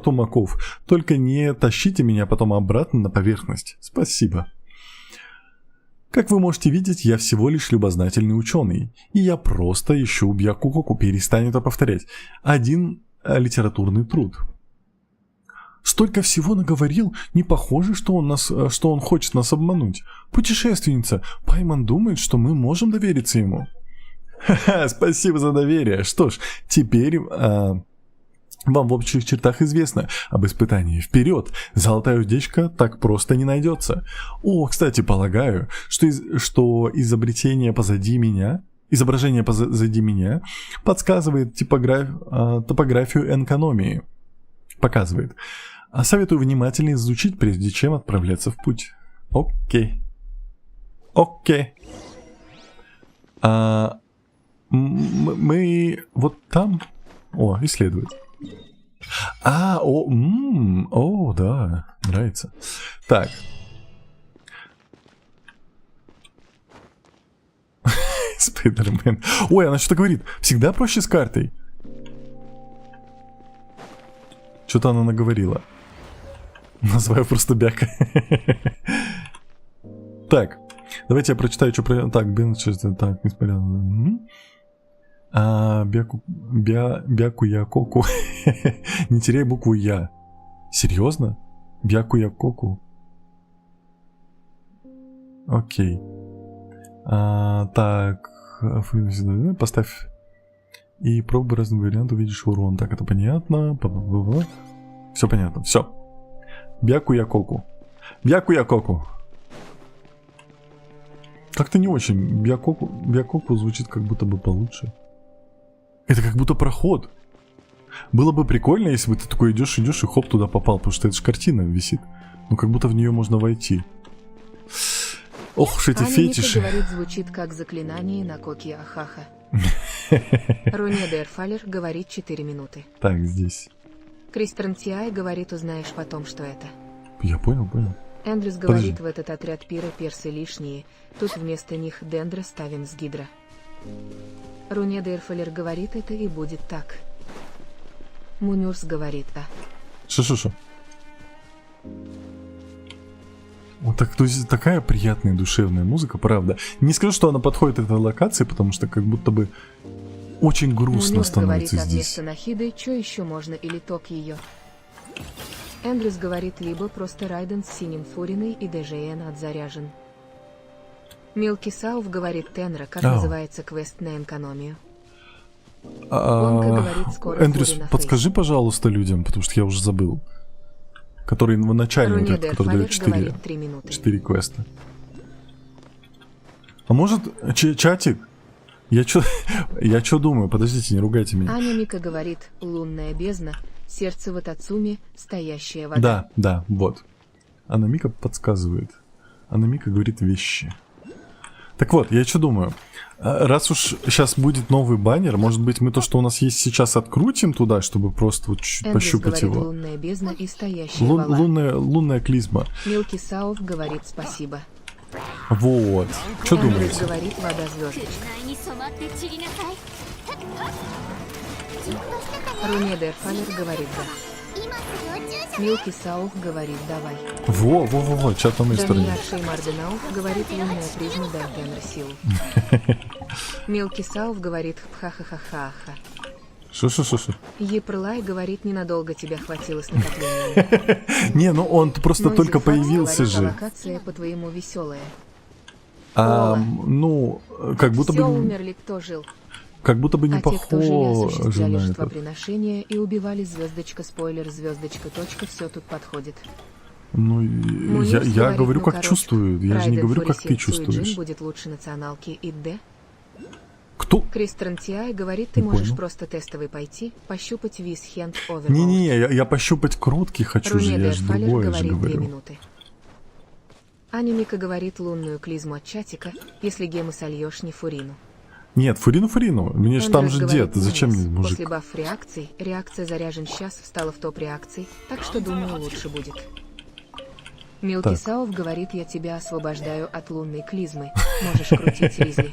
тумаков. Только не тащите меня потом обратно на поверхность. Спасибо. Как вы можете видеть, я всего лишь любознательный ученый, и я просто ищу Бьякукоку, перестань это повторять. Один литературный труд. Столько всего наговорил, не похоже, что он хочет нас обмануть. Путешественница, Пайман думает, что мы можем довериться ему. Ха-ха, спасибо за доверие. Что ж, теперь... Вам в общих чертах известно об испытании. Вперед! Золотая уздечка так просто не найдется. Кстати, полагаю, что изображение позади меня подсказывает топографию экономии. Показывает. Советую внимательно изучить, прежде чем отправляться в путь. Окей. Мы вот там... исследовать. Да, нравится. Так. Спайдермен. Она что-то говорит. Всегда проще с картой. Что-то она наговорила. Называю просто Бяка. Так. Давайте я прочитаю, что про... Так, так, несмотря на... Бьякуякоку. Не теряй букву Я. Серьезно? Бьякуякоку. Окей. Так. Поставь. И пробуй разные варианты, увидишь урон. Так, это понятно. Все понятно. Все. Бьякуякоку. Как-то не очень. Бьякоку звучит как будто бы получше. Это как будто проход. Было бы прикольно, если бы ты такой идешь и хоп, туда попал, потому что это же картина висит. Ну, как будто в нее можно войти. Ох уж эти Аня фетиши. Мика говорит, звучит как заклинание на Коки Ахаха. Руне Дерфалер говорит 4 минуты. Так, здесь. Кристиан Тиай говорит, узнаешь потом, что это. Я понял. Эндрюс говорит, в этот отряд пира персы лишние, тут вместо них дендра ставим с гидра. Руне Дерфалер говорит, это и будет так. Мунюрс говорит, да. Шо. Вот так, то есть такая приятная душевная музыка, правда. Не скажу, что она подходит этой локации, потому что как будто бы очень грустно Мунюрс становится говорит, от здесь. места Нахиды, что еще можно или ток ее. Эндрюс говорит, либо просто Райден с синим Фуриной и ДЖН отзаряжен. Милки Сауф говорит Тенра, как называется квест на экономию. Гонка говорит, скоро Эндрюс, Фурина подскажи, пожалуйста, людям, потому что я уже забыл. Который в начале, вот этот, который дает 4 квеста. А может, чатик? Я чё думаю? Подождите, не ругайте меня. Аня Мика говорит, лунная бездна, сердце в Атацуме, стоящая вода. Да, вот. Анна Мика подсказывает. Анна Мика говорит вещи. Так вот, я что думаю? Раз уж сейчас будет новый баннер, может быть, мы то, что у нас есть сейчас, открутим туда, чтобы просто вот чуть Эндрюс пощупать говорит, его. лунная бездна и стоящая вода. Лунная клизма. Милки Сауф говорит спасибо. Вот. Что Эндрюс думаете? говорит вода звездочка. Руне Дерфалер говорит да. Милки Сауф говорит давай. Во, чат на моей стороне. Данияр Шеймарденауф говорит лунная призма дай Тенра силу. Милки Сауф говорит ха-ха-ха-ха-ха. Шо. Епрлай говорит, ненадолго тебя хватило с накоплением. Не, ну он просто Нойзи только Факс появился говорит, же. локация по-твоему веселая. Ну, как будто Все бы... умерли, кто жил. Как будто бы не А те, кто жили, похоже осуществляли на это. жертвоприношения и убивали звездочка, спойлер, звездочка, точка, все тут подходит. Ну, я говорит, говорю, ну, как короче, чувствую. Я же не Райден говорю, как ты Фурисин Цуиджин чувствуешь. будет лучше националки и Д. Кто? Кристиан Тиай говорит, ты Не можешь понял. просто тестовый пойти, пощупать вис хенд овер. Не, я пощупать круткий хочу же, Руне я же Дерфалер другое же говорит 2 говорю. минуты. Аня Мика говорит лунную клизму от чатика, если гемы сольешь не Фурину. Нет, Фурину. Мне же там Эндрюс же говорит, дед, зачем «Ужас». мне мужик? После баф реакций, реакция заряжен сейчас встала в топ реакций, так что думаю лучше будет. Милки Так. Сауф говорит, я тебя освобождаю от лунной клизмы. Можешь крутить Ризли.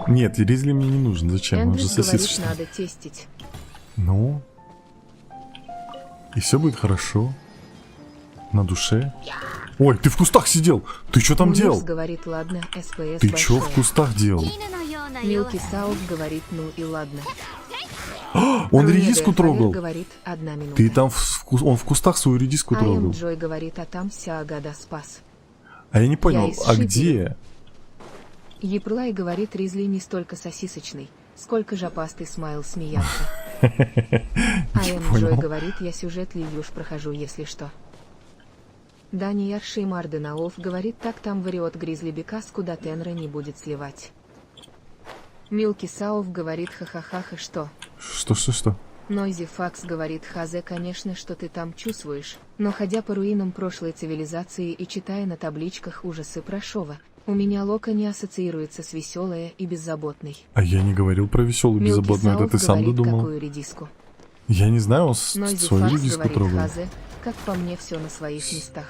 Нет, Ризли мне не нужен, зачем? Он же Эндрюс говорит, сосисочный. надо тестить. Ну? И все будет хорошо. На душе. Ой, ты в кустах сидел! Ты что там Мунирс делал? говорит, ладно, СПС Ты большое. что в кустах делал? Милки Сауф говорит, ну и ладно. Он Руне редиску Дерфалер трогал. говорит, 1 минута. Ты там, он в кустах свою редиску Айм трогал. Джой говорит, а там вся Агада спас. А я не понял, из а Шипера. где? Еплай говорит, Ризли не столько сосисочный, сколько жопастый смайл смеяться. Айм Джой говорит, я сюжет Ливьюш прохожу, если что. Данияр Шеймарденауф говорит, так там вариот Гризли Бекас, куда Тенра не будет сливать. Милки Сауф говорит, ха-ха-ха, что? Что? Нойзи Факс говорит, хазе, конечно, что ты там чувствуешь, но ходя по руинам прошлой цивилизации и читая на табличках ужасы Прошова, у меня Лока не ассоциируется с веселой и беззаботной. А я не говорил про веселую Милки беззаботную, это Сауф ты сам говорит, додумал. какую редиску. Я не знаю, он Нойзи свою Факс редиску говорит, трогал. хазе, как по мне все на своих местах.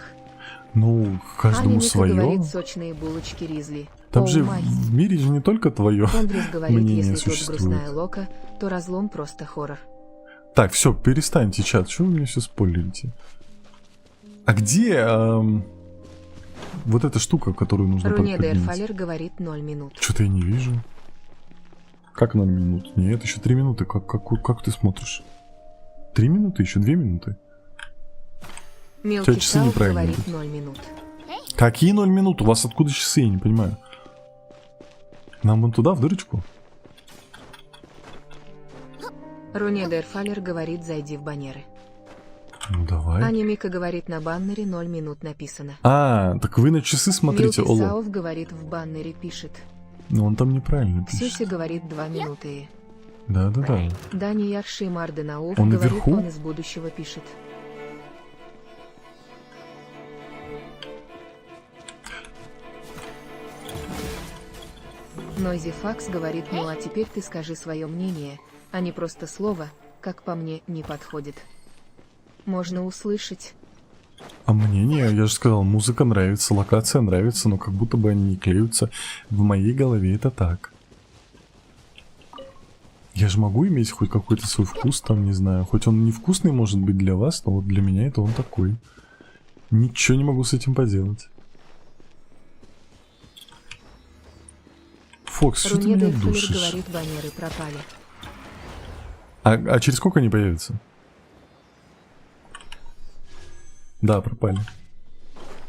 Ну, Аня каждому Мика свое. говорит, сочные булочки Ризли. Там Оу, же май. в мире же не только твое Эндрюс говорит, мнение если тут существует. грустная Лока, то разлом просто хоррор. Так, все, перестаньте, чат. Чего вы меня все спойлерите? А где вот эта штука, которую нужно Руне поднять? Дерфалер говорит 0 минут. Что-то я не вижу. Как 0 минут? Нет, еще 3 минуты. Как ты смотришь? 3 минуты? Еще 2 минуты? Мелкий часы Сауф неправильно говорит идут. 0 минут. Какие 0 минут? У вас откуда часы? Я не понимаю. Нам вон туда, в дырочку? Руне Дерфалер говорит, зайди в баннеры. Ну давай. Аня Мика говорит, на баннере 0 минут написано. А, так вы на часы смотрите, Милки Оло. Сауф говорит, в баннере пишет. Ну он там неправильно пишет. Ксюся говорит 2 минуты. Да-да-да. Дани Ярши Марденаов Он говорит, наверху? он из будущего пишет. Нойзи Факс говорит, ну а теперь ты скажи свое мнение, а не просто слово, как по мне, не подходит. Можно услышать. А мне не, я же сказал, музыка нравится, локация нравится, но как будто бы они не клеются. В моей голове это так. Я же могу иметь хоть какой-то свой вкус там, не знаю. Хоть он невкусный может быть для вас, но вот для меня это он такой. Ничего не могу с этим поделать. Фокс, что ты меня Рунеда душишь? говорит, баннеры пропали. А через сколько они появятся? Да, пропали.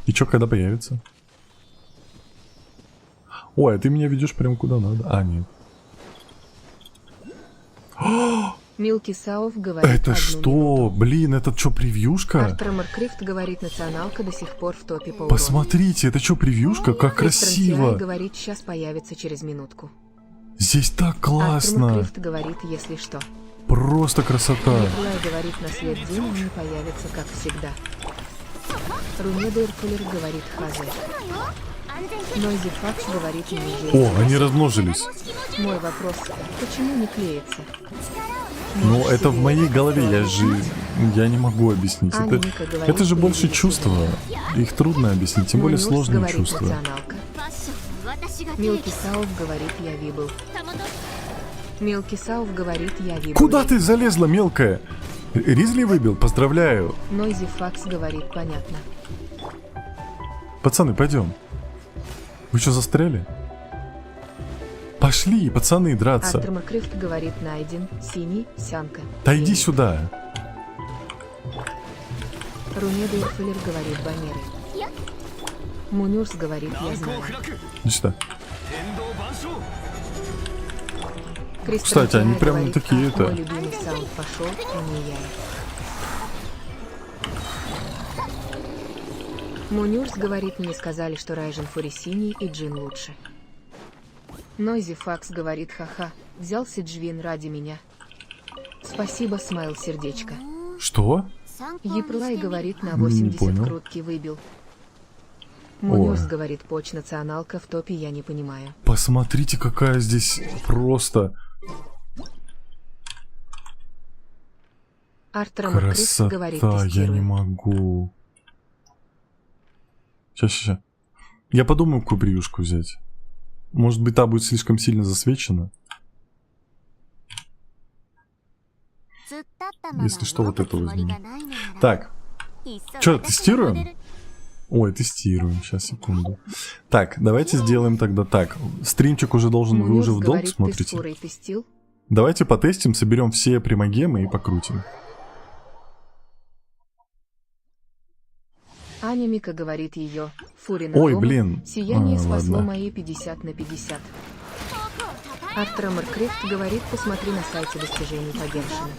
И чё, когда появится? Ой, а ты меня ведешь прям куда надо. А, нет. Милки Сауф говорит Это одну что? минуту. Блин, это что, превьюшка? Артур Маркрифт говорит, националка до сих пор в топе по урону. Посмотрите, это что, превьюшка? Как Кристиан Тиай красиво! говорит, сейчас появится через минутку. Здесь так Артур классно! Маркрифт говорит, если что. Просто красота! Николай говорит, на след день не появится, как всегда. Рунеда Ирфулер говорит, хазе. Нойзи Факс говорит, не О, они размножились. Мой вопрос, почему не клеится? Ну, Можешь это в себе моей голове, вообразить? я не могу объяснить. Аня Это, Ника говорит, это же больше «Привет, чувства. Их трудно объяснить, тем более Мунюс сложные говорит, чувства. националка. Милки Сауф говорит, я вибл. Милки Сауф говорит, я вибл. Куда ты залезла, мелкая? Ризли выбил? Поздравляю. Нойзи Факс говорит, понятно. Пацаны, пойдем. Вы что, застряли? Пошли, пацаны, драться. Артур Маркрифт говорит, найден, синий, сянка. Да иди сюда. Рунеда Ирфулер говорит, баннеры. Мунюрс говорит, я знаю. Иди сюда. Кристиан Кстати, они Тиай прям говорит, такие «Ах, это». мой любимый саунд пошел, и не я. Мунюрс говорит, мне сказали, что Райжен Фури синий и Джин лучше. Нойзи Факс говорит, ха-ха, взялся Джвин ради меня. Спасибо, смайл сердечко. Что? Еплай говорит, на Не 80 понял. крутки выбил. Мунюрс Ой. говорит, поч националка в топе, я не понимаю. Посмотрите, какая здесь просто Артур Маркрифт говорит, красота. Я не тестируем. могу. Сейчас. Я подумаю, какую превьюшку взять. Может быть, та будет слишком сильно засвечена. Если что, вот это возьму. Так, что, тестируем? Ой, тестируем. Сейчас, секунду. Так, давайте сделаем тогда так. Стримчик уже должен, вы уже в долг говорит, ты с смотрите. фурой тестил? Давайте потестим, соберем все примагемы и покрутим. Аня Мика говорит ее, Фурина Ой, дома, блин. сияние спасло Ладно. мои 50 на 50. Артур Маркрифт говорит, посмотри на сайте достижений по Геншину.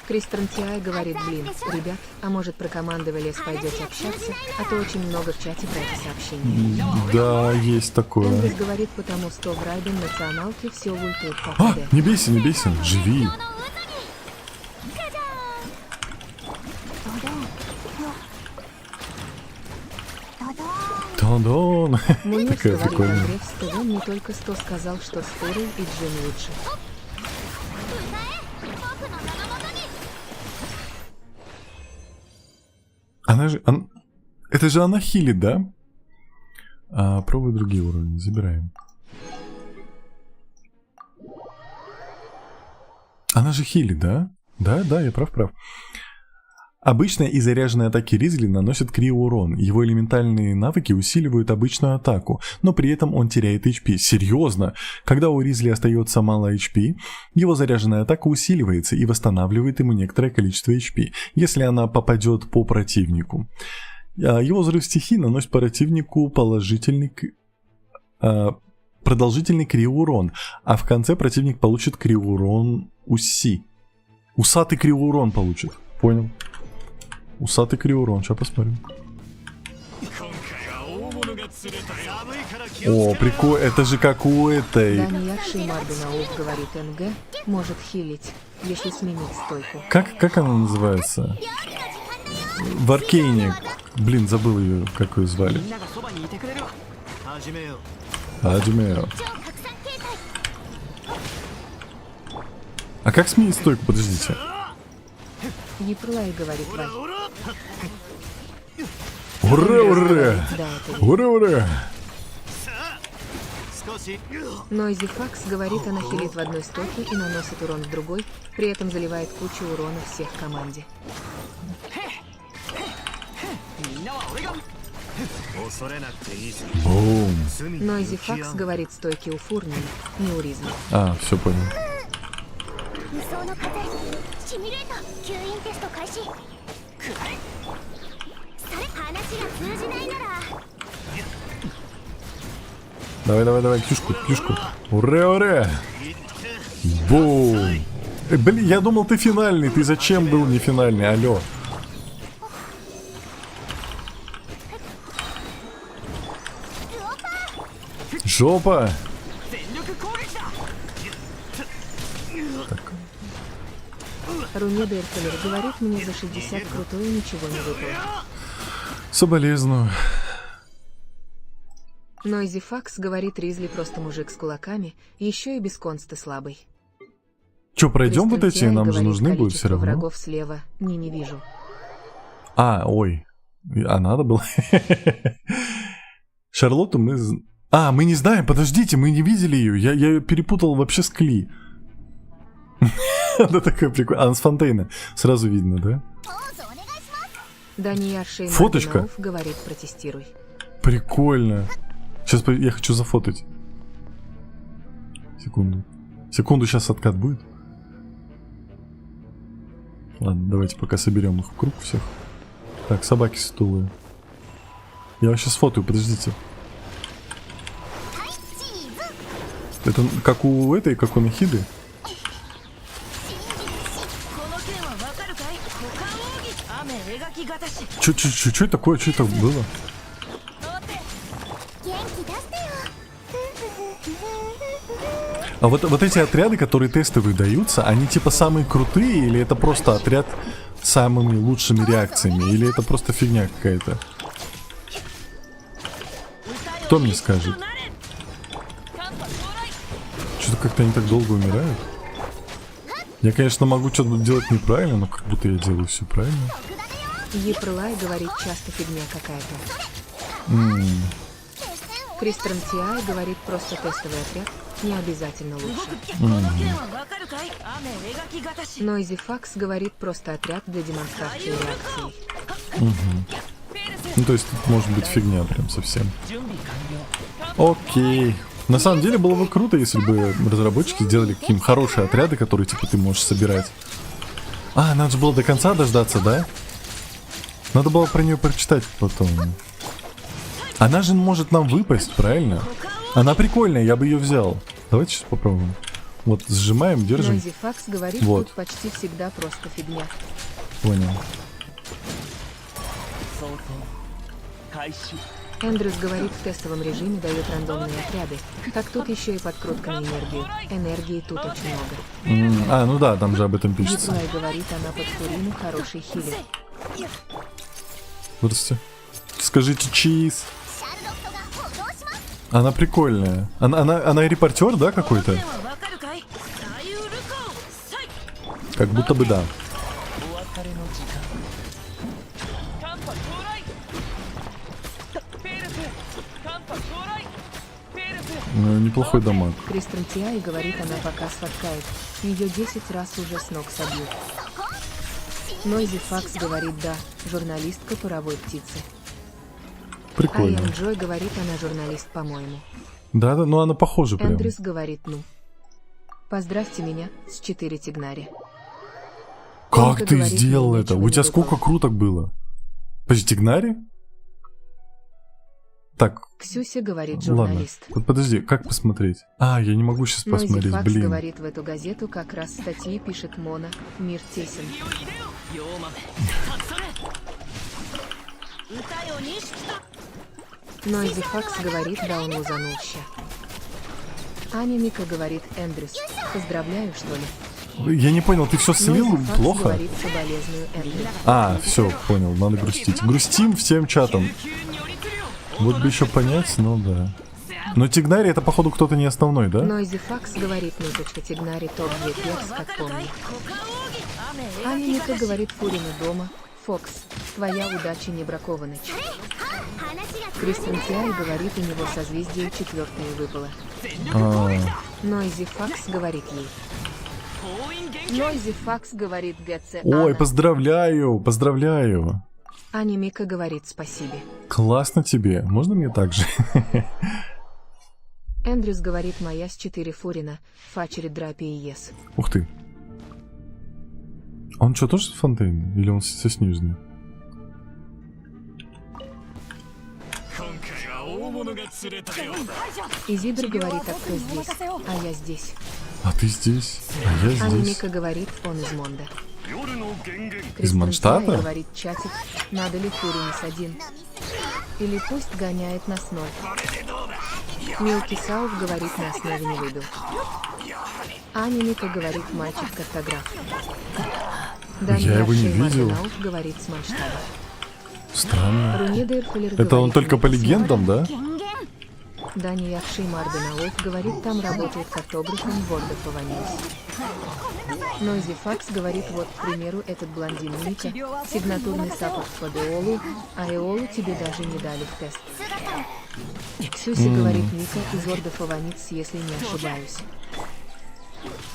Кристиан Тиай говорит, блин, ребят, а может про команды в лес пойдете общаться, а то очень много в чате про эти сообщения. Да, есть такое. Энгрис говорит, потому что в Райден националке все ультует по А, КД. не бейся, живи. Та-дон. Мунюс Такая говорит, прикольная. Андреев с ТВ мне только что сказал, что с Фурой и Джин лучше. Она же... Это же она хилит, да? Пробуй другие уровни, забираем. Она же хилит, да? Да, я прав. Обычные и заряженные атаки Ризли наносят криоурон. Его элементальные навыки усиливают обычную атаку, но при этом он теряет HP. Серьезно? Когда у Ризли остается мало HP, его заряженная атака усиливается и восстанавливает ему некоторое количество HP, если она попадет по противнику. Его взрыв стихий наносит противнику продолжительный криоурон, а в конце противник получит криоурон УСИ. Усатый криоурон получит. Понял? Усатый криоурон. Сейчас посмотрим. О, прикольно. Это же как у этой... Даниярший Марденауф говорит НГ может хилить, если сменить стойку. Как она называется? В Аркейне. Блин, забыл ее, как ее звали. Аджимео. А как сменить стойку? Подождите. Еплай говорит Вай. Ура, ура! Да, это Ура, ура! Нойзи Факс говорит, она хилит в одной стойке и наносит урон в другой, при этом заливает кучу урона всех в команде. Бум. Нойзи Факс говорит стойки у Фурни, не у Ризма. А, все понял. 無双の風シミュレート吸引テスト開始くらえそれ話が通じないなら Давай, давай, давай, ктюшку, ктюшку. Ура, ура! Бум! Блин, я думал, ты финальный. Ты зачем был не финальный? Алло. Жопа! Руне Дерфелер говорит, мне за 60 крутое ничего не выпало. Соболезную. Нойзи Факс говорит, Ризли просто мужик с кулаками, еще и без конста слабый. Че, пройдем вот эти? Кристен Тиай Нам же говорит, нужны будут все количество равно. врагов слева не вижу. А, ой. А надо было. Шарлотту мы... А, мы не знаем, подождите, мы не видели ее. Я ее перепутал вообще с Кли. Она такая прикольная. Она с Фонтейна. Сразу видно, да? Даниярший Фоточка. Марденауф говорит, протестируй. Прикольно. Сейчас я хочу зафотать. Секунду. Секунду, сейчас откат будет. Ладно, давайте пока соберем их в круг всех. Так, собаки стулы. Я вас сейчас фотою, подождите. Это как у этой, как у Нахиды? Чё это такое? Что это было? 元気出してよ А вот эти отряды, которые тестовые даются, они типа самые крутые, или это просто отряд с самыми лучшими реакциями, или это просто фигня какая-то? Кто мне скажет? Что-то как-то они так долго умирают. Я, конечно, могу что-то делать неправильно, но как будто я делаю все правильно. Еплай говорит, часто фигня какая-то. Кристен Тиай говорит, просто тестовый отряд, не обязательно лучше. Нойзи Факс говорит, просто отряд для демонстрации реакции. Ну, то есть тут может быть фигня прям совсем. Окей. На самом деле было бы круто, если бы разработчики сделали какие-нибудь хорошие отряды, которые типа ты можешь собирать. А, надо же было до конца дождаться, да? Надо было про нее прочитать потом. Она же может нам выпасть, правильно? Она прикольная, я бы ее взял. Давайте сейчас попробуем. Вот, сжимаем, держим. Нойзи Факс говорит, Вот. тут почти всегда просто фигня. Понял. Эндрюс говорит, в тестовом режиме дает рандомные отряды. Как тут еще и подкрутка на энергию. Энергии тут очень много. А, ну да, там же об этом пишется. Еплай говорит, она под Фурину хороший хилер. Здравствуйте. Скажите чиз. シャルロットが補導します Она прикольная. Она репортер, да, какой-то? Как будто бы да. Ну, неплохой дамаг. Кристен Тиай говорит, она пока сфоткает. Ее 10 раз уже с ног собьют. Нойзи Факс говорит, да, журналистка паровой птицы. Прикольно. Айан Джой говорит, она журналист, по-моему. Да, ну она похожа прям. Эндрюс говорит, ну. Поздравьте меня с 4 Тигнари. Как Только ты говорит, сделал мне это? ничего У не тебя сколько выпало. круток было? Подожди, Тигнари? Так, Ксюся говорит, ладно. журналист. Вот подожди, как посмотреть? А, я не могу сейчас Нойзи посмотреть, Факс блин. говорит, в эту газету как раз статьи пишет Мона. Мир тесен. Нойзи Факс говорит, да, он лузанулся. Аня Мика говорит, Эндрюс, поздравляю, что ли? Я не понял, ты все слил? Нойзи Факс Плохо? говорит, соболезную, Эндрюс. А, все, понял, надо грустить. Грустим всем чатом. Вот бы еще понять, ну да. Но Тигнари это походу кто-то не основной, да? Нойзи Факс говорит, Тигнари топ-2 перс, как помню. Аня Мика говорит, Фурина дома. Фокс, твоя удача не бракована. Кристиан Тиай говорит, у него созвездие 4 выпало. Нойзи Факс говорит ей. Нойзи Факс говорит ГЦ. Ой, поздравляю, поздравляю. Аня Мика говорит спасибо. Классно тебе, можно мне так же? Эндрюс говорит, моя с 4 Фурина, Фачери Драпи и Ес. Ух ты. Он что, тоже фонтейн? Или он со сниженный? Изидр говорит, а кто здесь? А я здесь. А ты здесь? А я Аня здесь. Мика говорит, он из Монда. Из Манштата? Кристиан говорит, чатик, надо ли Фуринис один? Или пусть гоняет нас 0. Милки Сауф говорит, на основе не выбил. Аня Мика говорит, мальчик-картограф. Я его не видел. Говорит с Манштаба. Странно. Рунеда Эрфелер Это он говорит, только по Мика легендам, да? Дани Яхши Марденаов говорит, там работает картографом Ворда Фаванис. Нойзи Факс говорит, вот, к примеру, этот блондин Ника, сигнатурный саппорт под Эолу, а Эолу тебе даже не дали в тест. Ксюси говорит, Ника из Ворда Фаванис, если не ошибаюсь.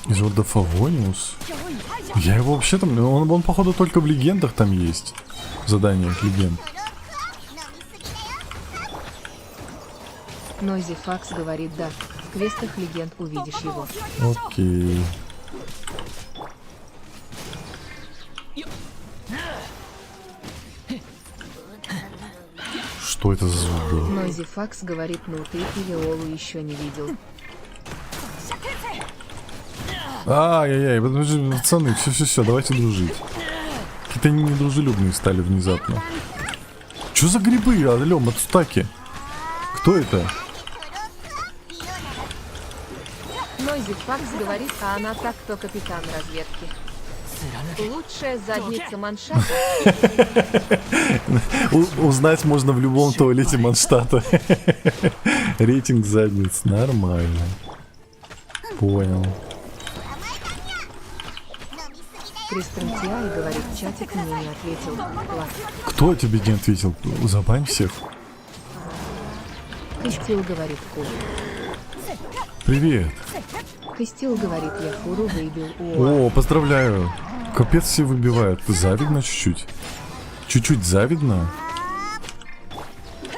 Из Орда Фавониус? Я его вообще там... Он походу только в легендах там есть. В заданиях легенд. Нойзи Факс говорит, да, в квестах легенд увидишь его. Окей. Что это за звук был? Нойзи Факс говорит, ну ты и Эолу еще не видел. Ай-яй-яй, пацаны, все, давайте дружить. Какие-то они недружелюбные стали внезапно. Что за грибы, алё, Мацутаки? Кто это? Нойзи Факс говорит, а она так, кто капитан разведки. Лучшая задница Маншата. Узнать можно в любом туалете Манштата. Рейтинг задниц, нормально. Понял. Кристиан Тиай говорит, чатик мне не ответил. Ладно. Кто тебе не ответил? Забань всех. Кристил говорит, фуру. Привет. Кристил говорит, я фуру выбил у О, поздравляю. Капец все выбивают. Завидно чуть-чуть. Чуть-чуть завидно.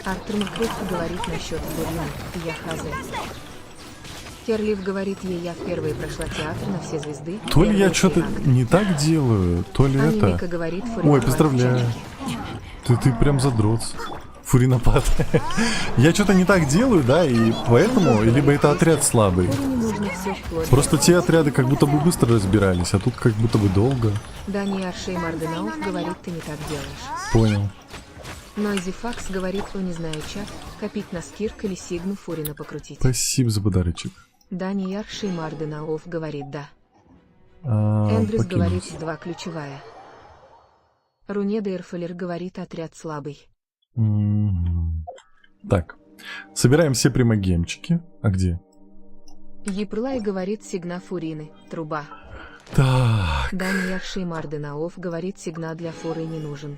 Артур Макров говорит насчет Фурины. Я хазы. Керлив говорит ей, я впервые прошла театр на все звезды. То ли я что-то не так делаю, то ли Аня это... Мика говорит, Фурина. Ой, поздравляю. Ты прям задрот. Фуринопад. Я что-то не так делаю, да, и поэтому, либо это отряд слабый. Фурине нужно все вплоть. Просто те отряды как будто бы быстро разбирались, а тут как будто бы долго. Дани Аршей Марденауф говорит, ты не так делаешь. Понял. Нойзи Факс говорит, что не знаю чат, копить на скирк или сигну Фурина покрутить. Спасибо за подарочек. Дани Аршей Марденауф говорит, да. покинуть. Эндрюс говорит, 2 ключевая. Рунеда Эрфелер говорит, отряд слабый. Так, собираем все примагемчики. А где? Еплай говорит, сигна Фурины, труба. Так. Дани Аршей Марденауф говорит, сигна для Фуры не нужен.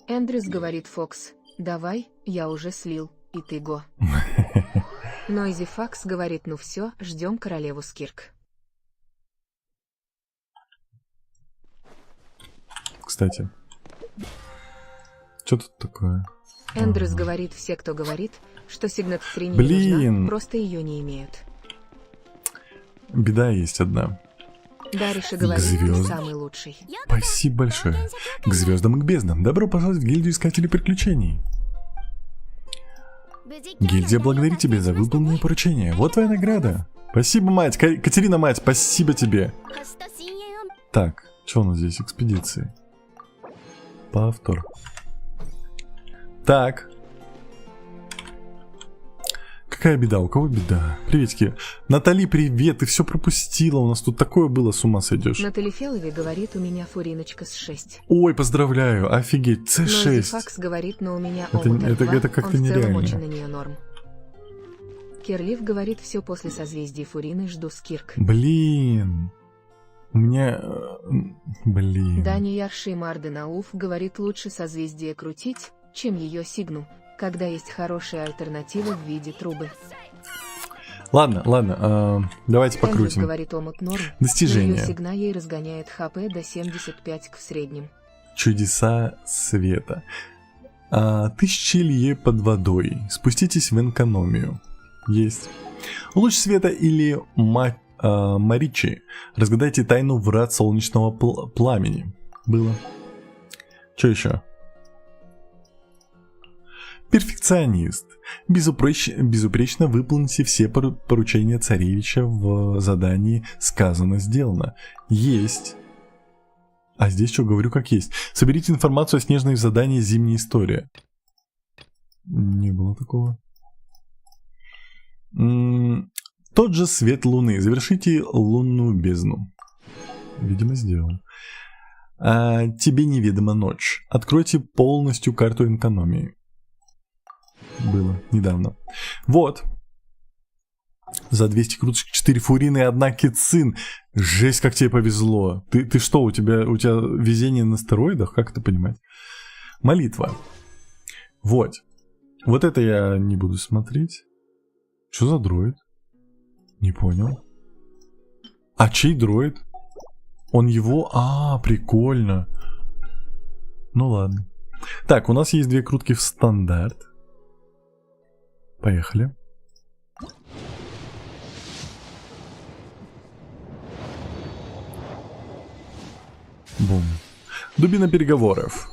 Эндрюс говорит, Фокс, давай, я уже слил, и ты го. Нойзи Факс говорит, ну все, ждем королеву Скирк. Кстати. Что тут такое? Эндрюс говорит, все, кто говорит, что сигнат Фрине Блин. нужна, просто ее не имеют. Беда есть одна. Дариша говорит, ты звезд. самый лучший. Спасибо большое. К звездам и к безднам. Добро пожаловать в гильдию искателей приключений. Гильдия благодарит тебя за выполненное поручение. Вот твоя награда. Спасибо, мать. Катерина, мать, спасибо тебе. Так, что у нас здесь? Экспедиции. Повтор. Так. Какая беда? У кого беда? Приветики. Натали, привет, ты все пропустила. У нас тут такое было, с ума сойдешь. Натали Фелови говорит, у меня фуриночка с 6. Ой, поздравляю, офигеть, Нойзи C6. Факс говорит, но у меня Это- омут это- R2, это как-то он в целом нереально. очень на нее норм. Кирлив говорит, все после созвездий Фурины, жду скирк. Блин. У меня... Блин. Дани Ярши Марденауф говорит, лучше созвездие крутить, чем ее сигну, когда есть хорошая альтернатива в виде трубы. Ладно, давайте Эндрюс покрутим. говорит, омут норм, Достижения. но ее сигна ей разгоняет хп до 75 в среднем. Чудеса света. 1000 лье под водой. Спуститесь в экономию. Есть. Луч света или Маричи. Разгадайте тайну врат солнечного пламени. Было. Что еще? Перфекционист. Безупречно выполните все поручения царевича в задании «Сказано, сделано». Есть. А здесь что, говорю как есть. Соберите информацию о снежной в задании «Зимняя история». Не было такого. Тот же свет луны. Завершите лунную бездну. Видимо, сделал. Тебе неведома ночь. Откройте полностью карту экономии. Было недавно. Вот. За 200 круточек 4 фурины и 1 кицин. Жесть, как тебе повезло. Ты что, у тебя везение на стероидах? Как это понимать? Молитва. Вот. Вот это я не буду смотреть. Что за дроид? Не понял. А чей дроид? Он его... прикольно. Ну ладно. Так, у нас есть 2 крутки в стандарт. Поехали. Бум. Дубина переговоров.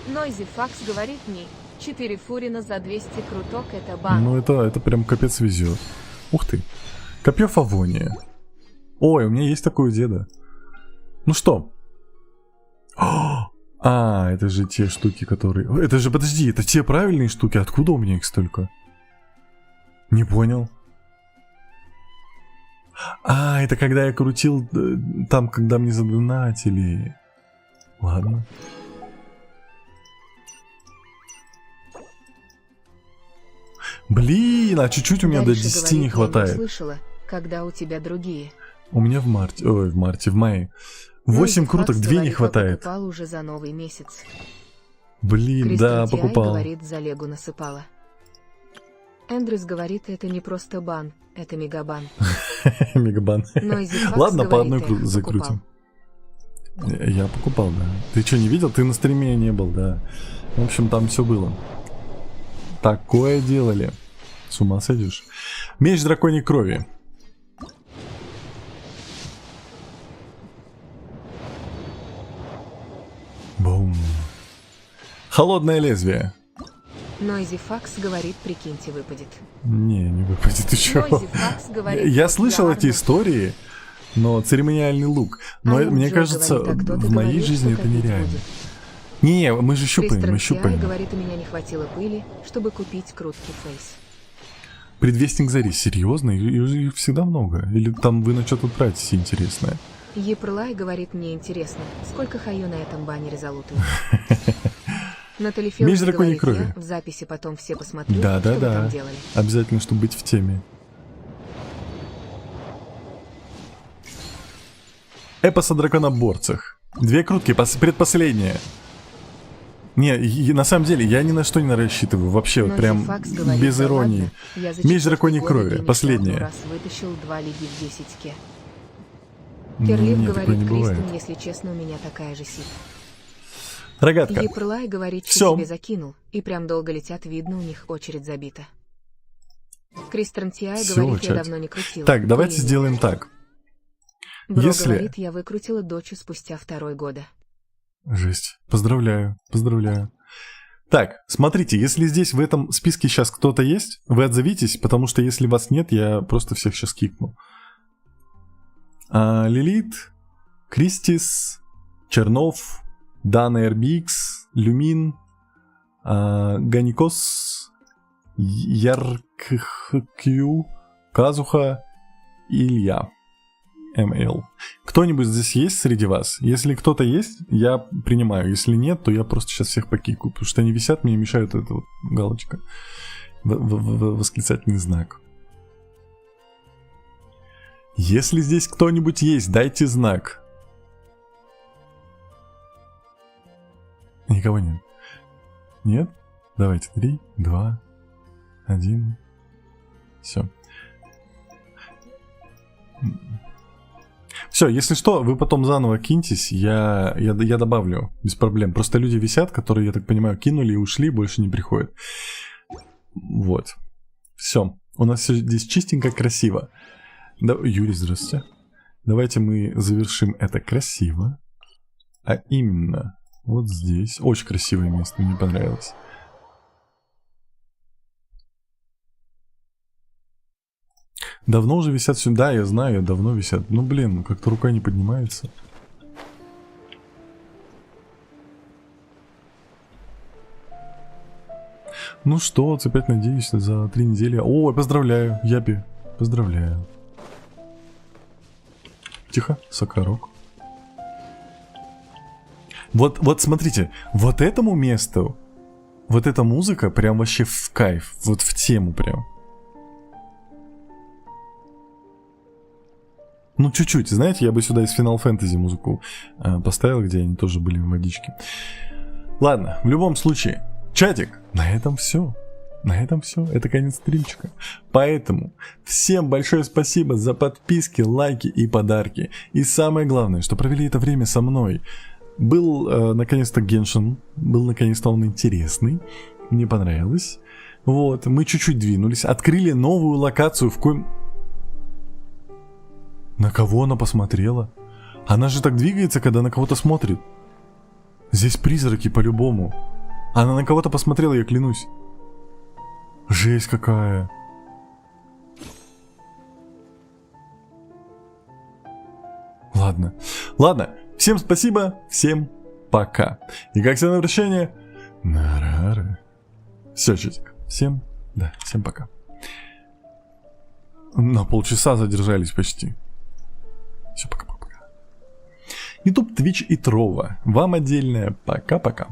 Нойзи Факс говорит мне, 4 фурина за 200 круток это бан. Ну это прям капец везет. Ух ты. Копье Фавония. Ой, у меня есть такое у деда. Ну что? Это же те штуки, которые... Это же, подожди, это те правильные штуки. Откуда у меня их столько? Не понял. Это когда я крутил там, когда мне задонатили. Ладно. Блин, а чуть-чуть у меня Дальше до 10 говорит, не я хватает. слышала, когда у тебя другие. У меня в марте, в мае. 8 Нойзи круток, Факс 2 не говорит, хватает. покупал уже за новый месяц. Блин, Кристен да, Тиай покупал. говорит, за Легу насыпала. Эндрюс говорит, это не просто бан, это мегабан. Мегабан. Нойзи Факс Ладно, по одной говорит, закрутим. Я покупал, да. Ты что, не видел? Ты на стриме не был, да. В общем, там все было. Такое делали. С ума сойдешь. Меч драконьей крови. Бум. Холодное лезвие. Нойзи Факс говорит, прикиньте, выпадет. Не выпадет, ты чё? Нойзи Факс говорит, Я вот слышал эти Арнольд. истории, но церемониальный лук. Но Айн мне Джо кажется, говорит, а кто-то в моей говорит, жизни что это копить нереально. будет. Не, мы же щупаем, Кристен мы Тиай щупаем. говорит, у меня не хватило пыли, чтобы купить крутки фейс. Предвестник зари, серьезно? Их всегда много? Или там вы на что-то тратите интересное? Епрлай говорит, мне интересно, сколько хаю на этом баннере залутают. Натали Меч Филд драконьей говорит, крови. я в записи потом все посмотрю, Да. что вы там делали. Обязательно, чтобы быть в теме. Эпос о драконоборцах. 2 крутки, предпоследняя. Не, на самом деле, я ни на что не рассчитываю. Вообще, вот Нойзи прям Факс говорит, без да иронии. ладно, я за Меч 4 драконьей года крови, Генни последняя. Шарну раз вытащил 2 лиги в 10-ке. Не, Кирлив такое говорит, не бывает. Кристен, если честно, у меня такая же сила. Рогатка. Епрлай говорит, Всё. что тебе закинул, и прям долго летят, видно, у них очередь забита. Кристен Тиай Всё, говорит, я чат. давно не крутила. Так, давайте Пыли сделаем так. Бро Если- говорит, я выкрутила дочу спустя 2 года. Жесть. Поздравляю. Так, смотрите, если здесь в этом списке сейчас кто-то есть, вы отзовитесь, потому что если вас нет, я просто всех сейчас кикну. Лилит, Кристис, Чернов, Дана RBX, Люмин, Ганикос, Яркхкью, Казуха, Илья. МЛ. Кто-нибудь здесь есть среди вас? Если кто-то есть, я принимаю. Если нет, то я просто сейчас всех покикаю, потому что они висят, мне мешает эта вот галочка. Восклицательный знак. Если здесь кто-нибудь есть, дайте знак. Никого нет. Нет? Давайте. 3, 2, 1. Все. Все, если что, вы потом заново киньтесь, я добавлю, без проблем. Просто люди висят, которые, я так понимаю, кинули и ушли, больше не приходят. Вот. Все. У нас все здесь чистенько, красиво. Да, Юрий, здравствуйте. Давайте мы завершим это красиво. А именно, вот здесь. Очень красивое место, мне понравилось. Давно уже висят сюда, я знаю, давно висят. Ну блин, ну как-то рука не поднимается. Ну что, опять надеюсь, за 3 недели. О, поздравляю, Япи, поздравляю. Тихо, Сокорок. Вот смотрите, вот этому месту, вот эта музыка прям вообще в кайф, вот в тему прям. Ну, чуть-чуть, знаете, я бы сюда из Final Fantasy музыку поставил, где они тоже были в водичке. Ладно, в любом случае, чатик, на этом все. На этом все, это конец стримчика. Поэтому всем большое спасибо за подписки, лайки и подарки. И самое главное, что провели это время со мной. Был наконец-то Геншин, был наконец-то он интересный, мне понравилось. Вот, мы чуть-чуть двинулись, открыли новую локацию, в коем... На кого она посмотрела? Она же так двигается, когда на кого-то смотрит. Здесь призраки по-любому. Она на кого-то посмотрела, я клянусь. Жесть какая. Ладно. Ладно. Всем спасибо. Всем пока. И как всегда на прощание. Нарары. Все, чатик. Всем пока. На полчаса задержались почти. Все, пока-пока. YouTube, Twitch и Трова. Вам отдельное пока-пока.